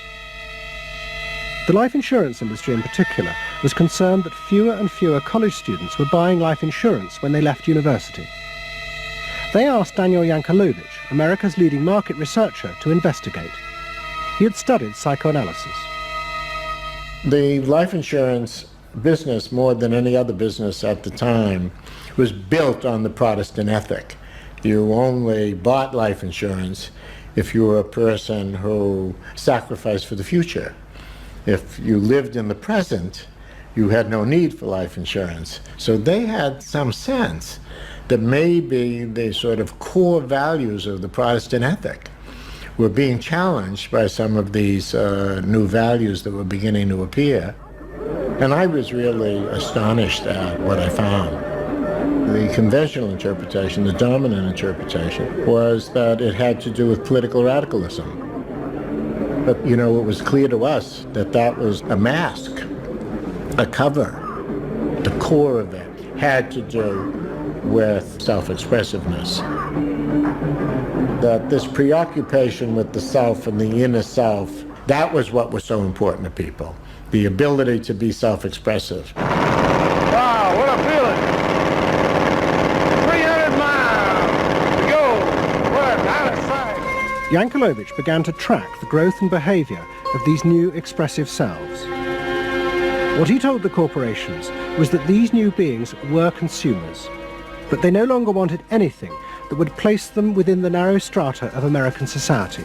The life insurance industry in particular was concerned that fewer and fewer college students were buying life insurance when they left university. They asked Daniel Yankelovich, America's leading market researcher, to investigate. He had studied psychoanalysis. The life insurance business, more than any other business at the time, was built on the Protestant ethic. You only bought life insurance if you were a person who sacrificed for the future. If you lived in the present, you had no need for life insurance. So they had some sense that maybe the sort of core values of the Protestant ethic were being challenged by some of these new values that were beginning to appear. And I was really astonished at what I found. The conventional interpretation, the dominant interpretation, was that it had to do with political radicalism. But, you know, it was clear to us that that was a mask, a cover. The core of it had to do with self-expressiveness. That this preoccupation with the self and the inner self, that was what was so important to people. The ability to be self-expressive. Wow, what a feeling! 300 miles to go. What out of sight. Yankelovich began to track the growth and behavior of these new expressive selves. What he told the corporations was that these new beings were consumers, but they no longer wanted anything that would place them within the narrow strata of American society.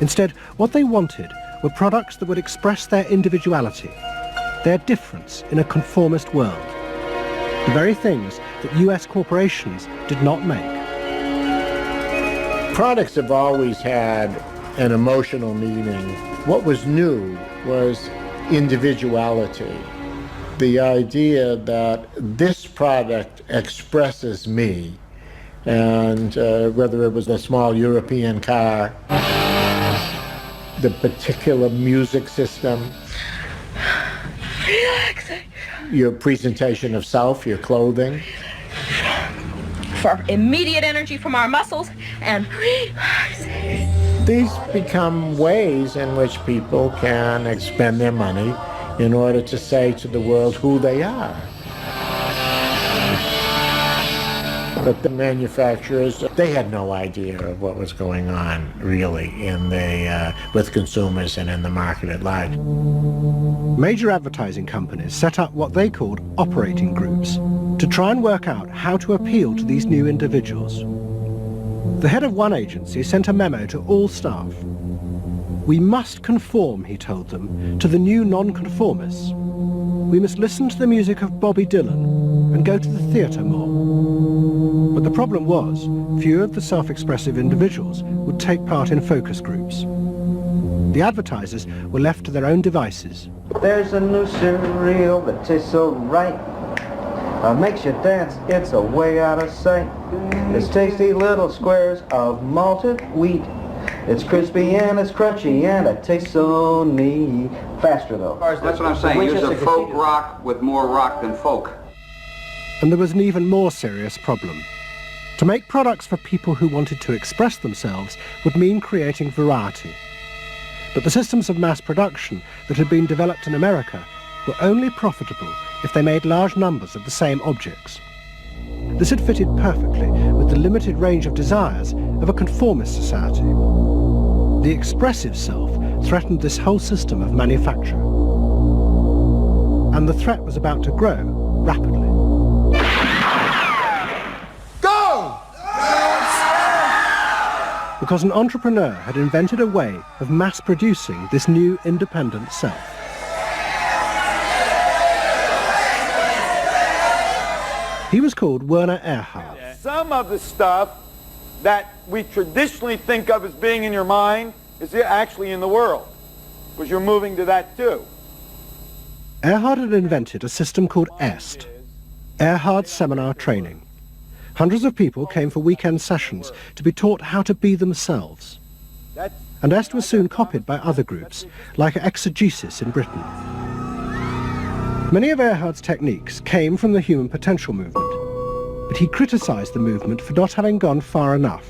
Instead, what they wanted were products that would express their individuality, their difference in a conformist world, the very things that US corporations did not make. Products have always had an emotional meaning. What was new was individuality. The idea that this product expresses me, and whether it was a small European car, the particular music system, Relaxing. your presentation of self, your clothing. For immediate energy from our muscles and relaxing. These become ways in which people can expend their money in order to say to the world who they are. But the manufacturers, they had no idea of what was going on, really, in the with consumers and in the market at large. Major advertising companies set up what they called operating groups to try and work out how to appeal to these new individuals. The head of one agency sent a memo to all staff. We must conform, he told them, to the new non-conformists. We must listen to the music of Bobby Dylan and go to the theatre more. But the problem was, few of the self-expressive individuals would take part in focus groups. The advertisers were left to their own devices. There's a new cereal that tastes so right. Makes you dance, it's a way out of sight. It's tasty little squares of malted wheat. It's crispy and it's crunchy and it tastes so neat. Faster though. That's what I'm saying. Use a folk rock with more rock than folk. And there was an even more serious problem. To make products for people who wanted to express themselves would mean creating variety. But the systems of mass production that had been developed in America were only profitable if they made large numbers of the same objects. This had fitted perfectly with the limited range of desires of a conformist society. The expressive self threatened this whole system of manufacture. And the threat was about to grow rapidly. Go! Because an entrepreneur had invented a way of mass-producing this new independent self. He was called Werner Erhard. Some of the stuff that we traditionally think of as being in your mind is actually in the world, because you're moving to that too. Erhard had invented a system called EST, Erhard Seminar Training. Hundreds of people came for weekend sessions to be taught how to be themselves. And EST was soon copied by other groups, like Exegesis in Britain. Many of Erhard's techniques came from the human potential movement, but he criticized the movement for not having gone far enough.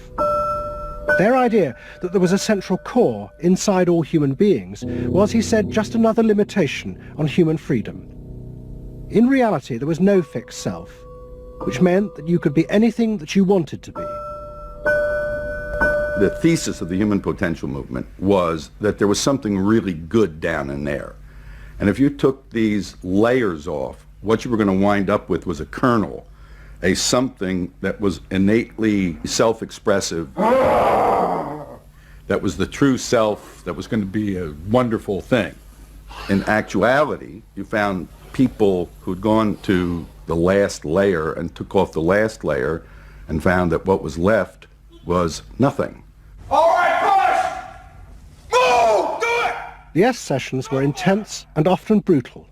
Their idea that there was a central core inside all human beings was, he said, just another limitation on human freedom. In reality, there was no fixed self, which meant that you could be anything that you wanted to be. The thesis of the human potential movement was that there was something really good down in there. And if you took these layers off, what you were going to wind up with was a kernel, a something that was innately self-expressive, that was the true self, that was going to be a wonderful thing. In actuality, you found people who'd gone to the last layer and took off the last layer and found that what was left was nothing. All right, push! Move! Do it! The S sessions were intense and often brutal.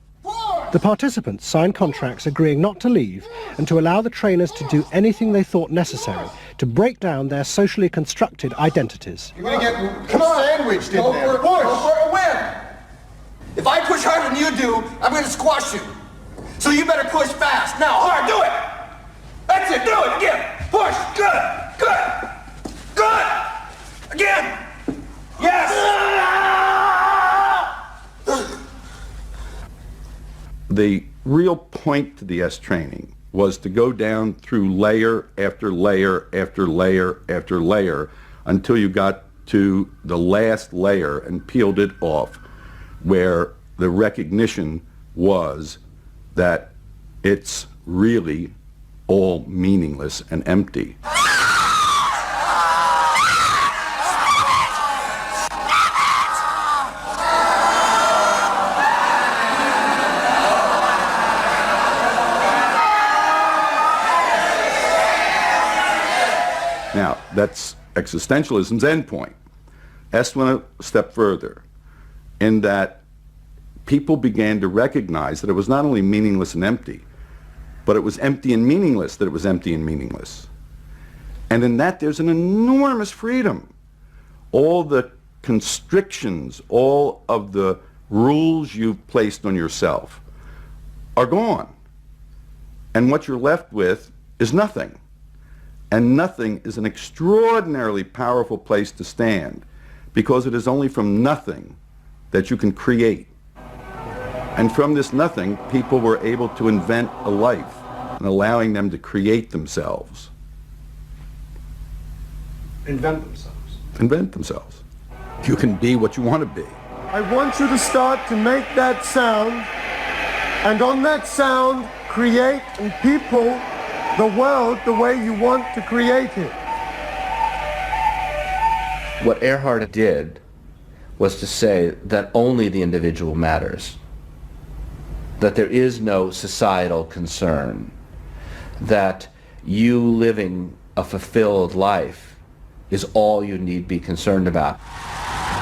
The participants signed contracts agreeing not to leave and to allow the trainers to do anything they thought necessary to break down their socially constructed identities. You're gonna get sandwiched in there. Push! Go for a win! If I push harder than you do, I'm gonna squash you. So you better push fast. Now, hard, do it! That's it, do it, again! Push, good, good, good! Again! Yes! The real point to the S training was to go down through layer after layer after layer after layer until you got to the last layer and peeled it off, where the recognition was that it's really all meaningless and empty. Now, that's existentialism's endpoint. S went a step further in that people began to recognize that it was not only meaningless and empty, but it was empty and meaningless that it was empty and meaningless. And in that there's an enormous freedom. All the constrictions, all of the rules you've placed on yourself are gone. And what you're left with is nothing. And nothing is an extraordinarily powerful place to stand, because it is only from nothing that you can create. And from this nothing, people were able to invent a life, and allowing them to create themselves. Invent themselves. Invent themselves. You can be what you want to be. I want you to start to make that sound, and on that sound, create and people the world the way you want to create it. What Earhart did was to say that only the individual matters, that there is no societal concern, that you living a fulfilled life is all you need be concerned about.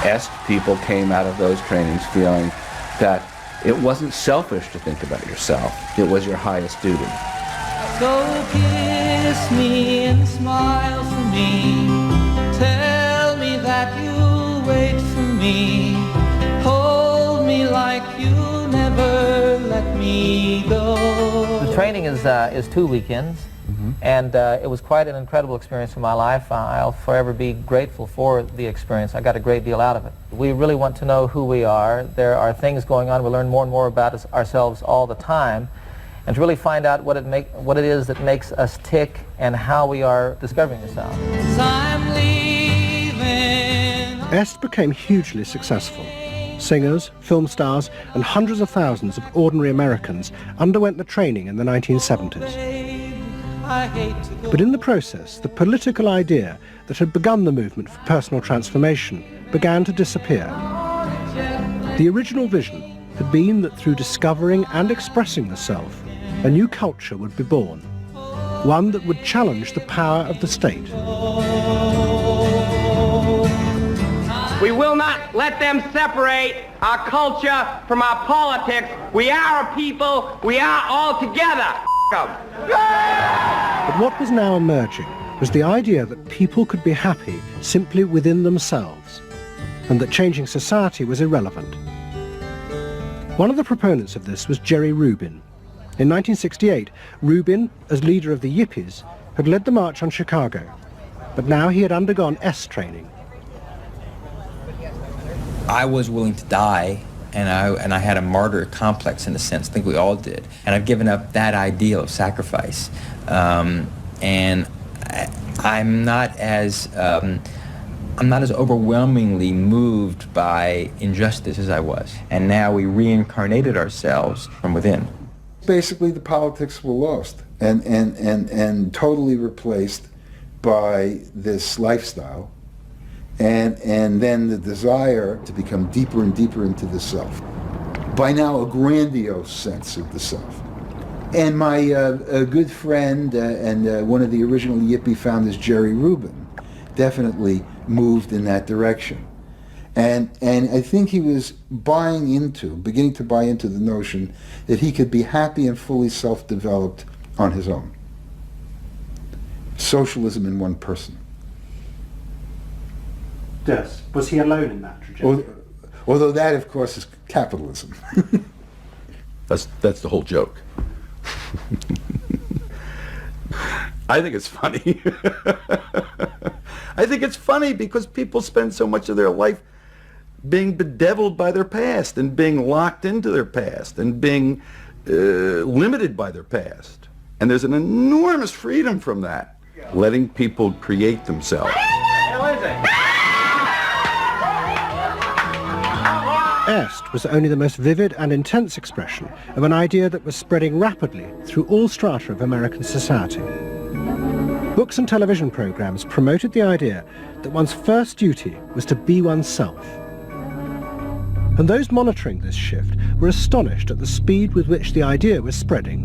Est people came out of those trainings feeling that it wasn't selfish to think about yourself, it was your highest duty. So kiss me and smile for me. Tell me that you'll wait for me. Hold me like you'll never let me go. The training is 2 weekends, and it was quite an incredible experience in my life. I'll forever be grateful for the experience. I got a great deal out of it. We really want to know who we are. There are things going on. We learn more and more about ourselves all the time. And to really find out what it is that makes us tick and how we are discovering ourselves. Est became hugely successful. Singers, film stars, and hundreds of thousands of ordinary Americans underwent the training in the 1970s. But in the process, the political idea that had begun the movement for personal transformation began to disappear. The original vision had been that through discovering and expressing the self, a new culture would be born, one that would challenge the power of the state. We will not let them separate our culture from our politics. We are a people. We are all together. But what was now emerging was the idea that people could be happy simply within themselves, and that changing society was irrelevant. One of the proponents of this was Jerry Rubin. In 1968, Rubin, as leader of the Yippies, had led the march on Chicago, but now he had undergone S training. I was willing to die, and I had a martyr complex in a sense. I think we all did. And I've given up that ideal of sacrifice. And I'm not as I'm not as overwhelmingly moved by injustice as I was. And now we reincarnated ourselves from within. Basically, the politics were lost and totally replaced by this lifestyle, and then the desire to become deeper and deeper into the self. By now, a grandiose sense of the self. And my good friend and one of the original Yippie founders, Jerry Rubin, definitely moved in that direction. And I think he was beginning to buy into the notion that he could be happy and fully self-developed on his own. Socialism in one person. Yes. Was he alone in that trajectory? Although that, of course, is capitalism. That's the whole joke. I think it's funny. I think it's funny because people spend so much of their life being bedeviled by their past and being locked into their past and being limited by their past. And there's an enormous freedom from that, letting people create themselves. Est was only the most vivid and intense expression of an idea that was spreading rapidly through all strata of American society. Books and television programs promoted the idea that one's first duty was to be oneself. And those monitoring this shift were astonished at the speed with which the idea was spreading.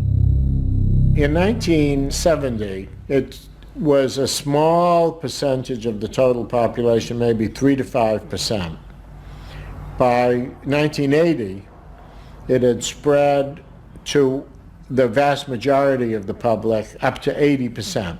In 1970, it was a small percentage of the total population, maybe 3 to 5%. By 1980, it had spread to the vast majority of the public, up to 80%.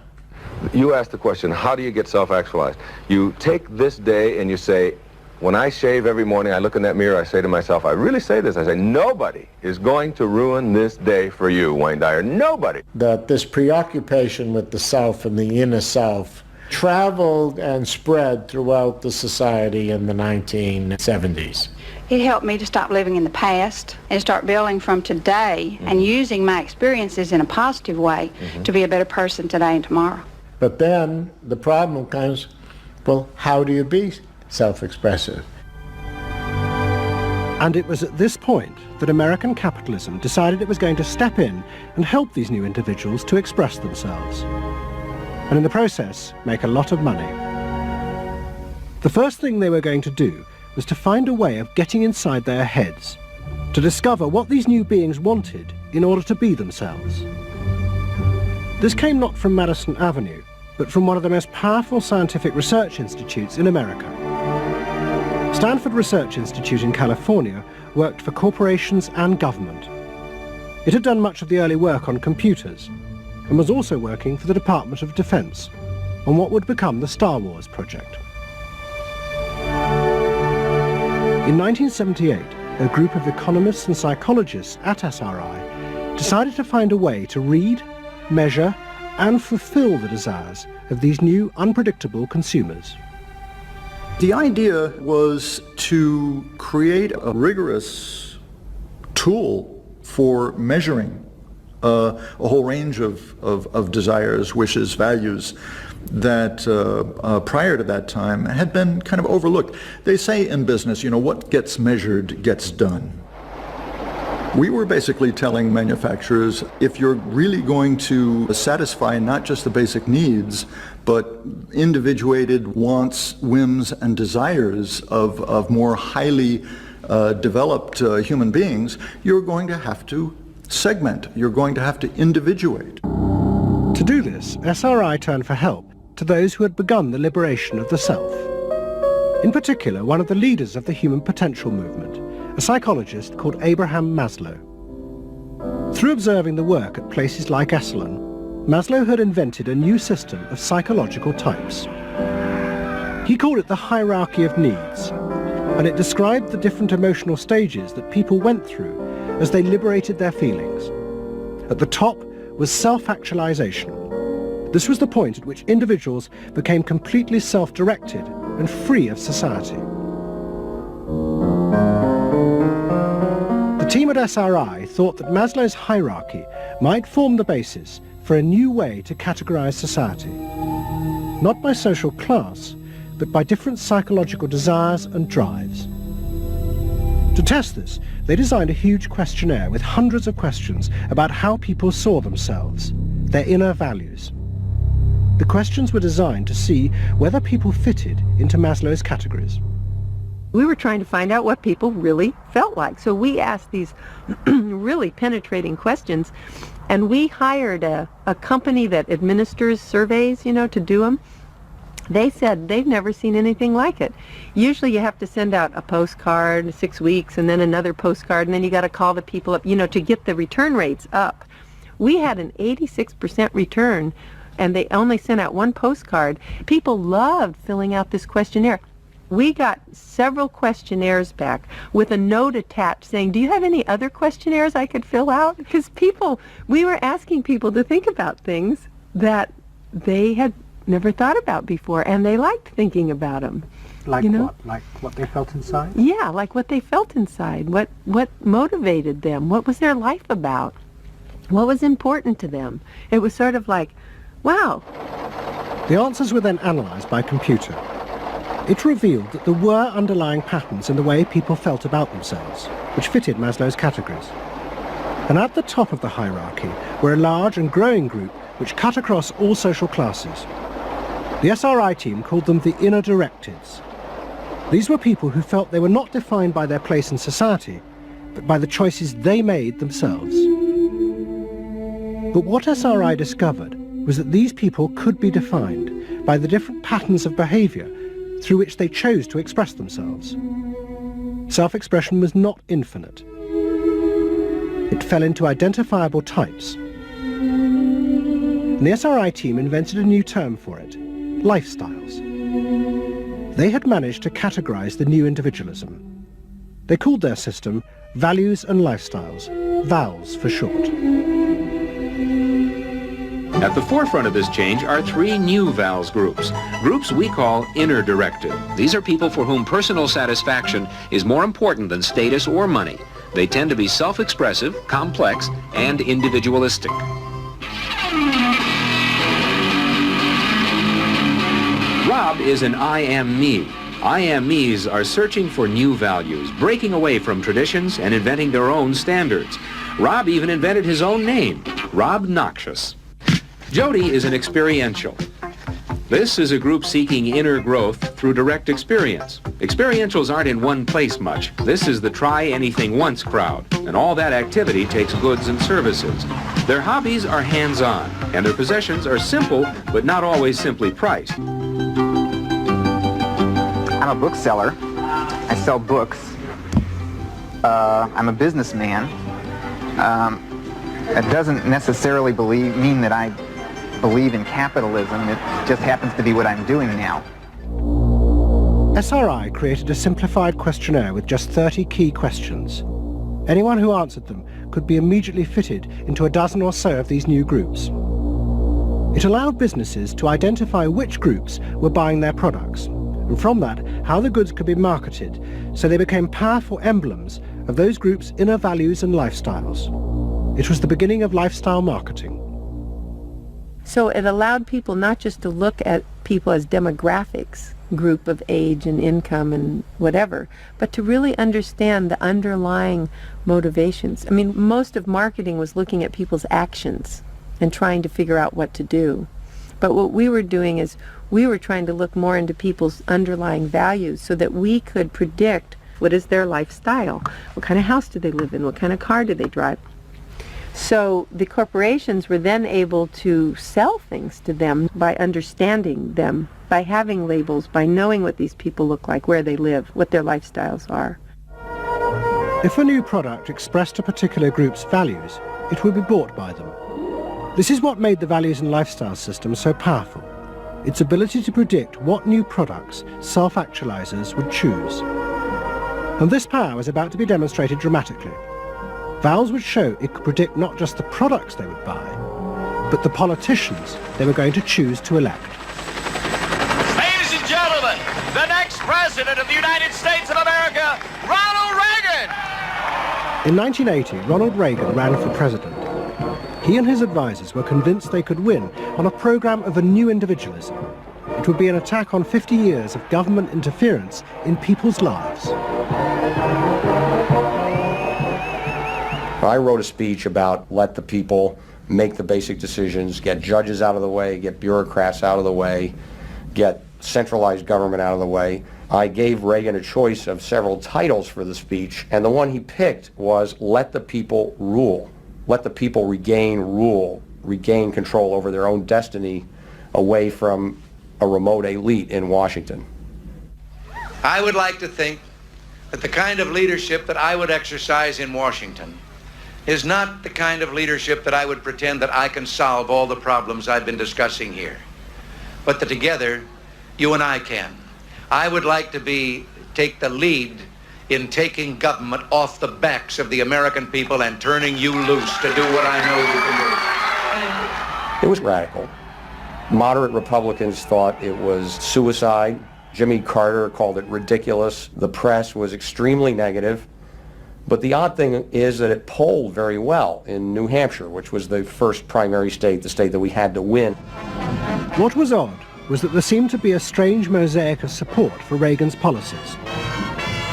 You asked the question, how do you get self-actualized? You take this day and you say, when I shave every morning, I look in that mirror, I say to myself, I really say this, I say, nobody is going to ruin this day for you, Wayne Dyer, nobody. That this preoccupation with the self and the inner self traveled and spread throughout the society in the 1970s. It helped me to stop living in the past and start building from today and using my experiences in a positive way to be a better person today and tomorrow. But then the problem comes, well, how do you be self-expressive? And it was at this point that American capitalism decided it was going to step in and help these new individuals to express themselves. And in the process, make a lot of money. The first thing they were going to do was to find a way of getting inside their heads, to discover what these new beings wanted in order to be themselves. This came not from Madison Avenue, but from one of the most powerful scientific research institutes in America. Stanford Research Institute in California worked for corporations and government. It had done much of the early work on computers, and was also working for the Department of Defense on what would become the Star Wars project. In 1978, a group of economists and psychologists at SRI decided to find a way to read, measure, and fulfill the desires of these new unpredictable consumers. The idea was to create a rigorous tool for measuring a whole range of desires, wishes, values that prior to that time had been kind of overlooked. They say in business, what gets measured gets done. We were basically telling manufacturers, if you're really going to satisfy not just the basic needs, but individuated wants, whims, and desires of more highly developed human beings, you're going to have to segment. You're going to have to individuate. To do this, SRI turned for help to those who had begun the liberation of the self. In particular, one of the leaders of the human potential movement, a psychologist called Abraham Maslow. Through observing the work at places like Esalen, Maslow had invented a new system of psychological types. He called it the hierarchy of needs, and it described the different emotional stages that people went through as they liberated their feelings. At the top was self-actualization. This was the point at which individuals became completely self-directed and free of society. The team at SRI thought that Maslow's hierarchy might form the basis for a new way to categorize society, not by social class, but by different psychological desires and drives. To test this, they designed a huge questionnaire with hundreds of questions about how people saw themselves, their inner values. The questions were designed to see whether people fitted into Maslow's categories. We were trying to find out what people really felt like. So we asked these really penetrating questions, and we hired a company that administers surveys, to do them. They said they've never seen anything like it. Usually you have to send out a postcard 6 weeks and then another postcard, and then you got to call the people up, to get the return rates up. We had an 86% return, and they only sent out one postcard. People loved filling out this questionnaire. We got several questionnaires back with a note attached saying, do you have any other questionnaires I could fill out? Because we were asking people to think about things that they had never thought about before, and they liked thinking about them. Like what? Like what they felt inside? Yeah, like what they felt inside. What motivated them? What was their life about? What was important to them? It was sort of like, wow. The answers were then analysed by computer. It revealed that there were underlying patterns in the way people felt about themselves, which fitted Maslow's categories. And at the top of the hierarchy were a large and growing group which cut across all social classes. The SRI team called them the inner directeds. These were people who felt they were not defined by their place in society, but by the choices they made themselves. But what SRI discovered was that these people could be defined by the different patterns of behaviour through which they chose to express themselves. Self-expression was not infinite. It fell into identifiable types. And the SRI team invented a new term for it, lifestyles. They had managed to categorize the new individualism. They called their system Values and Lifestyles, VALS for short. At the forefront of this change are three new VALS groups we call inner directed. These are people for whom personal satisfaction is more important than status or money. They tend to be self-expressive, complex, and individualistic. Rob is an I am me. I am me's are searching for new values, breaking away from traditions and inventing their own standards. Rob even invented his own name, Rob Noxious. Jody is an experiential. This is a group seeking inner growth through direct experience. Experientials aren't in one place much. This is the try-anything-once crowd, and all that activity takes goods and services. Their hobbies are hands-on, and their possessions are simple, but not always simply priced. I'm a bookseller. I sell books. I'm a businessman. It doesn't necessarily mean that I believe in capitalism. It just happens to be what I'm doing now. SRI created a simplified questionnaire with just 30 key questions. Anyone who answered them could be immediately fitted into a dozen or so of these new groups. It allowed businesses to identify which groups were buying their products, and from that, how the goods could be marketed, so they became powerful emblems of those groups' inner values and lifestyles. It was the beginning of lifestyle marketing. So it allowed people not just to look at people as demographics, group of age and income and whatever, but to really understand the underlying motivations. I mean, most of marketing was looking at people's actions and trying to figure out what to do. But what we were doing is we were trying to look more into people's underlying values so that we could predict what is their lifestyle, what kind of house do they live in, what kind of car do they drive. So the corporations were then able to sell things to them by understanding them, by having labels, by knowing what these people look like, where they live, what their lifestyles are. If a new product expressed a particular group's values, it would be bought by them. This is what made the values and lifestyle system so powerful, its ability to predict what new products self-actualizers would choose. And this power was about to be demonstrated dramatically. VALS would show it could predict not just the products they would buy, but the politicians they were going to choose to elect. Ladies and gentlemen, the next president of the United States of America, Ronald Reagan! In 1980, Ronald Reagan ran for president. He and his advisors were convinced they could win on a program of a new individualism. It would be an attack on 50 years of government interference in people's lives. I wrote a speech about let the people make the basic decisions, get judges out of the way, get bureaucrats out of the way, get centralized government out of the way. I gave Reagan a choice of several titles for the speech, and the one he picked was let the people rule. Let the people regain rule, regain control over their own destiny away from a remote elite in Washington. I would like to think that the kind of leadership that I would exercise in Washington is not the kind of leadership that I would pretend that I can solve all the problems I've been discussing here, but that together you and I can. I would like to take the lead in taking government off the backs of the American people and turning you loose to do what I know you can do. It was radical. Moderate Republicans thought it was suicide. Jimmy Carter called it ridiculous. The press was extremely negative. But the odd thing is that it polled very well in New Hampshire, which was the first primary state, the state that we had to win. What was odd was that there seemed to be a strange mosaic of support for Reagan's policies.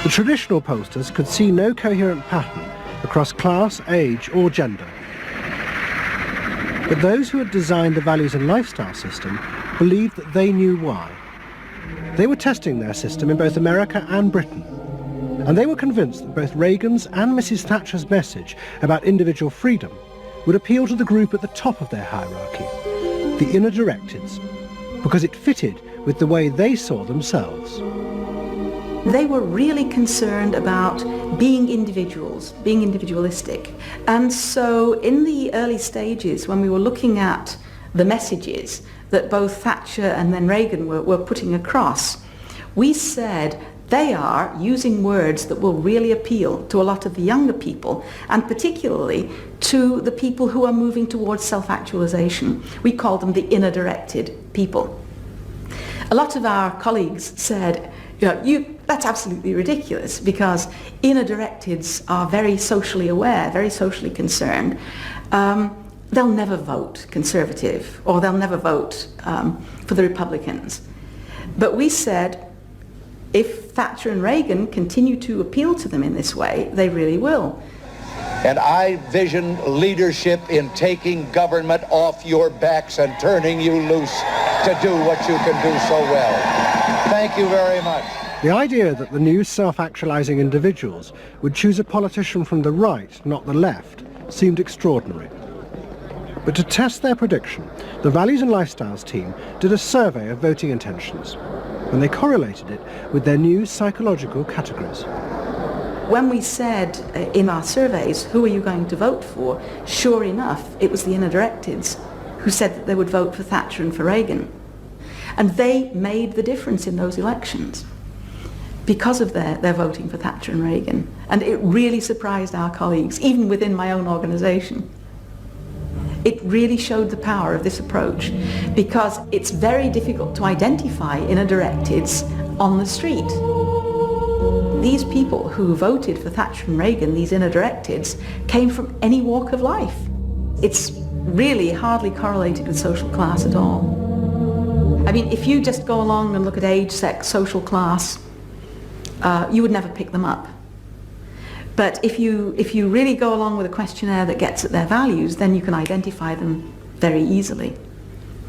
The traditional pollsters could see no coherent pattern across class, age or gender. But those who had designed the values and lifestyle system believed that they knew why. They were testing their system in both America and Britain. And they were convinced that both Reagan's and Mrs. Thatcher's message about individual freedom would appeal to the group at the top of their hierarchy, the inner directeds, because it fitted with the way they saw themselves. They were really concerned about being individuals, being individualistic. And so in the early stages, when we were looking at the messages that both Thatcher and then Reagan were putting across, we said they are using words that will really appeal to a lot of the younger people, and particularly to the people who are moving towards self-actualization. We call them the inner-directed people. A lot of our colleagues said, that's absolutely ridiculous, because inner-directeds are very socially aware, very socially concerned. They'll never vote Conservative, or they'll never vote for the Republicans. But we said, if Thatcher and Reagan continue to appeal to them in this way, they really will. And I vision leadership in taking government off your backs and turning you loose to do what you can do so well. Thank you very much. The idea that the new self-actualizing individuals would choose a politician from the right, not the left, seemed extraordinary. But to test their prediction, the Values and Lifestyles team did a survey of voting intentions, and they correlated it with their new psychological categories. When we said in our surveys, who are you going to vote for, sure enough, it was the inner-directeds who said that they would vote for Thatcher and for Reagan. And they made the difference in those elections because of their voting for Thatcher and Reagan. And it really surprised our colleagues, even within my own organisation. It really showed the power of this approach, because it's very difficult to identify inner-directeds on the street. These people who voted for Thatcher and Reagan, these inner-directeds, came from any walk of life. It's really hardly correlated with social class at all. I mean, if you just go along and look at age, sex, social class, you would never pick them up. But if you really go along with a questionnaire that gets at their values, then you can identify them very easily.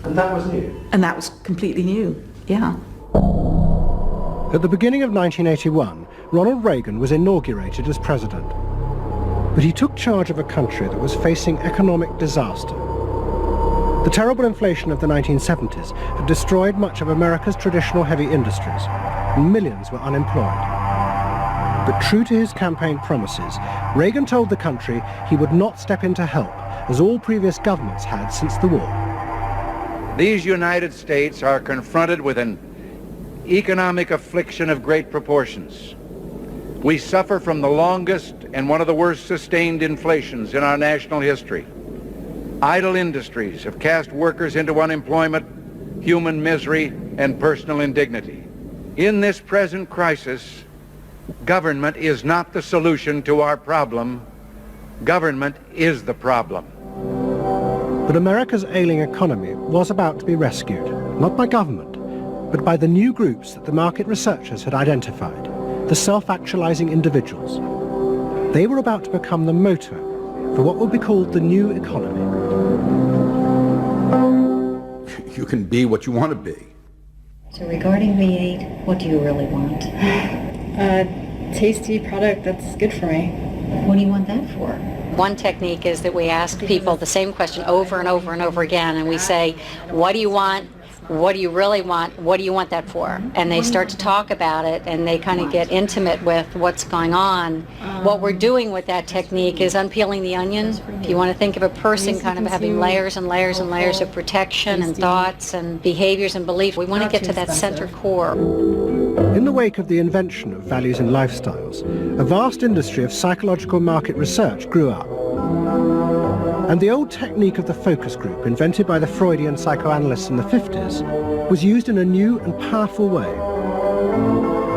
And that was new? And that was completely new, yeah. At the beginning of 1981, Ronald Reagan was inaugurated as president. But he took charge of a country that was facing economic disaster. The terrible inflation of the 1970s had destroyed much of America's traditional heavy industries, and millions were unemployed. But true to his campaign promises, Reagan told the country he would not step in to help, as all previous governments had since the war. These United States are confronted with an economic affliction of great proportions. We suffer from the longest and one of the worst sustained inflations in our national history. Idle industries have cast workers into unemployment, human misery, and personal indignity. In this present crisis, government is not the solution to our problem. Government is the problem. But America's ailing economy was about to be rescued, not by government, but by the new groups that the market researchers had identified, the self-actualizing individuals. They were about to become the motor for what would be called the new economy. You can be what you want to be. So regarding V8, what do you really want? A tasty product that's good for me. What do you want that for? One technique is that we ask people the same question over and over and over again, and we say, what do you want? What do you really want? What do you want that for? And they start to talk about it, and they kind of get intimate with what's going on. What we're doing with that technique is unpeeling the onion. If you want to think of a person kind of having layers and layers and layers of protection and thoughts and behaviors and beliefs, we want to get to that center core. In the wake of the invention of values and lifestyles, a vast industry of psychological market research grew up. And the old technique of the focus group, invented by the Freudian psychoanalysts in the 50s, was used in a new and powerful way.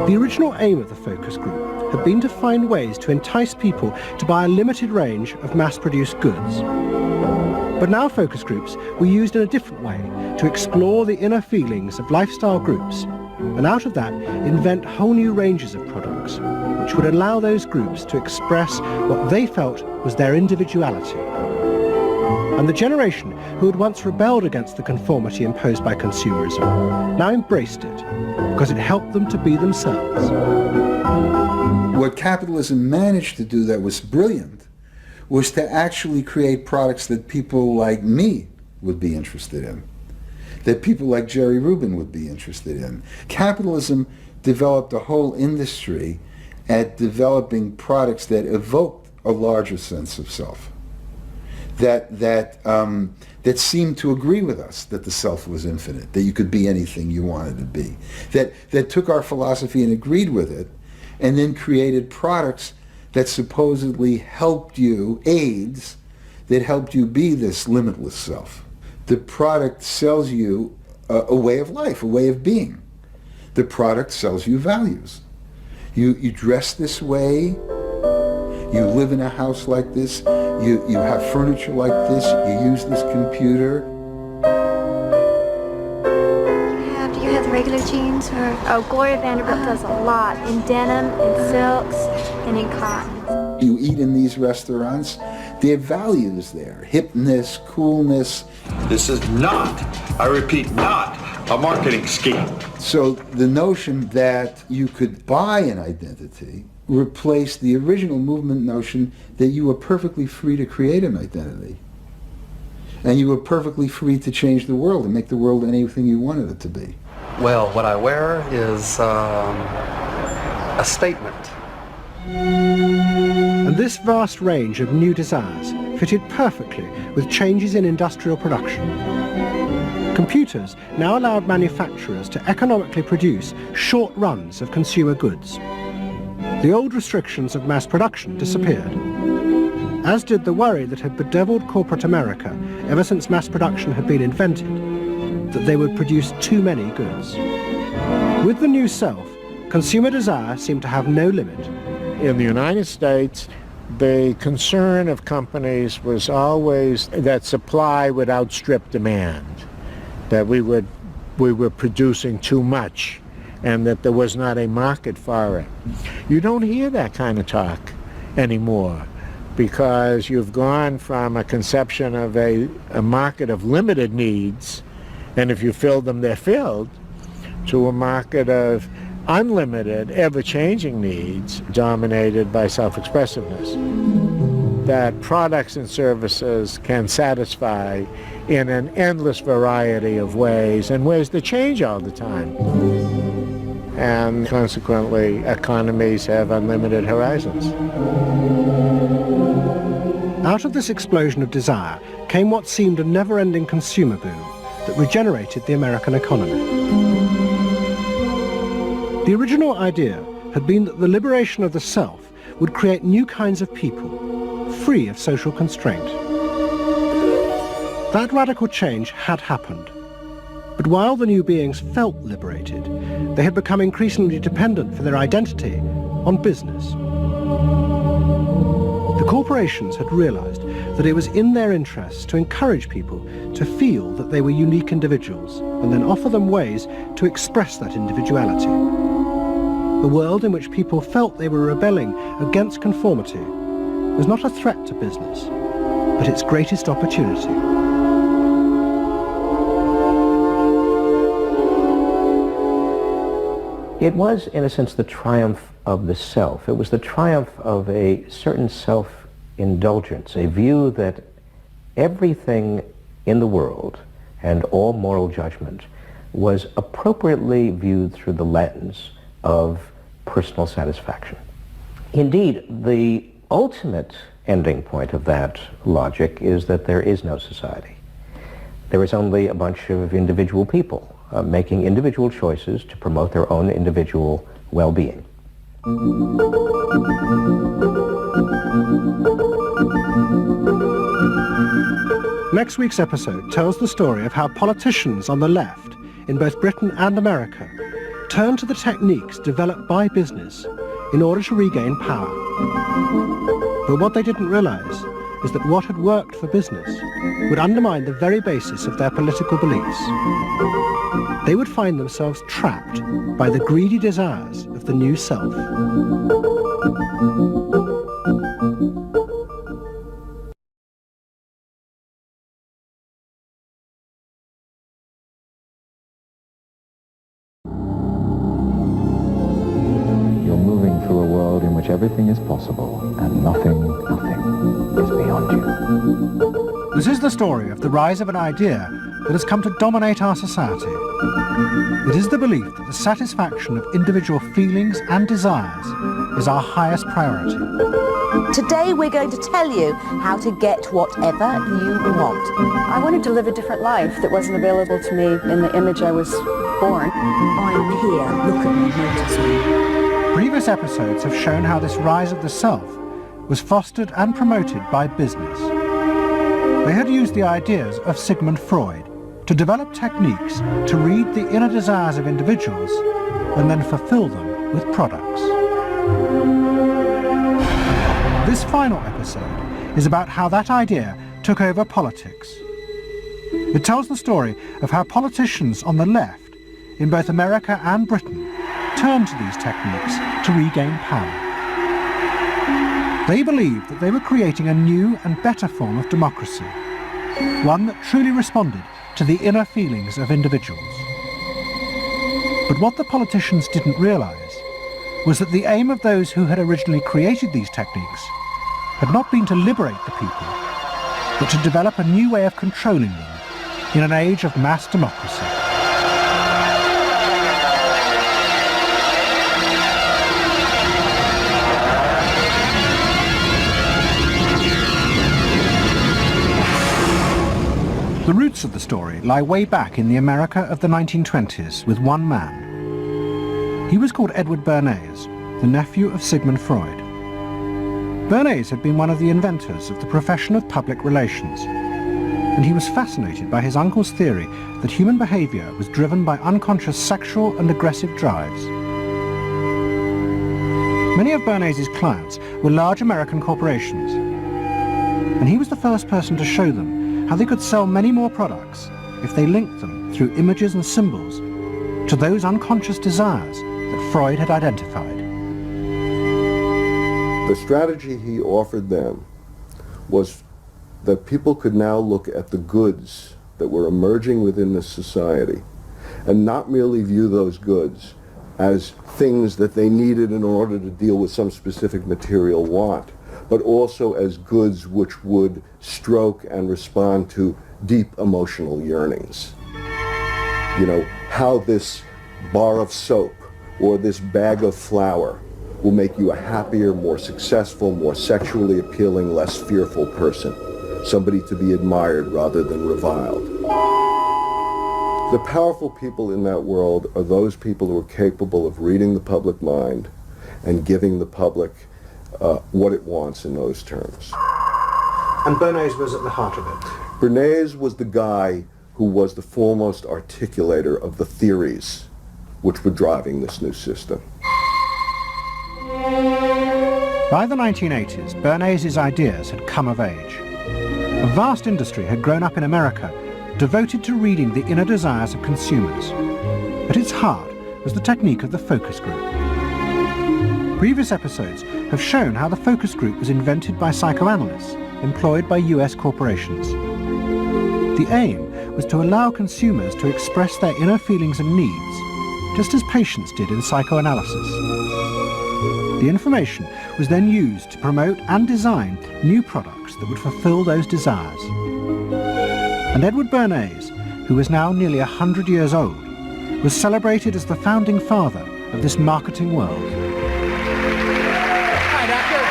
The original aim of the focus group had been to find ways to entice people to buy a limited range of mass-produced goods. But now focus groups were used in a different way to explore the inner feelings of lifestyle groups, and out of that invent whole new ranges of products, which would allow those groups to express what they felt was their individuality. And the generation who had once rebelled against the conformity imposed by consumerism now embraced it because it helped them to be themselves. What capitalism managed to do that was brilliant was to actually create products that people like me would be interested in, that people like Jerry Rubin would be interested in. Capitalism developed a whole industry at developing products that evoked a larger sense of self, that seemed to agree with us that the self was infinite, that you could be anything you wanted to be, that took our philosophy and agreed with it, and then created products that supposedly helped you, aids, that helped you be this limitless self. The product sells you a way of life, a way of being. The product sells you values. You dress this way, you live in a house like this, you have furniture like this, you use this computer. Do you have the regular jeans or? Oh, Gloria Vanderbilt does a lot in denim, in silks, and in cotton. You eat in these restaurants, there are values there, hipness, coolness. This is not, I repeat, not a marketing scheme. So the notion that you could buy an identity replaced the original movement notion that you were perfectly free to create an identity. And you were perfectly free to change the world and make the world anything you wanted it to be. Well, what I wear is a statement. And this vast range of new desires fitted perfectly with changes in industrial production. Computers now allowed manufacturers to economically produce short runs of consumer goods. The old restrictions of mass production disappeared, as did the worry that had bedeviled corporate America ever since mass production had been invented, that they would produce too many goods. With the new self, consumer desire seemed to have no limit. In the United States, the concern of companies was always that supply would outstrip demand, that we were producing too much, and that there was not a market for it. You don't hear that kind of talk anymore, because you've gone from a conception of a market of limited needs, and if you fill them, they're filled, to a market of unlimited, ever-changing needs dominated by self-expressiveness that products and services can satisfy in an endless variety of ways, and ways that change all the time. And consequently, economies have unlimited horizons. Out of this explosion of desire came what seemed a never-ending consumer boom that regenerated the American economy. The original idea had been that the liberation of the self would create new kinds of people, free of social constraint. That radical change had happened. But while the new beings felt liberated, they had become increasingly dependent for their identity on business. The corporations had realized that it was in their interests to encourage people to feel that they were unique individuals and then offer them ways to express that individuality. A world in which people felt they were rebelling against conformity was not a threat to business, but its greatest opportunity. It was, in a sense, the triumph of the self. It was the triumph of a certain self-indulgence, a view that everything in the world and all moral judgment was appropriately viewed through the lens of personal satisfaction. Indeed, the ultimate ending point of that logic is that there is no society. There is only a bunch of individual people making individual choices to promote their own individual well-being. Next week's episode tells the story of how politicians on the left, in both Britain and America, turned to the techniques developed by business in order to regain power. But what they didn't realize is that what had worked for business would undermine the very basis of their political beliefs. They would find themselves trapped by the greedy desires of the new self. You're moving through a world in which everything is possible and nothing is beyond you. This is the story of the rise of an idea that has come to dominate our society. It is the belief that the satisfaction of individual feelings and desires is our highest priority. Today we're going to tell you how to get whatever you want. I wanted to live a different life that wasn't available to me in the image I was born. I'm here, look at me, notice me. Previous episodes have shown how this rise of the self was fostered and promoted by business. They had used the ideas of Sigmund Freud to develop techniques to read the inner desires of individuals and then fulfill them with products. This final episode is about how that idea took over politics. It tells the story of how politicians on the left, in both America and Britain, turned to these techniques to regain power. They believed that they were creating a new and better form of democracy, one that truly responded to the inner feelings of individuals. But what the politicians didn't realize was that the aim of those who had originally created these techniques had not been to liberate the people, but to develop a new way of controlling them in an age of mass democracy. The roots of the story lie way back in the America of the 1920s with one man. He was called Edward Bernays, the nephew of Sigmund Freud. Bernays had been one of the inventors of the profession of public relations, and he was fascinated by his uncle's theory that human behavior was driven by unconscious sexual and aggressive drives. Many of Bernays' clients were large American corporations, and he was the first person to show them how they could sell many more products if they linked them through images and symbols to those unconscious desires that Freud had identified. The strategy he offered them was that people could now look at the goods that were emerging within the society and not merely view those goods as things that they needed in order to deal with some specific material want, but also as goods which would stroke and respond to deep emotional yearnings. You know, how this bar of soap or this bag of flour will make you a happier, more successful, more sexually appealing, less fearful person. Somebody to be admired rather than reviled. The powerful people in that world are those people who are capable of reading the public mind and giving the public what it wants in those terms. And Bernays was at the heart of it. Bernays was the guy who was the foremost articulator of the theories which were driving this new system. By the 1980s, Bernays' ideas had come of age. A vast industry had grown up in America, devoted to reading the inner desires of consumers. At its heart was the technique of the focus group. Previous episodes have shown how the focus group was invented by psychoanalysts employed by US corporations. The aim was to allow consumers to express their inner feelings and needs, just as patients did in psychoanalysis. The information was then used to promote and design new products that would fulfill those desires. And Edward Bernays, who was now nearly 100 years old, was celebrated as the founding father of this marketing world. Hi, Doctor.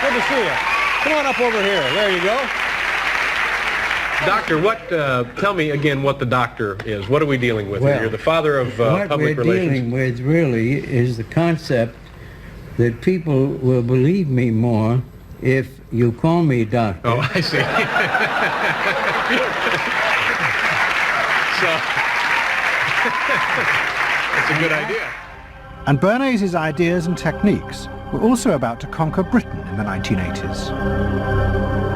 Good to see you. Come on up over here. There you go. Doctor, tell me again what the doctor is. What are we dealing with here? You're the father of public relations. What we're dealing with really is the concept that people will believe me more if you call me doctor. Oh, I see. So, that's a good idea. And Bernays' ideas and techniques were also about to conquer Britain in the 1980s.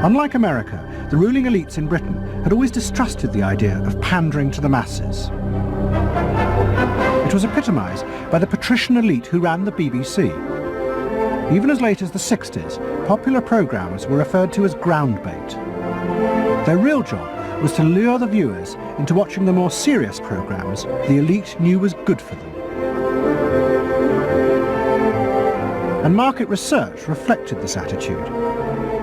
Unlike America, the ruling elites in Britain had always distrusted the idea of pandering to the masses. It was epitomised by the patrician elite who ran the BBC. Even as late as the 60s, popular programmes were referred to as ground bait. Their real job was to lure the viewers into watching the more serious programmes the elite knew was good for them. And market research reflected this attitude.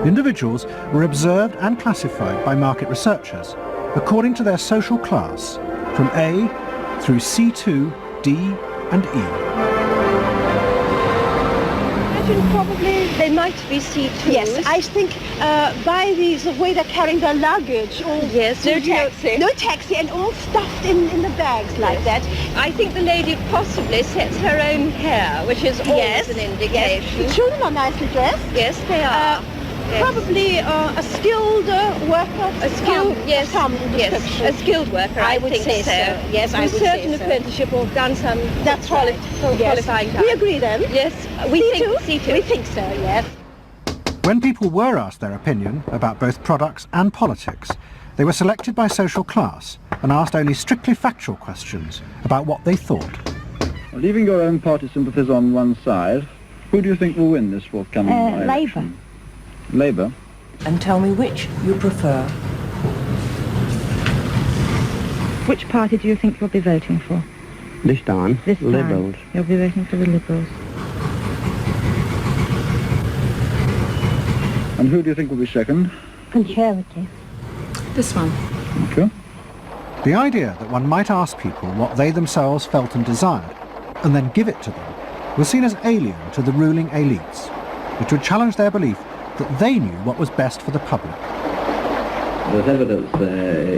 Individuals were observed and classified by market researchers according to their social class, from A through C2, D and E. Probably they might be C2s. Yes, I think by the way they're carrying their luggage, all yes, no taxi. No taxi, and all stuffed in the bags like that. I think the lady possibly sets her own hair, which is always an indication. Yes. The children are nicely dressed. Yes, they are. Yes. Probably a skilled worker. A skilled, yes, a skilled worker. I would think say so. Yes, I would say so. Certain apprenticeship or done some. That's right. Qualifying time. We agree then. Yes, we think C2. We think so. Yes. When people were asked their opinion about both products and politics, they were selected by social class and asked only strictly factual questions about what they thought. Leaving your own party sympathies on one side, who do you think will win this forthcoming election? Labour. Labour? And tell me which you prefer. Which party do you think you'll be voting for? This time, Liberals. You'll be voting for the Liberals. And who do you think will be second? Conservative. This one. Okay. The idea that one might ask people what they themselves felt and desired, and then give it to them, was seen as alien to the ruling elites, which would challenge their belief that they knew what was best for the public. There's evidence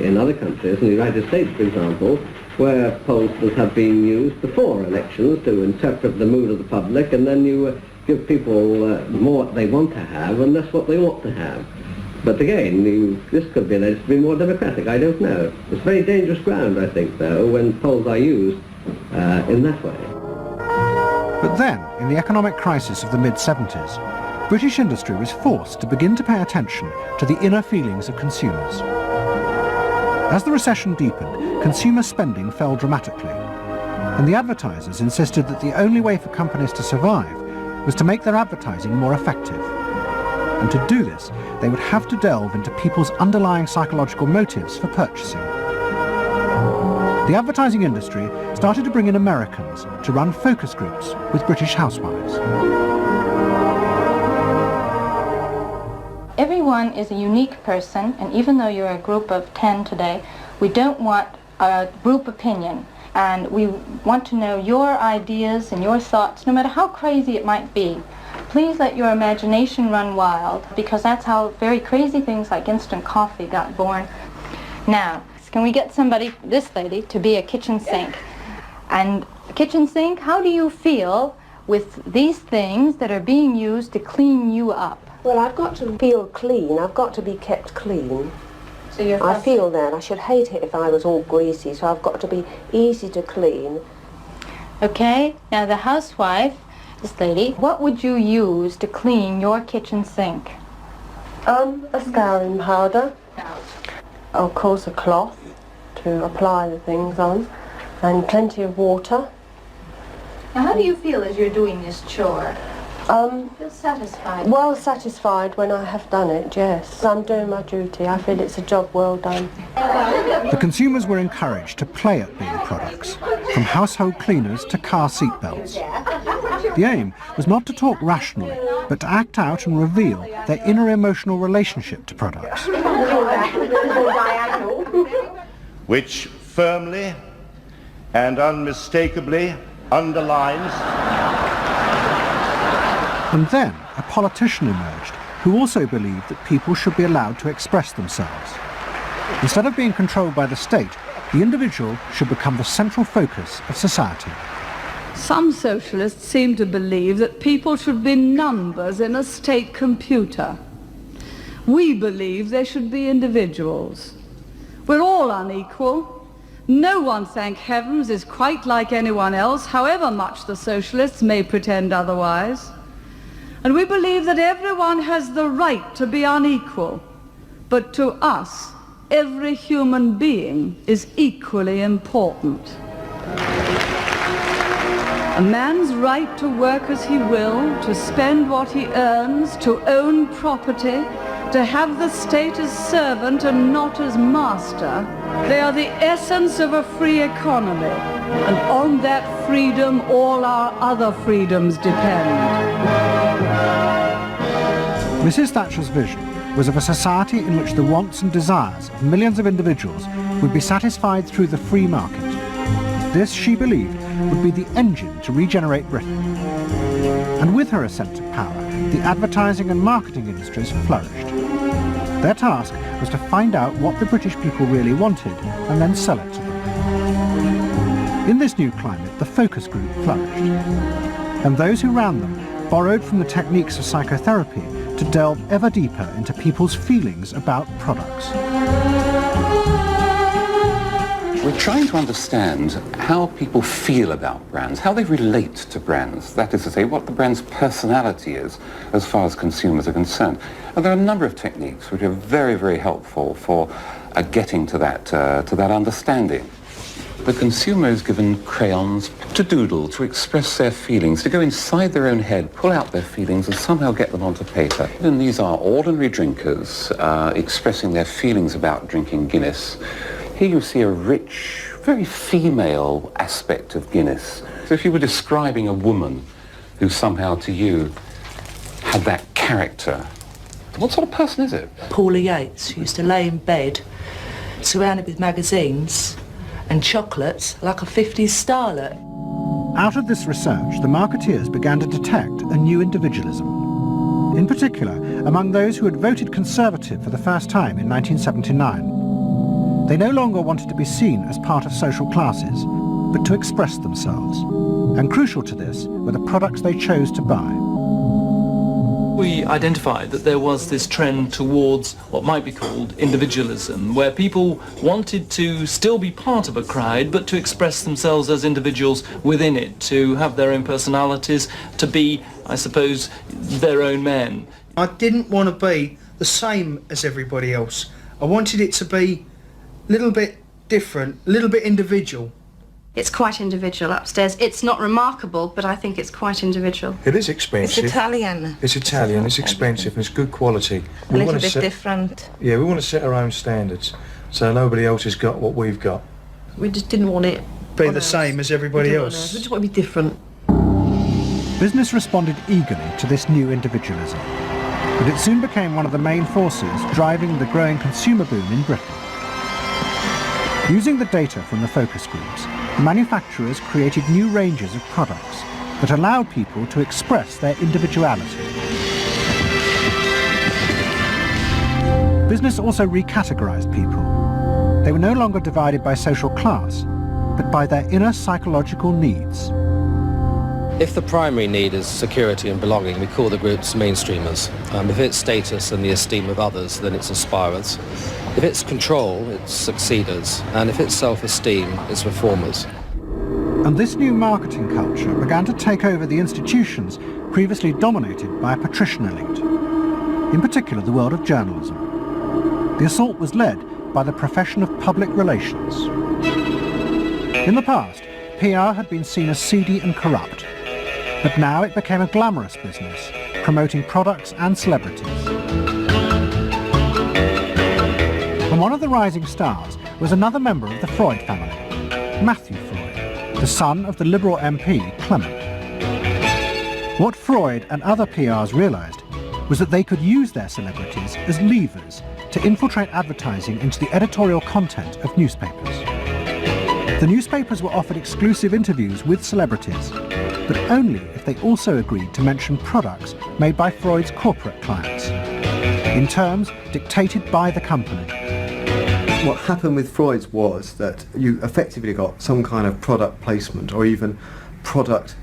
in other countries, in the United States for example, where pollsters have been used before elections to interpret the mood of the public, and then you give people more what they want to have and less what they ought to have. But again, this could be alleged to be more democratic, I don't know. It's very dangerous ground, I think, though, when polls are used in that way. But then, in the economic crisis of the mid-70s, British industry was forced to begin to pay attention to the inner feelings of consumers. As the recession deepened, consumer spending fell dramatically, and the advertisers insisted that the only way for companies to survive was to make their advertising more effective. And to do this, they would have to delve into people's underlying psychological motives for purchasing. The advertising industry started to bring in Americans to run focus groups with British housewives. Everyone is a unique person, and even though you're a group of 10 today, we don't want a group opinion. And we want to know your ideas and your thoughts, no matter how crazy it might be. Please let your imagination run wild, because that's how very crazy things like instant coffee got born. Now, can we get somebody, this lady, to be a kitchen sink? And kitchen sink, how do you feel with these things that are being used to clean you up? Well, I've got to feel clean. I've got to be kept clean. So you're I feel that. I should hate it if I was all greasy, so I've got to be easy to clean. Okay, now the housewife This lady. What would you use to clean your kitchen sink? A scouring powder. Of course a cloth to apply the things on, and plenty of water. Now, how do you feel as you're doing this chore? Feel satisfied? Well satisfied when I have done it, yes. I'm doing my duty. I feel it's a job well done. The consumers were encouraged to play at being products, from household cleaners to car seat belts. The aim was not to talk rationally, but to act out and reveal their inner emotional relationship to products. Which firmly and unmistakably underlines. And then a politician emerged who also believed that people should be allowed to express themselves. Instead of being controlled by the state, the individual should become the central focus of society. Some socialists seem to believe that people should be numbers in a state computer. We believe they should be individuals. We're all unequal. No one, thank heavens, is quite like anyone else, however much the socialists may pretend otherwise. And we believe that everyone has the right to be unequal. But to us, every human being is equally important. A man's right to work as he will, to spend what he earns, to own property, to have the state as servant and not as master, they are the essence of a free economy. And on that freedom, all our other freedoms depend. Mrs. Thatcher's vision was of a society in which the wants and desires of millions of individuals would be satisfied through the free market. This, she believed, would be the engine to regenerate Britain. And with her ascent to power, the advertising and marketing industries flourished. Their task was to find out what the British people really wanted and then sell it to them. In this new climate, the focus group flourished. And those who ran them borrowed from the techniques of psychotherapy to delve ever deeper into people's feelings about products. We're trying to understand how people feel about brands, how they relate to brands. That is to say, what the brand's personality is as far as consumers are concerned. And there are a number of techniques which are very, very helpful for getting to that understanding. The consumer is given crayons to doodle, to express their feelings, to go inside their own head, pull out their feelings and somehow get them onto paper. And these are ordinary drinkers expressing their feelings about drinking Guinness. Here you see a rich, very female aspect of Guinness. So if you were describing a woman who somehow to you had that character, what sort of person is it? Paula Yates, who used to lay in bed, surrounded with magazines and chocolates like a 50s starlet. Out of this research, the marketeers began to detect a new individualism. In particular, among those who had voted Conservative for the first time in 1979. They no longer wanted to be seen as part of social classes, but to express themselves. And crucial to this were the products they chose to buy. We identified that there was this trend towards what might be called individualism, where people wanted to still be part of a crowd, but to express themselves as individuals within it, to have their own personalities, to be, I suppose, their own men. I didn't want to be the same as everybody else. I wanted it to be a little bit different, a little bit individual. It's quite individual upstairs. It's not remarkable, but I think it's quite individual. It is expensive. It's Italian. It's Italian, it's expensive, and it's good quality. A little bit different. Yeah, we want to set our own standards, so nobody else has got what we've got. We just didn't want it be the same as everybody else. We just want to be different. Business responded eagerly to this new individualism, but it soon became one of the main forces driving the growing consumer boom in Britain. Using the data from the focus groups, manufacturers created new ranges of products that allowed people to express their individuality. Business also recategorized people. They were no longer divided by social class, but by their inner psychological needs. If the primary need is security and belonging, we call the groups mainstreamers. If it's status and the esteem of others, then it's aspirers. If it's control, it's succeeders. And if it's self-esteem, it's reformers. And this new marketing culture began to take over the institutions previously dominated by a patrician elite, in particular the world of journalism. The assault was led by the profession of public relations. In the past, PR had been seen as seedy and corrupt, but now it became a glamorous business, promoting products and celebrities. And one of the rising stars was another member of the Freud family, Matthew Freud, the son of the Liberal MP Clement. What Freud and other PRs realised was that they could use their celebrities as levers to infiltrate advertising into the editorial content of newspapers. The newspapers were offered exclusive interviews with celebrities, but only if they also agreed to mention products made by Freud's corporate clients, in terms dictated by the company. What happened with Freud's was that you effectively got some kind of product placement, or even product,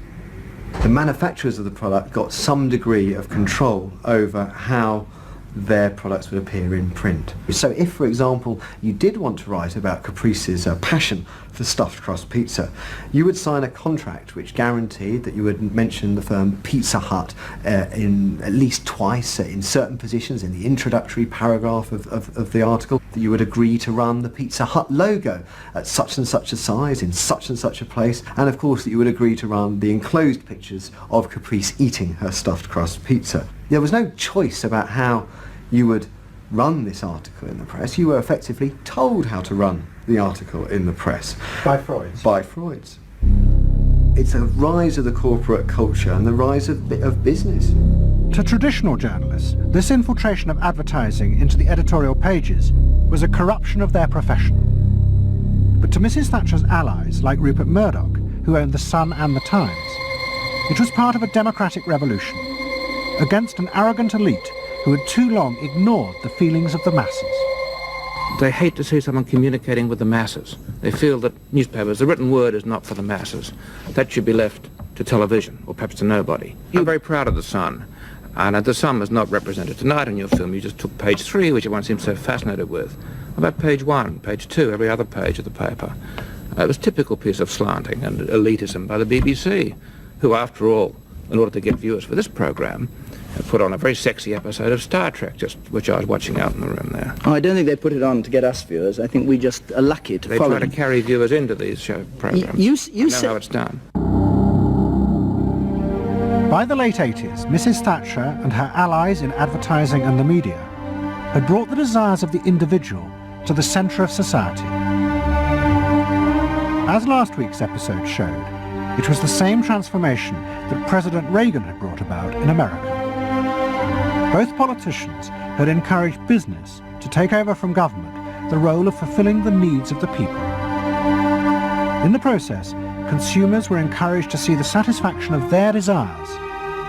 the manufacturers of the product got some degree of control over how their products would appear in print. So if, for example, you did want to write about Caprice's passion for stuffed crust pizza, you would sign a contract which guaranteed that you would mention the firm Pizza Hut in at least twice in certain positions in the introductory paragraph of the article, that you would agree to run the Pizza Hut logo at such and such a size in such and such a place, and of course that you would agree to run the enclosed pictures of Caprice eating her stuffed crust pizza. There was no choice about how you would run this article in the press. You were effectively told how to run the article in the press. By Freud's? By Freud's. It's a rise of the corporate culture and the rise of business. To traditional journalists, this infiltration of advertising into the editorial pages was a corruption of their profession. But to Mrs. Thatcher's allies, like Rupert Murdoch, who owned The Sun and The Times, it was part of a democratic revolution against an arrogant elite who had too long ignored the feelings of the masses. They hate to see someone communicating with the masses. They feel that newspapers, the written word is not for the masses. That should be left to television, or perhaps to nobody. I'm very proud of The Sun, and The Sun was not represented tonight in your film. You just took page 3, which everyone seems so fascinated with. What about page 1, page 2, every other page of the paper? It was a typical piece of slanting and elitism by the BBC, who, after all, in order to get viewers for this program, put on a very sexy episode of Star Trek, which I was watching out in the room there. Oh, I don't think they put it on to get us viewers. I think we just are lucky to follow them. They try to carry viewers into these show programs. You know how it's done. By the late 80s, Mrs. Thatcher and her allies in advertising and the media had brought the desires of the individual to the centre of society. As last week's episode showed, it was the same transformation that President Reagan had brought about in America. Both politicians had encouraged business to take over from government the role of fulfilling the needs of the people. In the process, consumers were encouraged to see the satisfaction of their desires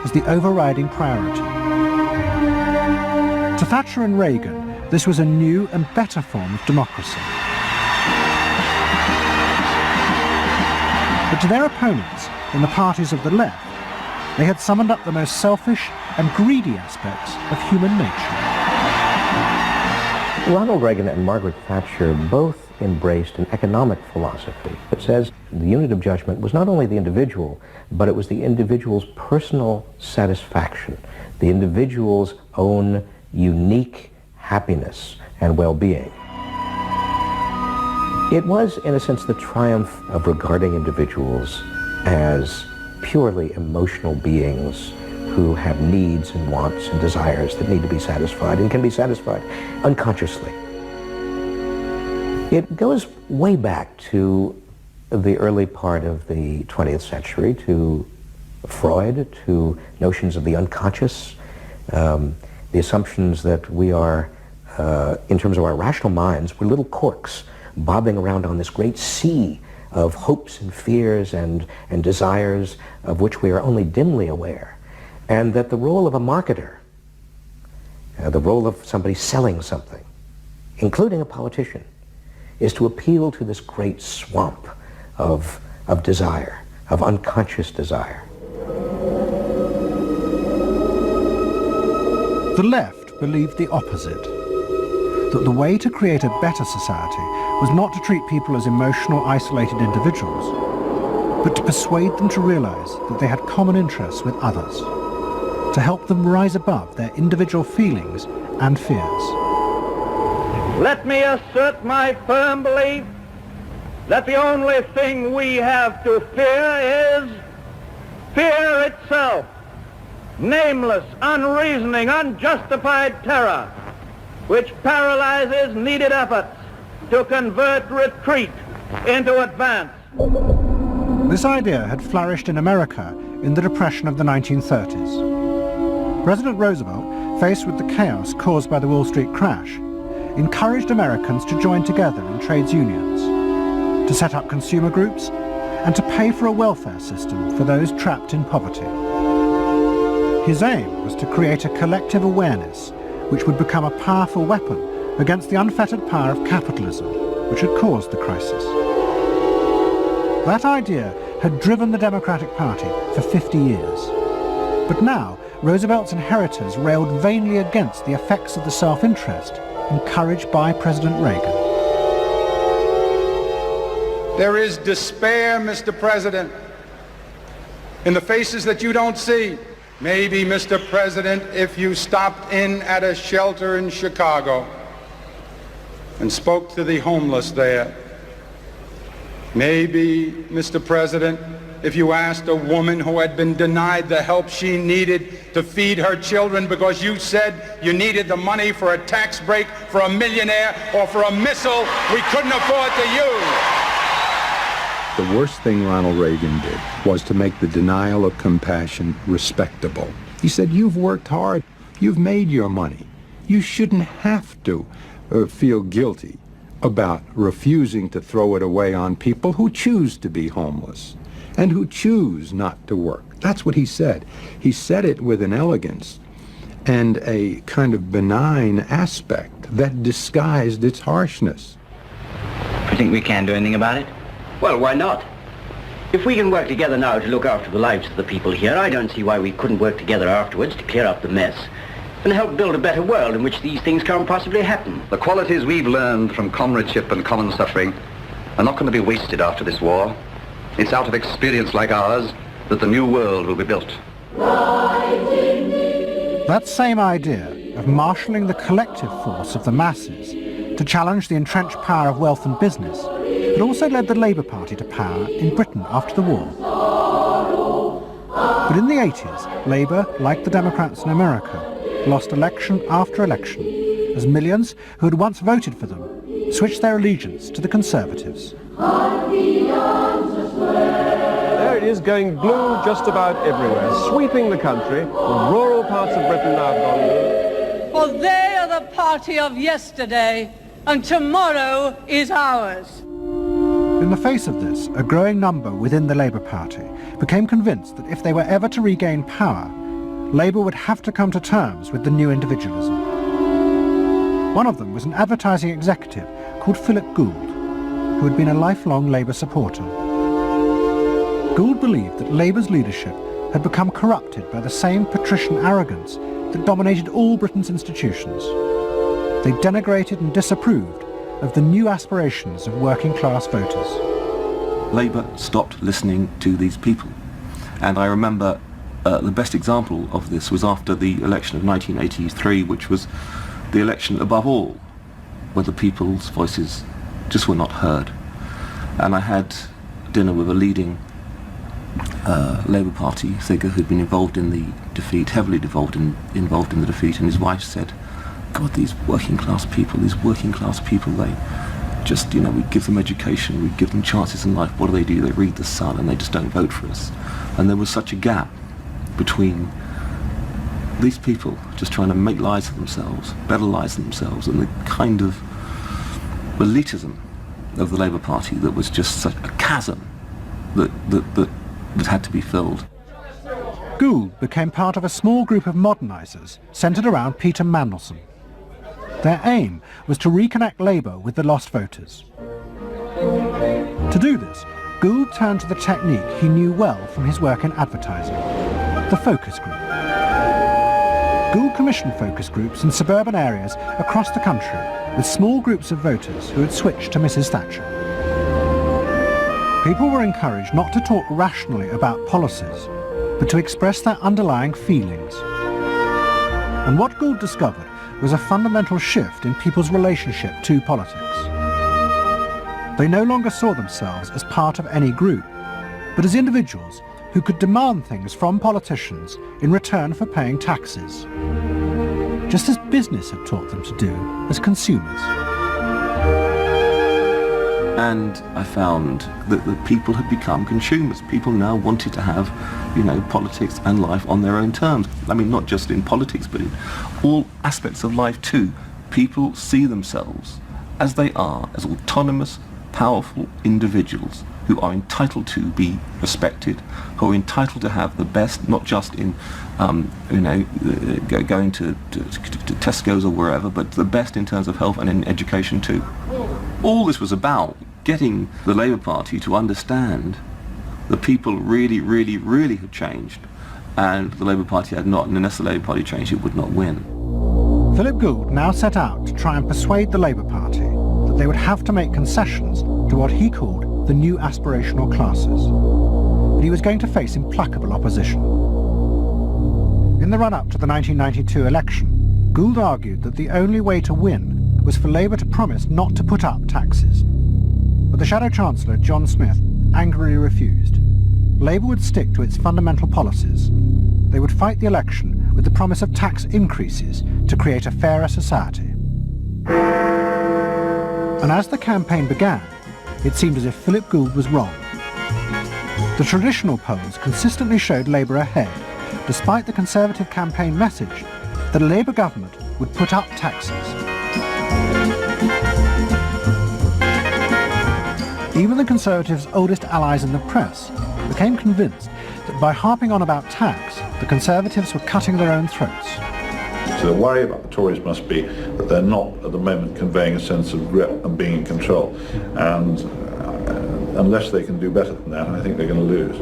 as the overriding priority. To Thatcher and Reagan, this was a new and better form of democracy. But to their opponents in the parties of the left, they had summoned up the most selfish and greedy aspects of human nature. Ronald Reagan and Margaret Thatcher both embraced an economic philosophy that says the unit of judgment was not only the individual, but it was the individual's personal satisfaction, the individual's own unique happiness and well-being. It was, in a sense, the triumph of regarding individuals as purely emotional beings who have needs and wants and desires that need to be satisfied and can be satisfied unconsciously. It goes way back to the early part of the 20th century, to Freud, to notions of the unconscious, the assumptions that we are, in terms of our rational minds, we're little corks bobbing around on this great sea of hopes and fears and desires of which we are only dimly aware. And that the role of a marketer, the role of somebody selling something, including a politician, is to appeal to this great swamp of desire, of unconscious desire. The left believed the opposite, that the way to create a better society was not to treat people as emotional, isolated individuals, but to persuade them to realise that they had common interests with others, to help them rise above their individual feelings and fears. Let me assert my firm belief that the only thing we have to fear is fear itself. Nameless, unreasoning, unjustified terror, which paralyzes needed efforts to convert retreat into advance. This idea had flourished in America in the Depression of the 1930s. President Roosevelt, faced with the chaos caused by the Wall Street crash, encouraged Americans to join together in trades unions, to set up consumer groups, and to pay for a welfare system for those trapped in poverty. His aim was to create a collective awareness which would become a powerful weapon against the unfettered power of capitalism, which had caused the crisis. That idea had driven the Democratic Party for 50 years. But now, Roosevelt's inheritors railed vainly against the effects of the self-interest encouraged by President Reagan. There is despair, Mr. President, in the faces that you don't see. Maybe, Mr. President, if you stopped in at a shelter in Chicago and spoke to the homeless there. Maybe, Mr. President, if you asked a woman who had been denied the help she needed to feed her children because you said you needed the money for a tax break for a millionaire or for a missile we couldn't afford to use. The worst thing Ronald Reagan did was to make the denial of compassion respectable. He said, you've worked hard, you've made your money. You shouldn't have to feel guilty about refusing to throw it away on people who choose to be homeless and who choose not to work. That's what he said. He said it with an elegance and a kind of benign aspect that disguised its harshness. You think we can do anything about it? Well, why not? If we can work together now to look after the lives of the people here, I don't see why we couldn't work together afterwards to clear up the mess and help build a better world in which these things can't possibly happen. The qualities we've learned from comradeship and common suffering are not going to be wasted after this war. It's out of experience like ours that the new world will be built. That same idea of marshalling the collective force of the masses to challenge the entrenched power of wealth and business had also led the Labour Party to power in Britain after the war. But in the 80s, Labour, like the Democrats in America, lost election after election as millions who had once voted for them switched their allegiance to the Conservatives. There it is, going blue just about everywhere, sweeping the country. The rural parts of Britain now have gone blue. For they are the party of yesterday, and tomorrow is ours. In the face of this, a growing number within the Labour Party became convinced that if they were ever to regain power, Labour would have to come to terms with the new individualism. One of them was an advertising executive called Philip Gould, who had been a lifelong Labour supporter. Gould believed that Labour's leadership had become corrupted by the same patrician arrogance that dominated all Britain's institutions. They denigrated and disapproved of the new aspirations of working-class voters. Labour stopped listening to these people. And I remember the best example of this was after the election of 1983, which was the election above all, where the people's voices just were not heard. And I had dinner with a leading Labour Party figure who'd been involved in the defeat, heavily involved in the defeat, and his wife said, God, these working class people, they just, we give them education, we give them chances in life. What do? They read The Sun and they just don't vote for us. And there was such a gap between these people just trying to make lives for themselves, better lives for themselves, and the kind of elitism of the Labour Party that was just such a chasm that had to be filled. Gould became part of a small group of modernisers centred around Peter Mandelson. Their aim was to reconnect Labour with the lost voters. To do this, Gould turned to the technique he knew well from his work in advertising, the focus group. Gould commissioned focus groups in suburban areas across the country with small groups of voters who had switched to Mrs. Thatcher. People were encouraged not to talk rationally about policies, but to express their underlying feelings. And what Gould discovered was a fundamental shift in people's relationship to politics. They no longer saw themselves as part of any group, but as individuals who could demand things from politicians in return for paying taxes, just as business had taught them to do as consumers. And I found that the people had become consumers. People now wanted to have, politics and life on their own terms. I mean, not just in politics, but in all aspects of life too. People see themselves as they are, as autonomous, powerful individuals who are entitled to be respected, who are entitled to have the best, not just in, going to Tesco's or wherever, but the best in terms of health and in education too. All this was about getting the Labour Party to understand that people really, really, really had changed, and the Labour Party had not, and unless the Labour Party changed, it would not win. Philip Gould now set out to try and persuade the Labour Party that they would have to make concessions to what he called the new aspirational classes. But he was going to face implacable opposition. In the run-up to the 1992 election, Gould argued that the only way to win was for Labour to promise not to put up taxes. But the Shadow Chancellor, John Smith, angrily refused. Labour would stick to its fundamental policies. They would fight the election with the promise of tax increases to create a fairer society. And as the campaign began, it seemed as if Philip Gould was wrong. The traditional polls consistently showed Labour ahead, despite the Conservative campaign message that a Labour government would put up taxes. Even the Conservatives' oldest allies in the press became convinced that by harping on about tax, the Conservatives were cutting their own throats. So the worry about the Tories must be that they're not at the moment conveying a sense of grip and being in control. And unless they can do better than that, I think they're going to lose.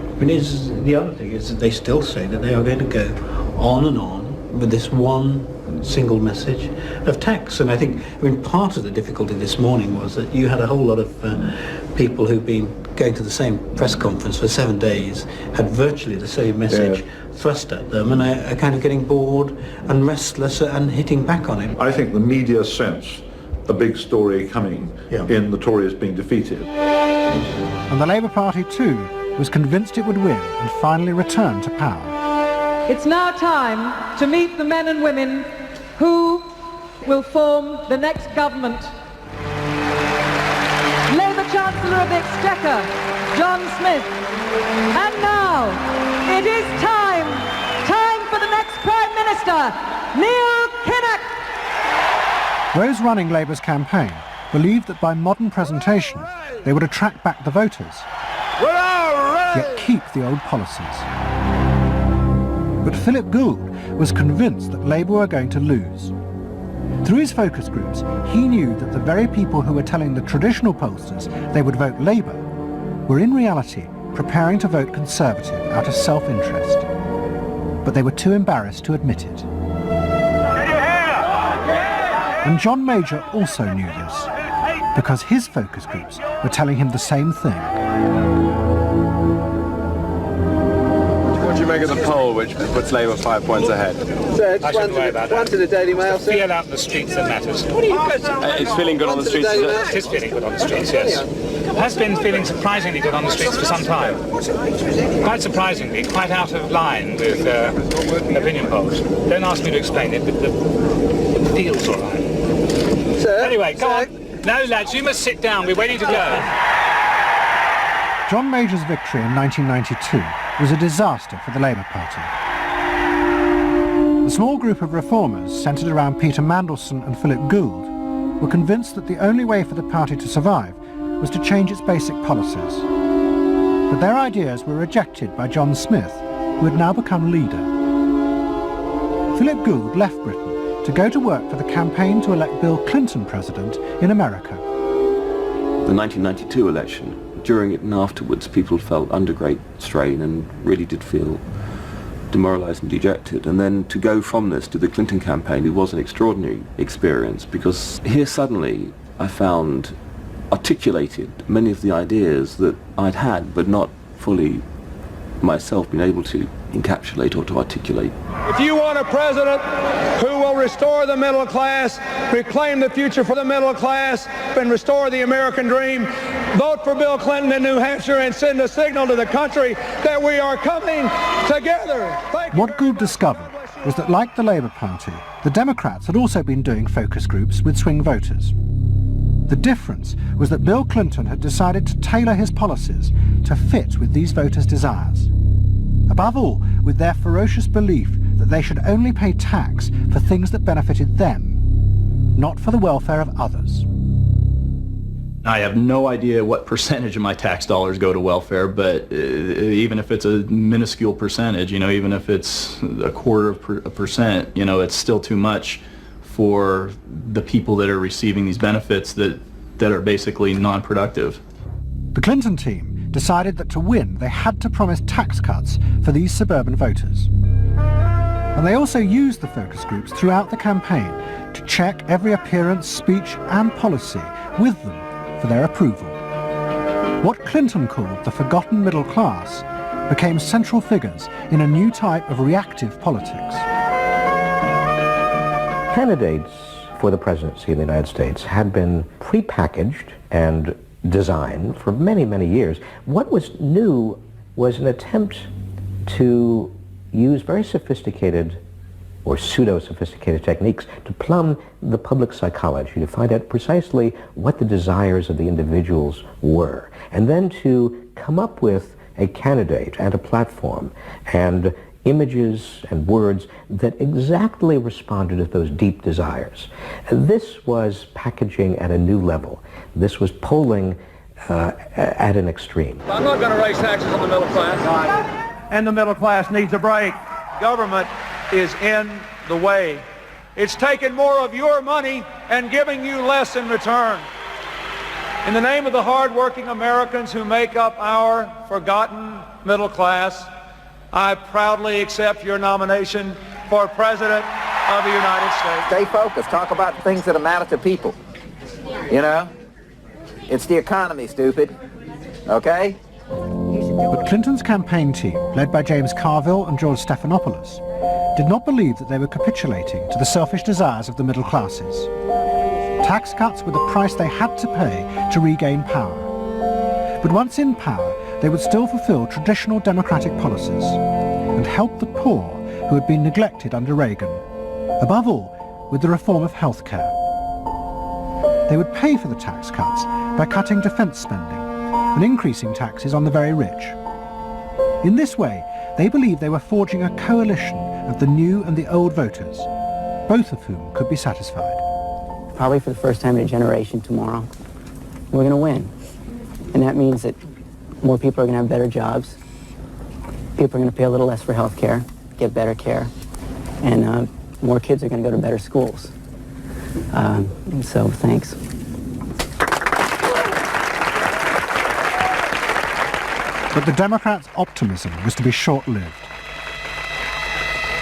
The other thing is that they still say that they are going to go on and on with this one single message of tax. And I think, part of the difficulty this morning was that you had a whole lot of people who've been going to the same press conference for 7 days, had virtually the same message thrust at them, and are kind of getting bored and restless and hitting back on it. I think the media sense a big story coming in the Tories being defeated. And the Labour Party too was convinced it would win and finally return to power. It's now time to meet the men and women who will form the next government. Labour Chancellor of the Exchequer, John Smith. And now, it is time for the next Prime Minister, Neil Kinnock. Those running Labour's campaign believed that by modern presentation they would attract back the voters, yet keep the old policies. But Philip Gould was convinced that Labour were going to lose. Through his focus groups, he knew that the very people who were telling the traditional pollsters they would vote Labour were in reality preparing to vote Conservative out of self-interest. But they were too embarrassed to admit it. And John Major also knew this, because his focus groups were telling him the same thing. What do you make of the poll which puts Labour 5 points ahead? Sir, one to the Daily Mail, sir. Feel out in the streets that matters. It's feeling good on the streets, is it? It is feeling good on the streets, yes. It has been feeling surprisingly good on the streets for some time. Quite surprisingly, quite out of line with opinion polls. Don't ask me to explain it, but it feels all right. Sir? Anyway, go on. No, lads, you must sit down. We're waiting to go. John Major's victory in 1992 was a disaster for the Labour Party. The small group of reformers centred around Peter Mandelson and Philip Gould were convinced that the only way for the party to survive was to change its basic policies. But their ideas were rejected by John Smith, who had now become leader. Philip Gould left Britain to go to work for the campaign to elect Bill Clinton president in America. The 1992 election, during it and afterwards, people felt under great strain and really did feel demoralised and dejected. And then to go from this to the Clinton campaign, it was an extraordinary experience, because here suddenly I found articulated many of the ideas that I'd had, but not fully myself been able to encapsulate or to articulate. If you want a president who will restore the middle class, reclaim the future for the middle class, and restore the American dream, vote for Bill Clinton in New Hampshire and send a signal to the country that we are coming together. What Gould discovered was that, like the Labour Party, the Democrats had also been doing focus groups with swing voters. The difference was that Bill Clinton had decided to tailor his policies to fit with these voters' desires. Above all, with their ferocious belief that they should only pay tax for things that benefited them, not for the welfare of others. I have no idea what percentage of my tax dollars go to welfare, but even if it's a minuscule percentage, even if it's a quarter of a percent, it's still too much for the people that are receiving these benefits that are basically non-productive. The Clinton team decided that to win they had to promise tax cuts for these suburban voters. And they also used the focus groups throughout the campaign to check every appearance, speech and policy with them for their approval. What Clinton called the forgotten middle class became central figures in a new type of reactive politics. Candidates for the presidency of the United States had been prepackaged and designed for many, many years. What was new was an attempt to use very sophisticated or pseudo-sophisticated techniques to plumb the public psychology, to find out precisely what the desires of the individuals were, and then to come up with a candidate and a platform and images and words that exactly responded to those deep desires. This was packaging at a new level. This was polling at an extreme. I'm not going to raise taxes on the middle class. And the middle class needs a break. Government is in the way. It's taking more of your money and giving you less in return. In the name of the hard-working Americans who make up our forgotten middle class, I proudly accept your nomination for President of the United States. Stay focused. Talk about things that matter to people. It's the economy, stupid. Okay? But Clinton's campaign team, led by James Carville and George Stephanopoulos, did not believe that they were capitulating to the selfish desires of the middle classes. Tax cuts were the price they had to pay to regain power. But once in power, they would still fulfill traditional democratic policies and help the poor who had been neglected under Reagan, above all with the reform of healthcare. They would pay for the tax cuts by cutting defence spending and increasing taxes on the very rich. In this way, they believed they were forging a coalition of the new and the old voters, both of whom could be satisfied. Probably for the first time in a generation tomorrow, we're going to win. And that means that more people are going to have better jobs. People are going to pay a little less for health care, get better care, and more kids are going to go to better schools. So thanks. But the Democrats' optimism was to be short-lived.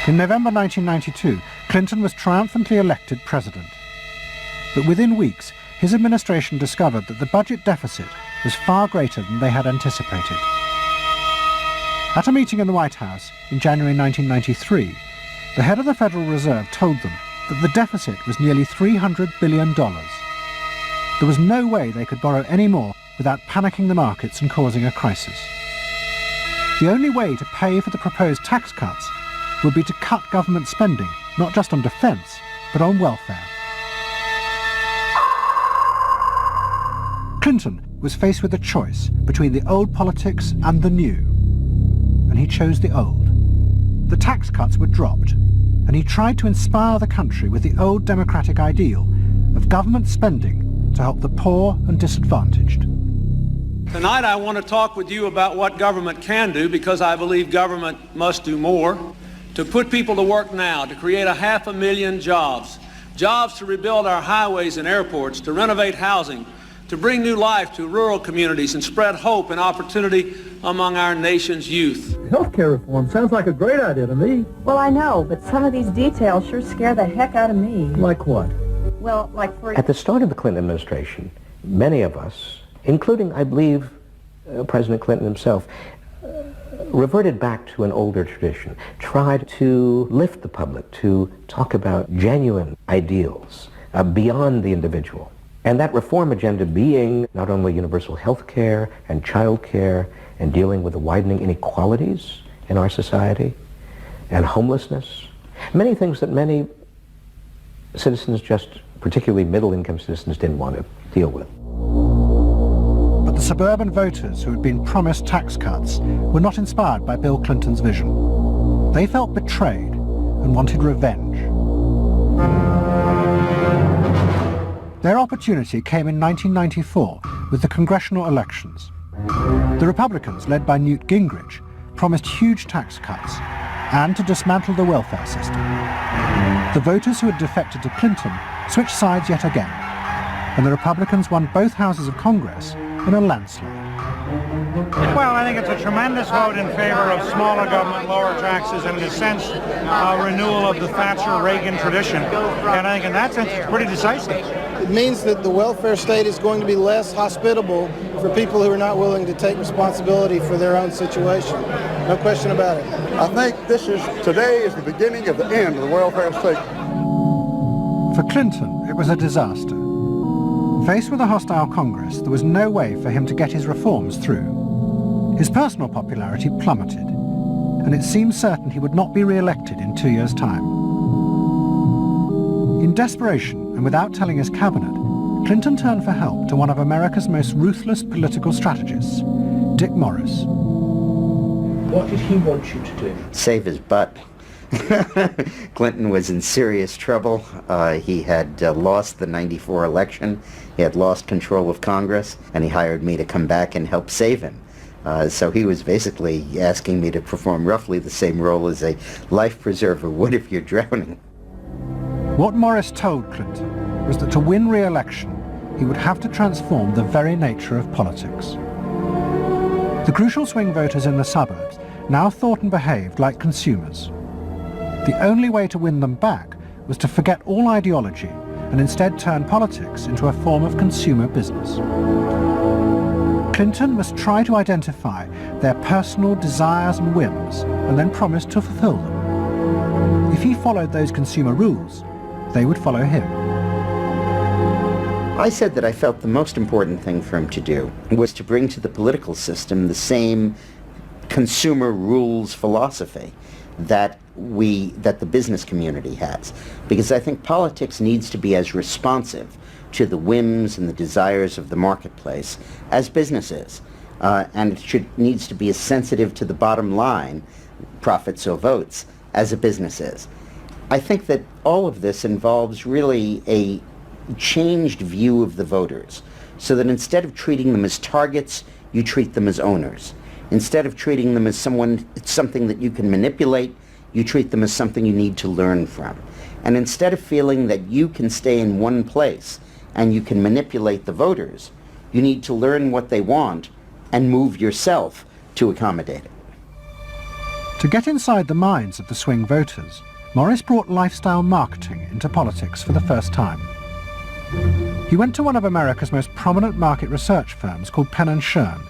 In November 1992, Clinton was triumphantly elected president. But within weeks, his administration discovered that the budget deficit was far greater than they had anticipated. At a meeting in the White House in January 1993, the head of the Federal Reserve told them that the deficit was nearly $300 billion. There was no way they could borrow any more without panicking the markets and causing a crisis. The only way to pay for the proposed tax cuts would be to cut government spending, not just on defence, but on welfare. Clinton was faced with a choice between the old politics and the new, and he chose the old. The tax cuts were dropped, and he tried to inspire the country with the old democratic ideal of government spending to help the poor and disadvantaged. Tonight I want to talk with you about what government can do, because I believe government must do more. To put people to work now, to create 500,000 jobs, jobs to rebuild our highways and airports, to renovate housing, to bring new life to rural communities and spread hope and opportunity among our nation's youth. Healthcare reform sounds like a great idea to me. Well, I know, but some of these details sure scare the heck out of me. Like what? Well, like for... At the start of the Clinton administration, many of us, including, I believe, President Clinton himself, reverted back to an older tradition, tried to lift the public, to talk about genuine ideals beyond the individual. And that reform agenda being not only universal health care and child care and dealing with the widening inequalities in our society and homelessness, many things that many citizens, just particularly middle-income citizens, didn't want to deal with. But the suburban voters who had been promised tax cuts were not inspired by Bill Clinton's vision. They felt betrayed and wanted revenge. Their opportunity came in 1994 with the congressional elections. The Republicans, led by Newt Gingrich, promised huge tax cuts and to dismantle the welfare system. The voters who had defected to Clinton switched sides yet again, and the Republicans won both houses of Congress in a landslide. Well, I think it's a tremendous vote in favor of smaller government, lower taxes, and in a sense, a renewal of the Thatcher-Reagan tradition. And I think in that sense, it's pretty decisive. It means that the welfare state is going to be less hospitable for people who are not willing to take responsibility for their own situation. No question about it. I think today is the beginning of the end of the welfare state. For Clinton, it was a disaster. Faced with a hostile Congress, there was no way for him to get his reforms through. His personal popularity plummeted, and it seemed certain he would not be re-elected in 2 years' time. In desperation, and without telling his cabinet, Clinton turned for help to one of America's most ruthless political strategists, Dick Morris. What did he want you to do? Save his butt. Clinton was in serious trouble. He had lost the '94 election. He had lost control of Congress, and he hired me to come back and help save him. So he was basically asking me to perform roughly the same role as a life preserver would if you're drowning. What Morris told Clinton was that to win re-election, he would have to transform the very nature of politics. The crucial swing voters in the suburbs now thought and behaved like consumers. The only way to win them back was to forget all ideology and instead turn politics into a form of consumer business. Clinton must try to identify their personal desires and whims and then promise to fulfill them. If he followed those consumer rules, they would follow him. I said that I felt the most important thing for him to do was to bring to the political system the same consumer rules philosophy that the business community has. Because I think politics needs to be as responsive to the whims and the desires of the marketplace as business is. And it needs to be as sensitive to the bottom line, profits or votes, as a business is. I think that all of this involves really a changed view of the voters, so that instead of treating them as targets, you treat them as owners. Instead of treating them as something that you can manipulate, you treat them as something you need to learn from. And instead of feeling that you can stay in one place and you can manipulate the voters, you need to learn what they want and move yourself to accommodate it. To get inside the minds of the swing voters, Morris brought lifestyle marketing into politics for the first time. He went to one of America's most prominent market research firms called Penn & Shern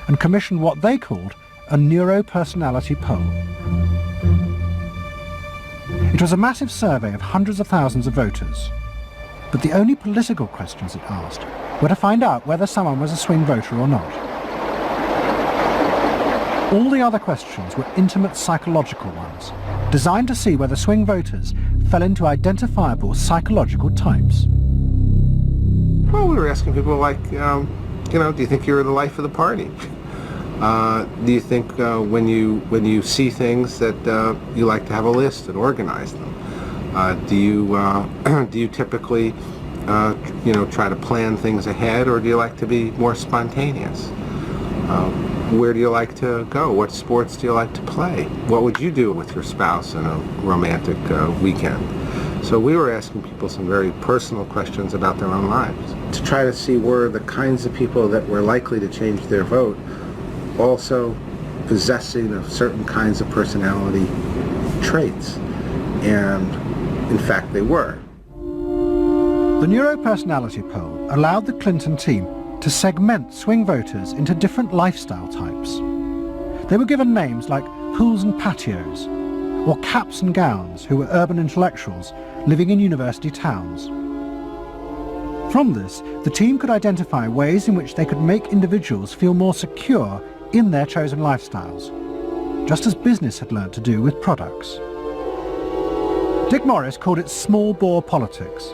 and commissioned what they called a neuro-personality poll. It was a massive survey of hundreds of thousands of voters, but the only political questions it asked were to find out whether someone was a swing voter or not. All the other questions were intimate psychological ones, designed to see whether swing voters fell into identifiable psychological types. Well, we were asking people like, do you think you're the life of the party? Do you think when you see things that you like to have a list and organize them? Do you typically try to plan things ahead, or do you like to be more spontaneous? Where do you like to go? What sports do you like to play? What would you do with your spouse on a romantic weekend? So we were asking people some very personal questions about their own lives to try to see were the kinds of people that were likely to change their vote also possessing of certain kinds of personality traits. And in fact they were. The neuropersonality poll allowed the Clinton team to segment swing voters into different lifestyle types. They were given names like pools and patios, or caps and gowns, who were urban intellectuals living in university towns. From this, the team could identify ways in which they could make individuals feel more secure in their chosen lifestyles, just as business had learnt to do with products. Dick Morris called it small bore politics,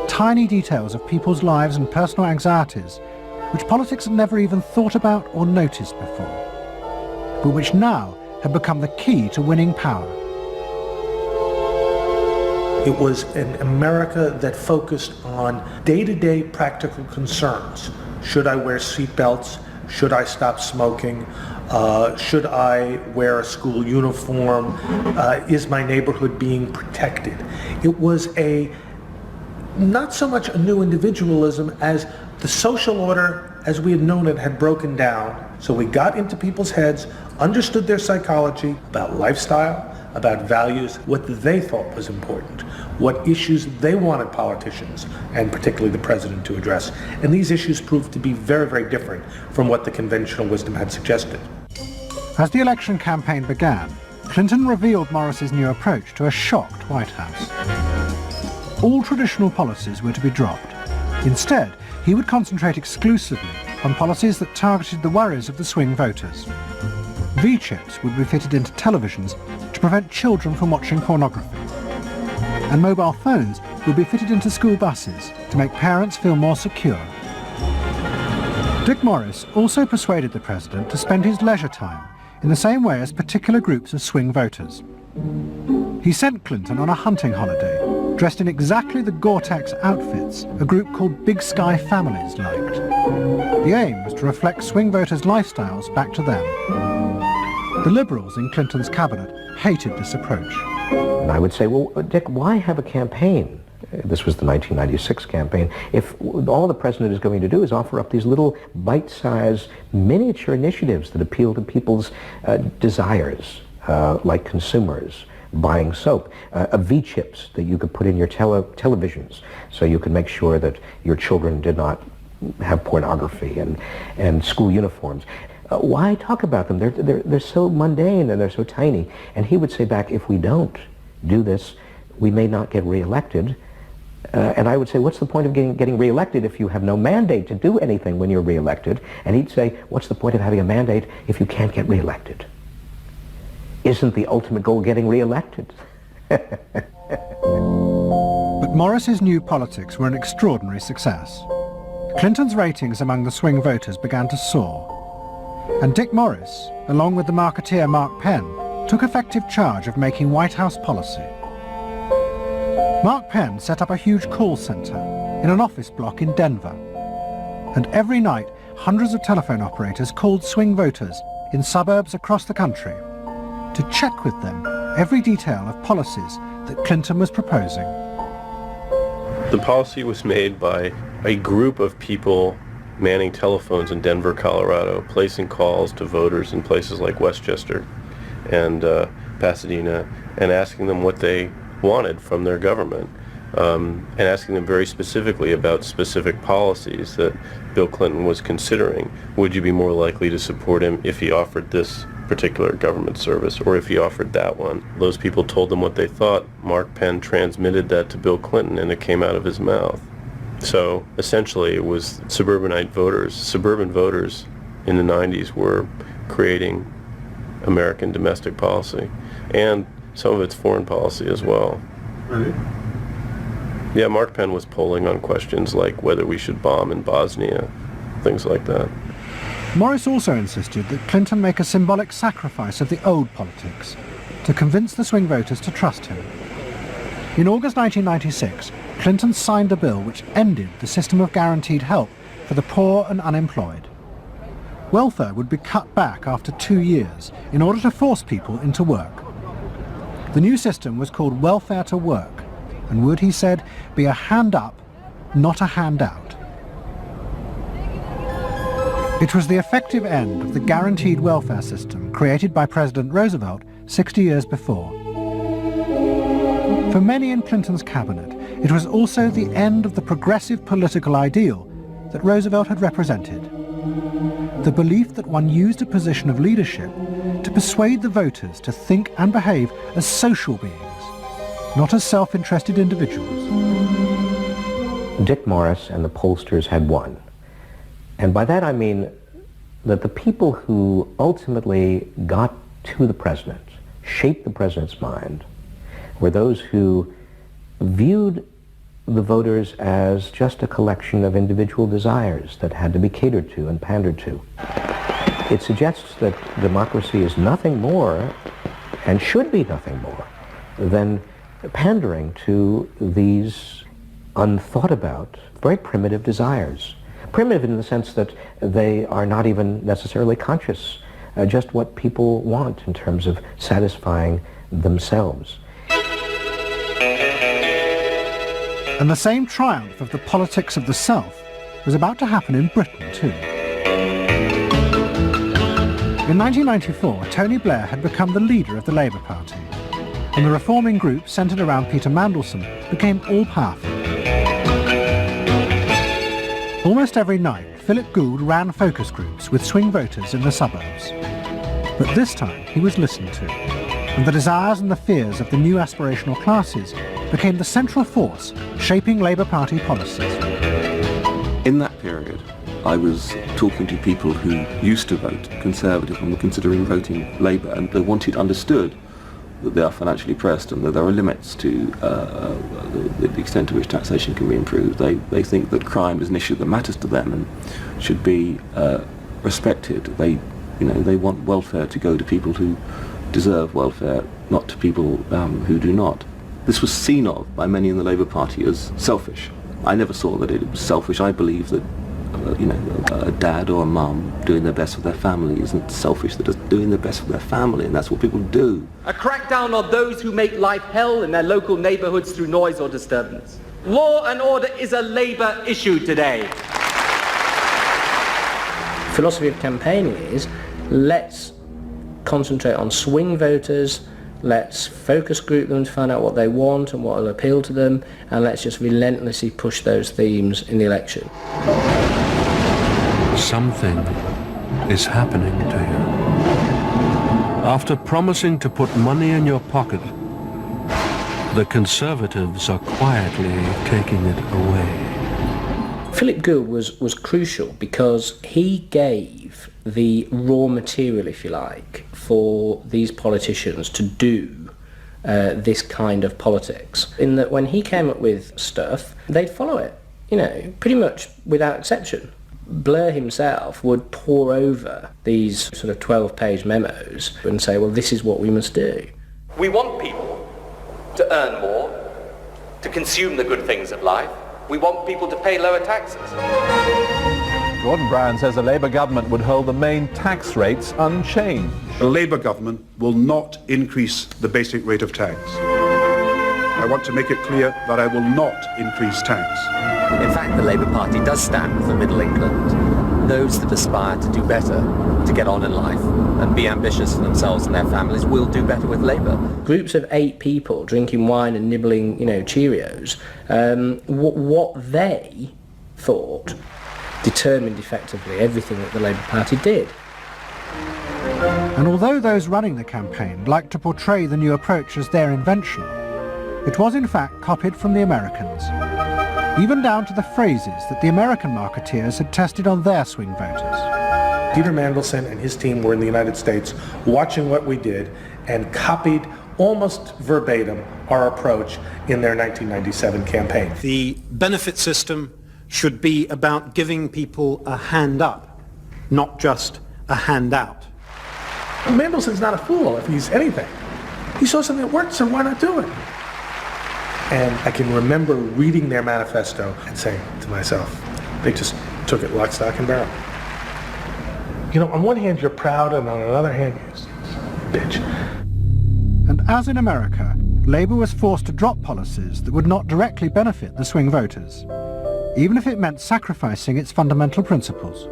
tiny details of people's lives and personal anxieties which politics had never even thought about or noticed before, but which now had become the key to winning power. It was an America that focused on day-to-day practical concerns. Should I wear seatbelts? Should I stop smoking? Should I wear a school uniform? Is my neighborhood being protected? It was not so much a new individualism as the social order as we had known it had broken down. So we got into people's heads, understood their psychology about lifestyle, about values, what they thought was important, what issues they wanted politicians, and particularly the president, to address. And these issues proved to be very, very different from what the conventional wisdom had suggested. As the election campaign began, Clinton revealed Morris's new approach to a shocked White House. All traditional policies were to be dropped. Instead, he would concentrate exclusively on policies that targeted the worries of the swing voters. V-chips would be fitted into televisions to prevent children from watching pornography. And mobile phones would be fitted into school buses to make parents feel more secure. Dick Morris also persuaded the president to spend his leisure time in the same way as particular groups of swing voters. He sent Clinton on a hunting holiday, dressed in exactly the Gore-Tex outfits a group called Big Sky Families liked. The aim was to reflect swing voters' lifestyles back to them. The Liberals in Clinton's cabinet hated this approach. And I would say, well, Dick, why have a campaign? This was the 1996 campaign. If all the president is going to do is offer up these little bite-sized miniature initiatives that appeal to people's desires, like consumers, buying soap, V-chips that you could put in your televisions so you could make sure that your children did not have pornography, and school uniforms. Why talk about them? They're so mundane and they're so tiny. And he would say back, if we don't do this, we may not get reelected. And I would say, what's the point of getting reelected if you have no mandate to do anything when you're reelected? And he'd say, what's the point of having a mandate if you can't get reelected? Isn't the ultimate goal getting reelected? But Morris's new politics were an extraordinary success. Clinton's ratings among the swing voters began to soar. And Dick Morris, along with the marketeer Mark Penn, took effective charge of making White House policy. Mark Penn set up a huge call centre in an office block in Denver. And every night, hundreds of telephone operators called swing voters in suburbs across the country to check with them every detail of policies that Clinton was proposing. The policy was made by a group of people manning telephones in Denver, Colorado, placing calls to voters in places like Westchester and Pasadena, and asking them what they wanted from their government, and asking them very specifically about specific policies that Bill Clinton was considering. Would you be more likely to support him if he offered this particular government service, or if he offered that one? Those people told them what they thought. Mark Penn transmitted that to Bill Clinton, and it came out of his mouth. So essentially it was suburban voters in the 90s were creating American domestic policy, and some of its foreign policy as well. Really? Yeah, Mark Penn was polling on questions like whether we should bomb in Bosnia, things like that. Morris also insisted that Clinton make a symbolic sacrifice of the old politics to convince the swing voters to trust him. In August 1996, Clinton signed a bill which ended the system of guaranteed help for the poor and unemployed. Welfare would be cut back after 2 years in order to force people into work. The new system was called welfare to work, and would, he said, be a hand up, not a handout. It was the effective end of the guaranteed welfare system created by President Roosevelt 60 years before. For many in Clinton's cabinet, it was also the end of the progressive political ideal that Roosevelt had represented. The belief that one used a position of leadership to persuade the voters to think and behave as social beings, not as self-interested individuals. Dick Morris and the pollsters had won. And by that I mean that the people who ultimately got to the president, shaped the president's mind, were those who viewed the voters as just a collection of individual desires that had to be catered to and pandered to. It suggests that democracy is nothing more, and should be nothing more, than pandering to these unthought about, very primitive desires. Primitive in the sense that they are not even necessarily conscious, just what people want in terms of satisfying themselves. And the same triumph of the politics of the South was about to happen in Britain too. In 1994, Tony Blair had become the leader of the Labour Party, and the reforming group centred around Peter Mandelson became all-powerful. Almost every night, Philip Gould ran focus groups with swing voters in the suburbs. But this time he was listened to, and the desires and the fears of the new aspirational classes became the central force shaping Labour Party policies. In that period, I was talking to people who used to vote Conservative and were considering voting Labour, and they wanted understood that they are financially pressed and that there are limits to the extent to which taxation can be improved. They think that crime is an issue that matters to them and should be respected. They want welfare to go to people who deserve welfare, not to people who do not. This was seen of by many in the Labour Party as selfish. I never saw that it was selfish. I believe that a dad or a mum doing their best for their family isn't selfish. They're just doing their best for their family, and that's what people do. A crackdown on those who make life hell in their local neighbourhoods through noise or disturbance. Law and order is a Labour issue today. Philosophy of campaigning is, let's concentrate on swing voters, let's focus group them to find out what they want and what will appeal to them, and let's just relentlessly push those themes in the election. Something is happening to you. After promising to put money in your pocket, the Conservatives are quietly taking it away. Philip Gould was crucial because he gave the raw material, if you like, for these politicians to do this kind of politics. In that when he came up with stuff, they'd follow it, pretty much without exception. Blair himself would pore over these sort of 12-page memos and say, well, this is what we must do. We want people to earn more, to consume the good things of life. We want people to pay lower taxes. Gordon Brown says a Labour government would hold the main tax rates unchanged. The Labour government will not increase the basic rate of tax. I want to make it clear that I will not increase tax. In fact, the Labour Party does stand for Middle England. Those that aspire to do better, to get on in life, and be ambitious for themselves and their families will do better with Labour. Groups of 8 people drinking wine and nibbling, Cheerios, what they thought determined effectively everything that the Labour Party did. And although those running the campaign liked to portray the new approach as their invention, it was in fact copied from the Americans, even down to the phrases that the American marketeers had tested on their swing voters. Peter Mandelson and his team were in the United States watching what we did and copied almost verbatim our approach in their 1997 campaign. The benefit system should be about giving people a hand up, not just a handout. Mandelson's not a fool if he's anything. He saw something that worked, so why not do it? And I can remember reading their manifesto and saying to myself, they just took it lock, stock, and barrel. On one hand you're proud, and on another hand you're bitch. And as in America, Labour was forced to drop policies that would not directly benefit the swing voters, even if it meant sacrificing its fundamental principles.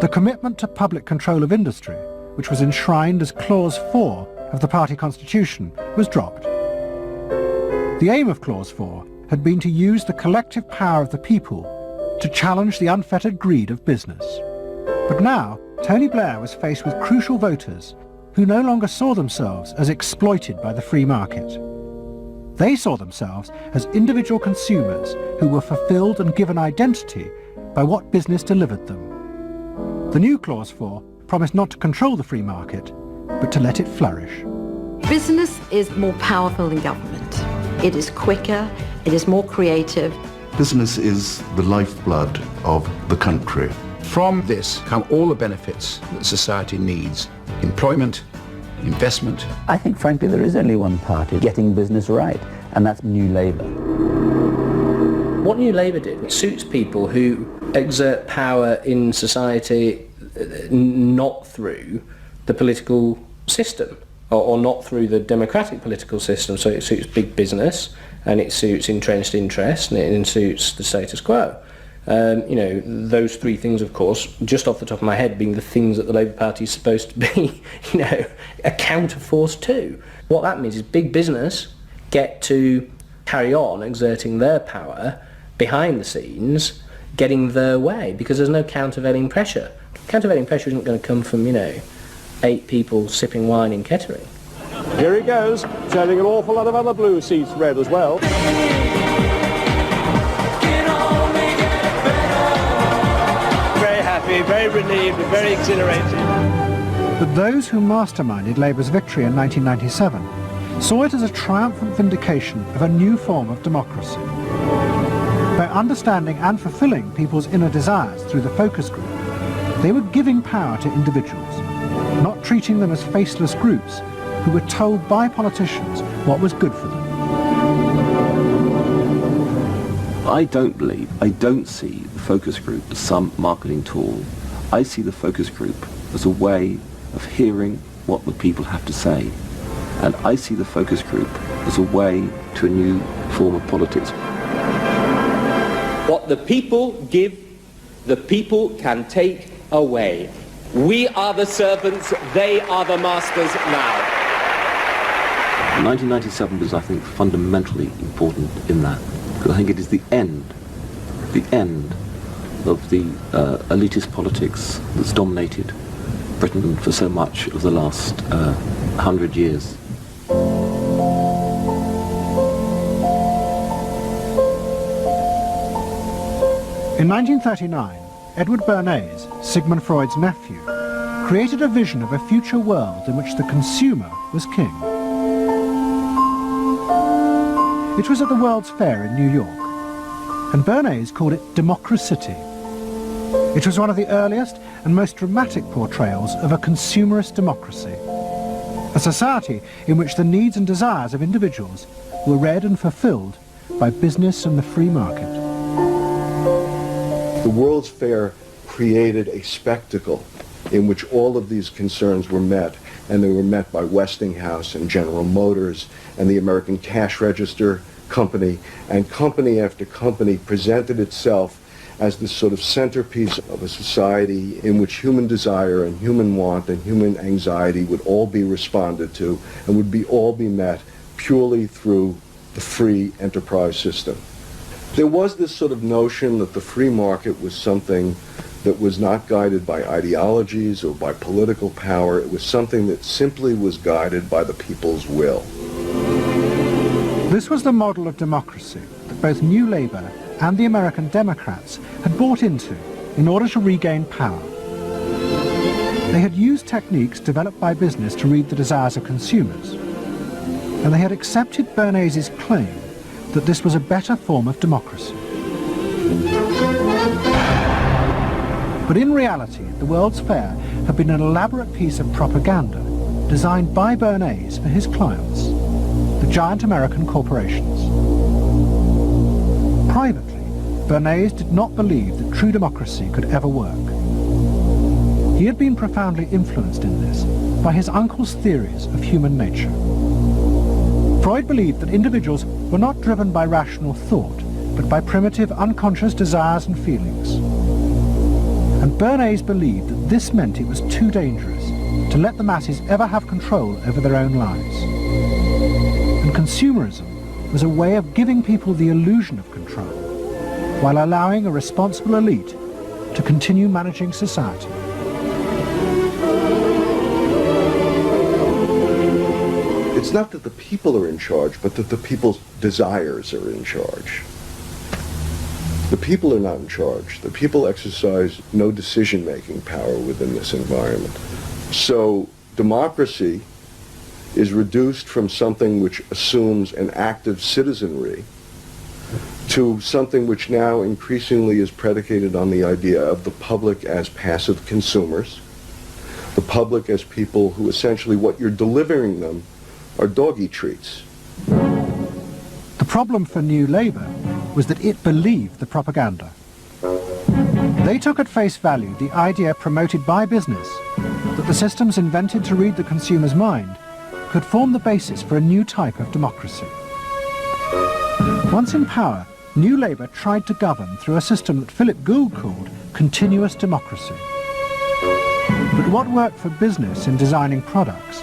The commitment to public control of industry, which was enshrined as Clause 4 of the party constitution, was dropped. The aim of Clause 4 had been to use the collective power of the people to challenge the unfettered greed of business. But now, Tony Blair was faced with crucial voters who no longer saw themselves as exploited by the free market. They saw themselves as individual consumers who were fulfilled and given identity by what business delivered them. The new Clause 4 promised not to control the free market, but to let it flourish. Business is more powerful than government. It is quicker, it is more creative. Business is the lifeblood of the country. From this come all the benefits that society needs. Employment, investment. I think, frankly, there is only one party getting business right, and that's New Labour. What New Labour did suits people who exert power in society not through the political system, or not through the democratic political system. So it suits big business, and it suits entrenched interest, and it suits the status quo. Those three things, of course, just off the top of my head, being the things that the Labour Party is supposed to be, a counterforce to. What that means is big business get to carry on exerting their power behind the scenes, getting their way, because there's no countervailing pressure. Countervailing pressure isn't going to come from, 8 people sipping wine in Kettering. Here he goes, turning an awful lot of other blue seats red as well. Very relieved and very exhilarated. But those who masterminded Labour's victory in 1997 saw it as a triumphant vindication of a new form of democracy. By understanding and fulfilling people's inner desires through the focus group, they were giving power to individuals, not treating them as faceless groups who were told by politicians what was good for them. I don't see the focus group as some marketing tool. I see the focus group as a way of hearing what the people have to say. And I see the focus group as a way to a new form of politics. What the people give, the people can take away. We are the servants, they are the masters now. 1997 was, I think, fundamentally important in that. Because I think it is the end of the elitist politics that's dominated Britain for so much of the last 100 years. In 1939, Edward Bernays, Sigmund Freud's nephew, created a vision of a future world in which the consumer was king. It was at the World's Fair in New York, and Bernays called it Democracity. It was one of the earliest and most dramatic portrayals of a consumerist democracy, a society in which the needs and desires of individuals were read and fulfilled by business and the free market. The World's Fair created a spectacle in which all of these concerns were met, and they were met by Westinghouse and General Motors and the American Cash Register Company, and company after company presented itself as this sort of centerpiece of a society in which human desire and human want and human anxiety would all be responded to and would all be met purely through the free enterprise system. There was this sort of notion that the free market was something that was not guided by ideologies or by political power. It was something that simply was guided by the people's will. This was the model of democracy that both New Labour and the American Democrats had bought into in order to regain power. They had used techniques developed by business to read the desires of consumers, and they had accepted Bernays' claim that this was a better form of democracy. But in reality, the World's Fair had been an elaborate piece of propaganda designed by Bernays for his clients, the giant American corporations. Privately, Bernays did not believe that true democracy could ever work. He had been profoundly influenced in this by his uncle's theories of human nature. Freud believed that individuals were not driven by rational thought, but by primitive, unconscious desires and feelings. And Bernays believed that this meant it was too dangerous to let the masses ever have control over their own lives. And consumerism was a way of giving people the illusion of control, while allowing a responsible elite to continue managing society. It's not that the people are in charge, but that the people's desires are in charge. The people are not in charge. The people exercise no decision-making power within this environment. So democracy is reduced from something which assumes an active citizenry to something which now increasingly is predicated on the idea of the public as passive consumers, the public as people who essentially what you're delivering them are doggy treats. The problem for New Labour was that it believed the propaganda. They took at face value the idea promoted by business that the systems invented to read the consumer's mind could form the basis for a new type of democracy. Once in power, New Labour tried to govern through a system that Philip Gould called continuous democracy. But what worked for business in designing products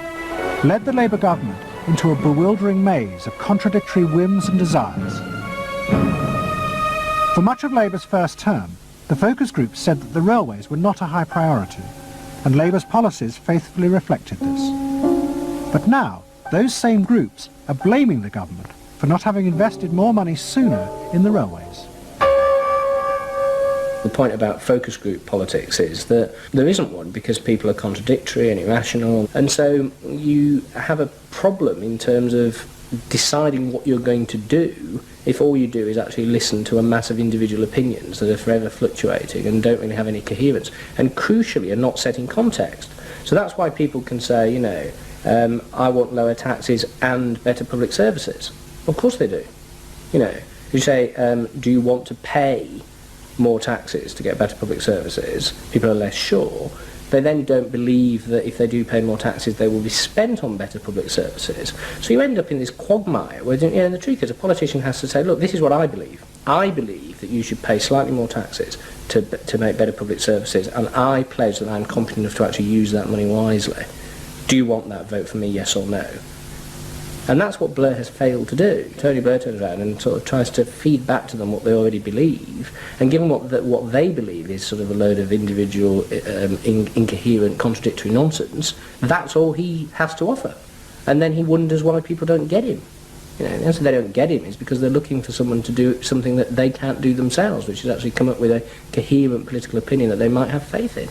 led the Labour government into a bewildering maze of contradictory whims and desires. For much of Labour's first term, the focus groups said that the railways were not a high priority, and Labour's policies faithfully reflected this. But now, those same groups are blaming the government for not having invested more money sooner in the railways. The point about focus group politics is that there isn't one because people are contradictory and irrational, and so you have a problem in terms of deciding what you're going to do if all you do is actually listen to a mass of individual opinions that are forever fluctuating and don't really have any coherence, and crucially are not set in context. So that's why people can say, you know, I want lower taxes and better public services. Of course they do. You know, you say, do you want to pay more taxes to get better public services? People are less sure. They then don't believe that if they do pay more taxes, they will be spent on better public services. So you end up in this quagmire where, you know, the truth is a politician has to say, look, this is what I believe. I believe that you should pay slightly more taxes to make better public services, and I pledge that I'm competent enough to actually use that money wisely. Do you want that? Vote for me, yes or no. And that's what Blair has failed to do. Tony Blair turns around and sort of tries to feed back to them what they already believe, and given what they believe is sort of a load of individual, incoherent, contradictory nonsense, that's all he has to offer. And then he wonders why people don't get him. You know, the answer they don't get him is because they're looking for someone to do something that they can't do themselves, which is actually come up with a coherent political opinion that they might have faith in.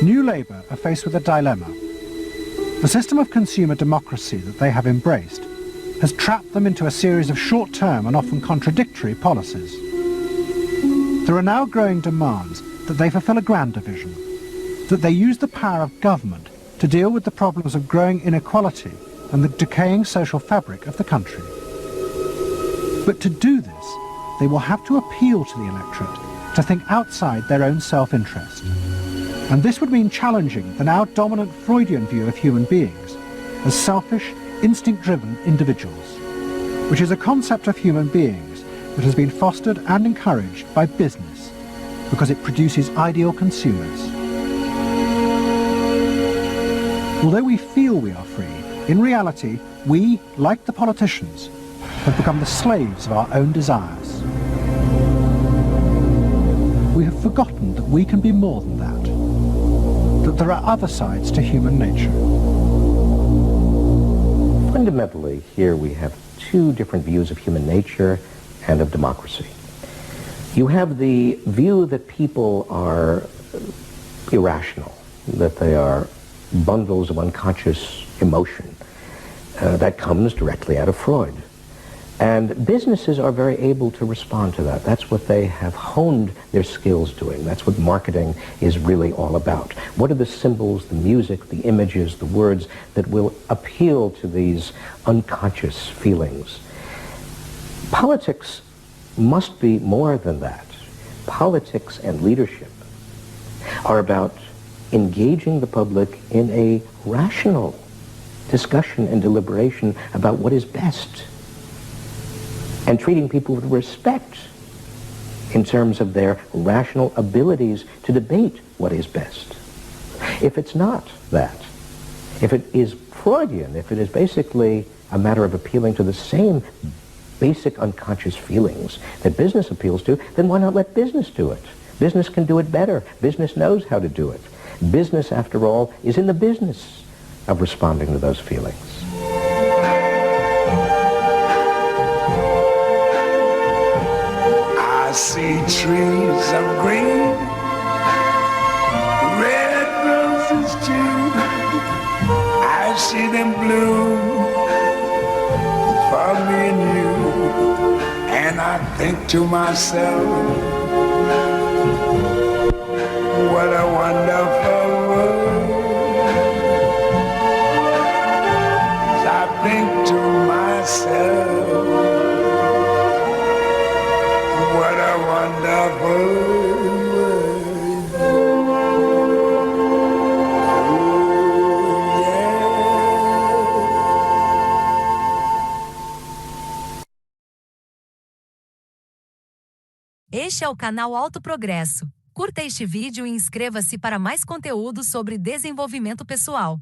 New Labour are faced with a dilemma. The system of consumer democracy that they have embraced has trapped them into a series of short-term and often contradictory policies. There are now growing demands that they fulfil a grander vision, that they use the power of government to deal with the problems of growing inequality and the decaying social fabric of the country. But to do this, they will have to appeal to the electorate to think outside their own self-interest. And this would mean challenging the now dominant Freudian view of human beings as selfish, instinct-driven individuals, which is a concept of human beings that has been fostered and encouraged by business because it produces ideal consumers. Although we feel we are free, in reality, we, like the politicians, have become the slaves of our own desires. We have forgotten that we can be more than that, that there are other sides to human nature. Fundamentally, here we have two different views of human nature and of democracy. You have the view that people are irrational, that they are bundles of unconscious emotion. That comes directly out of Freud. And businesses are very able to respond to that. That's what they have honed their skills doing. That's what marketing is really all about. What are the symbols, the music, the images, the words that will appeal to these unconscious feelings? Politics must be more than that. Politics and leadership are about engaging the public in a rational discussion and deliberation about what is best, and treating people with respect in terms of their rational abilities to debate what is best. If it's not that, if it is Freudian, if it is basically a matter of appealing to the same basic unconscious feelings that business appeals to, then why not let business do it? Business can do it better. Business knows how to do it. Business, after all, is in the business of responding to those feelings. I see trees of green, red roses too. I see them bloom for me and you. And I think to myself, what a wonderful world. I think to myself, what a wonderful world. Oh, yeah. Este é o canal Alto Progresso. Curta este vídeo e inscreva-se para mais conteúdo sobre desenvolvimento pessoal.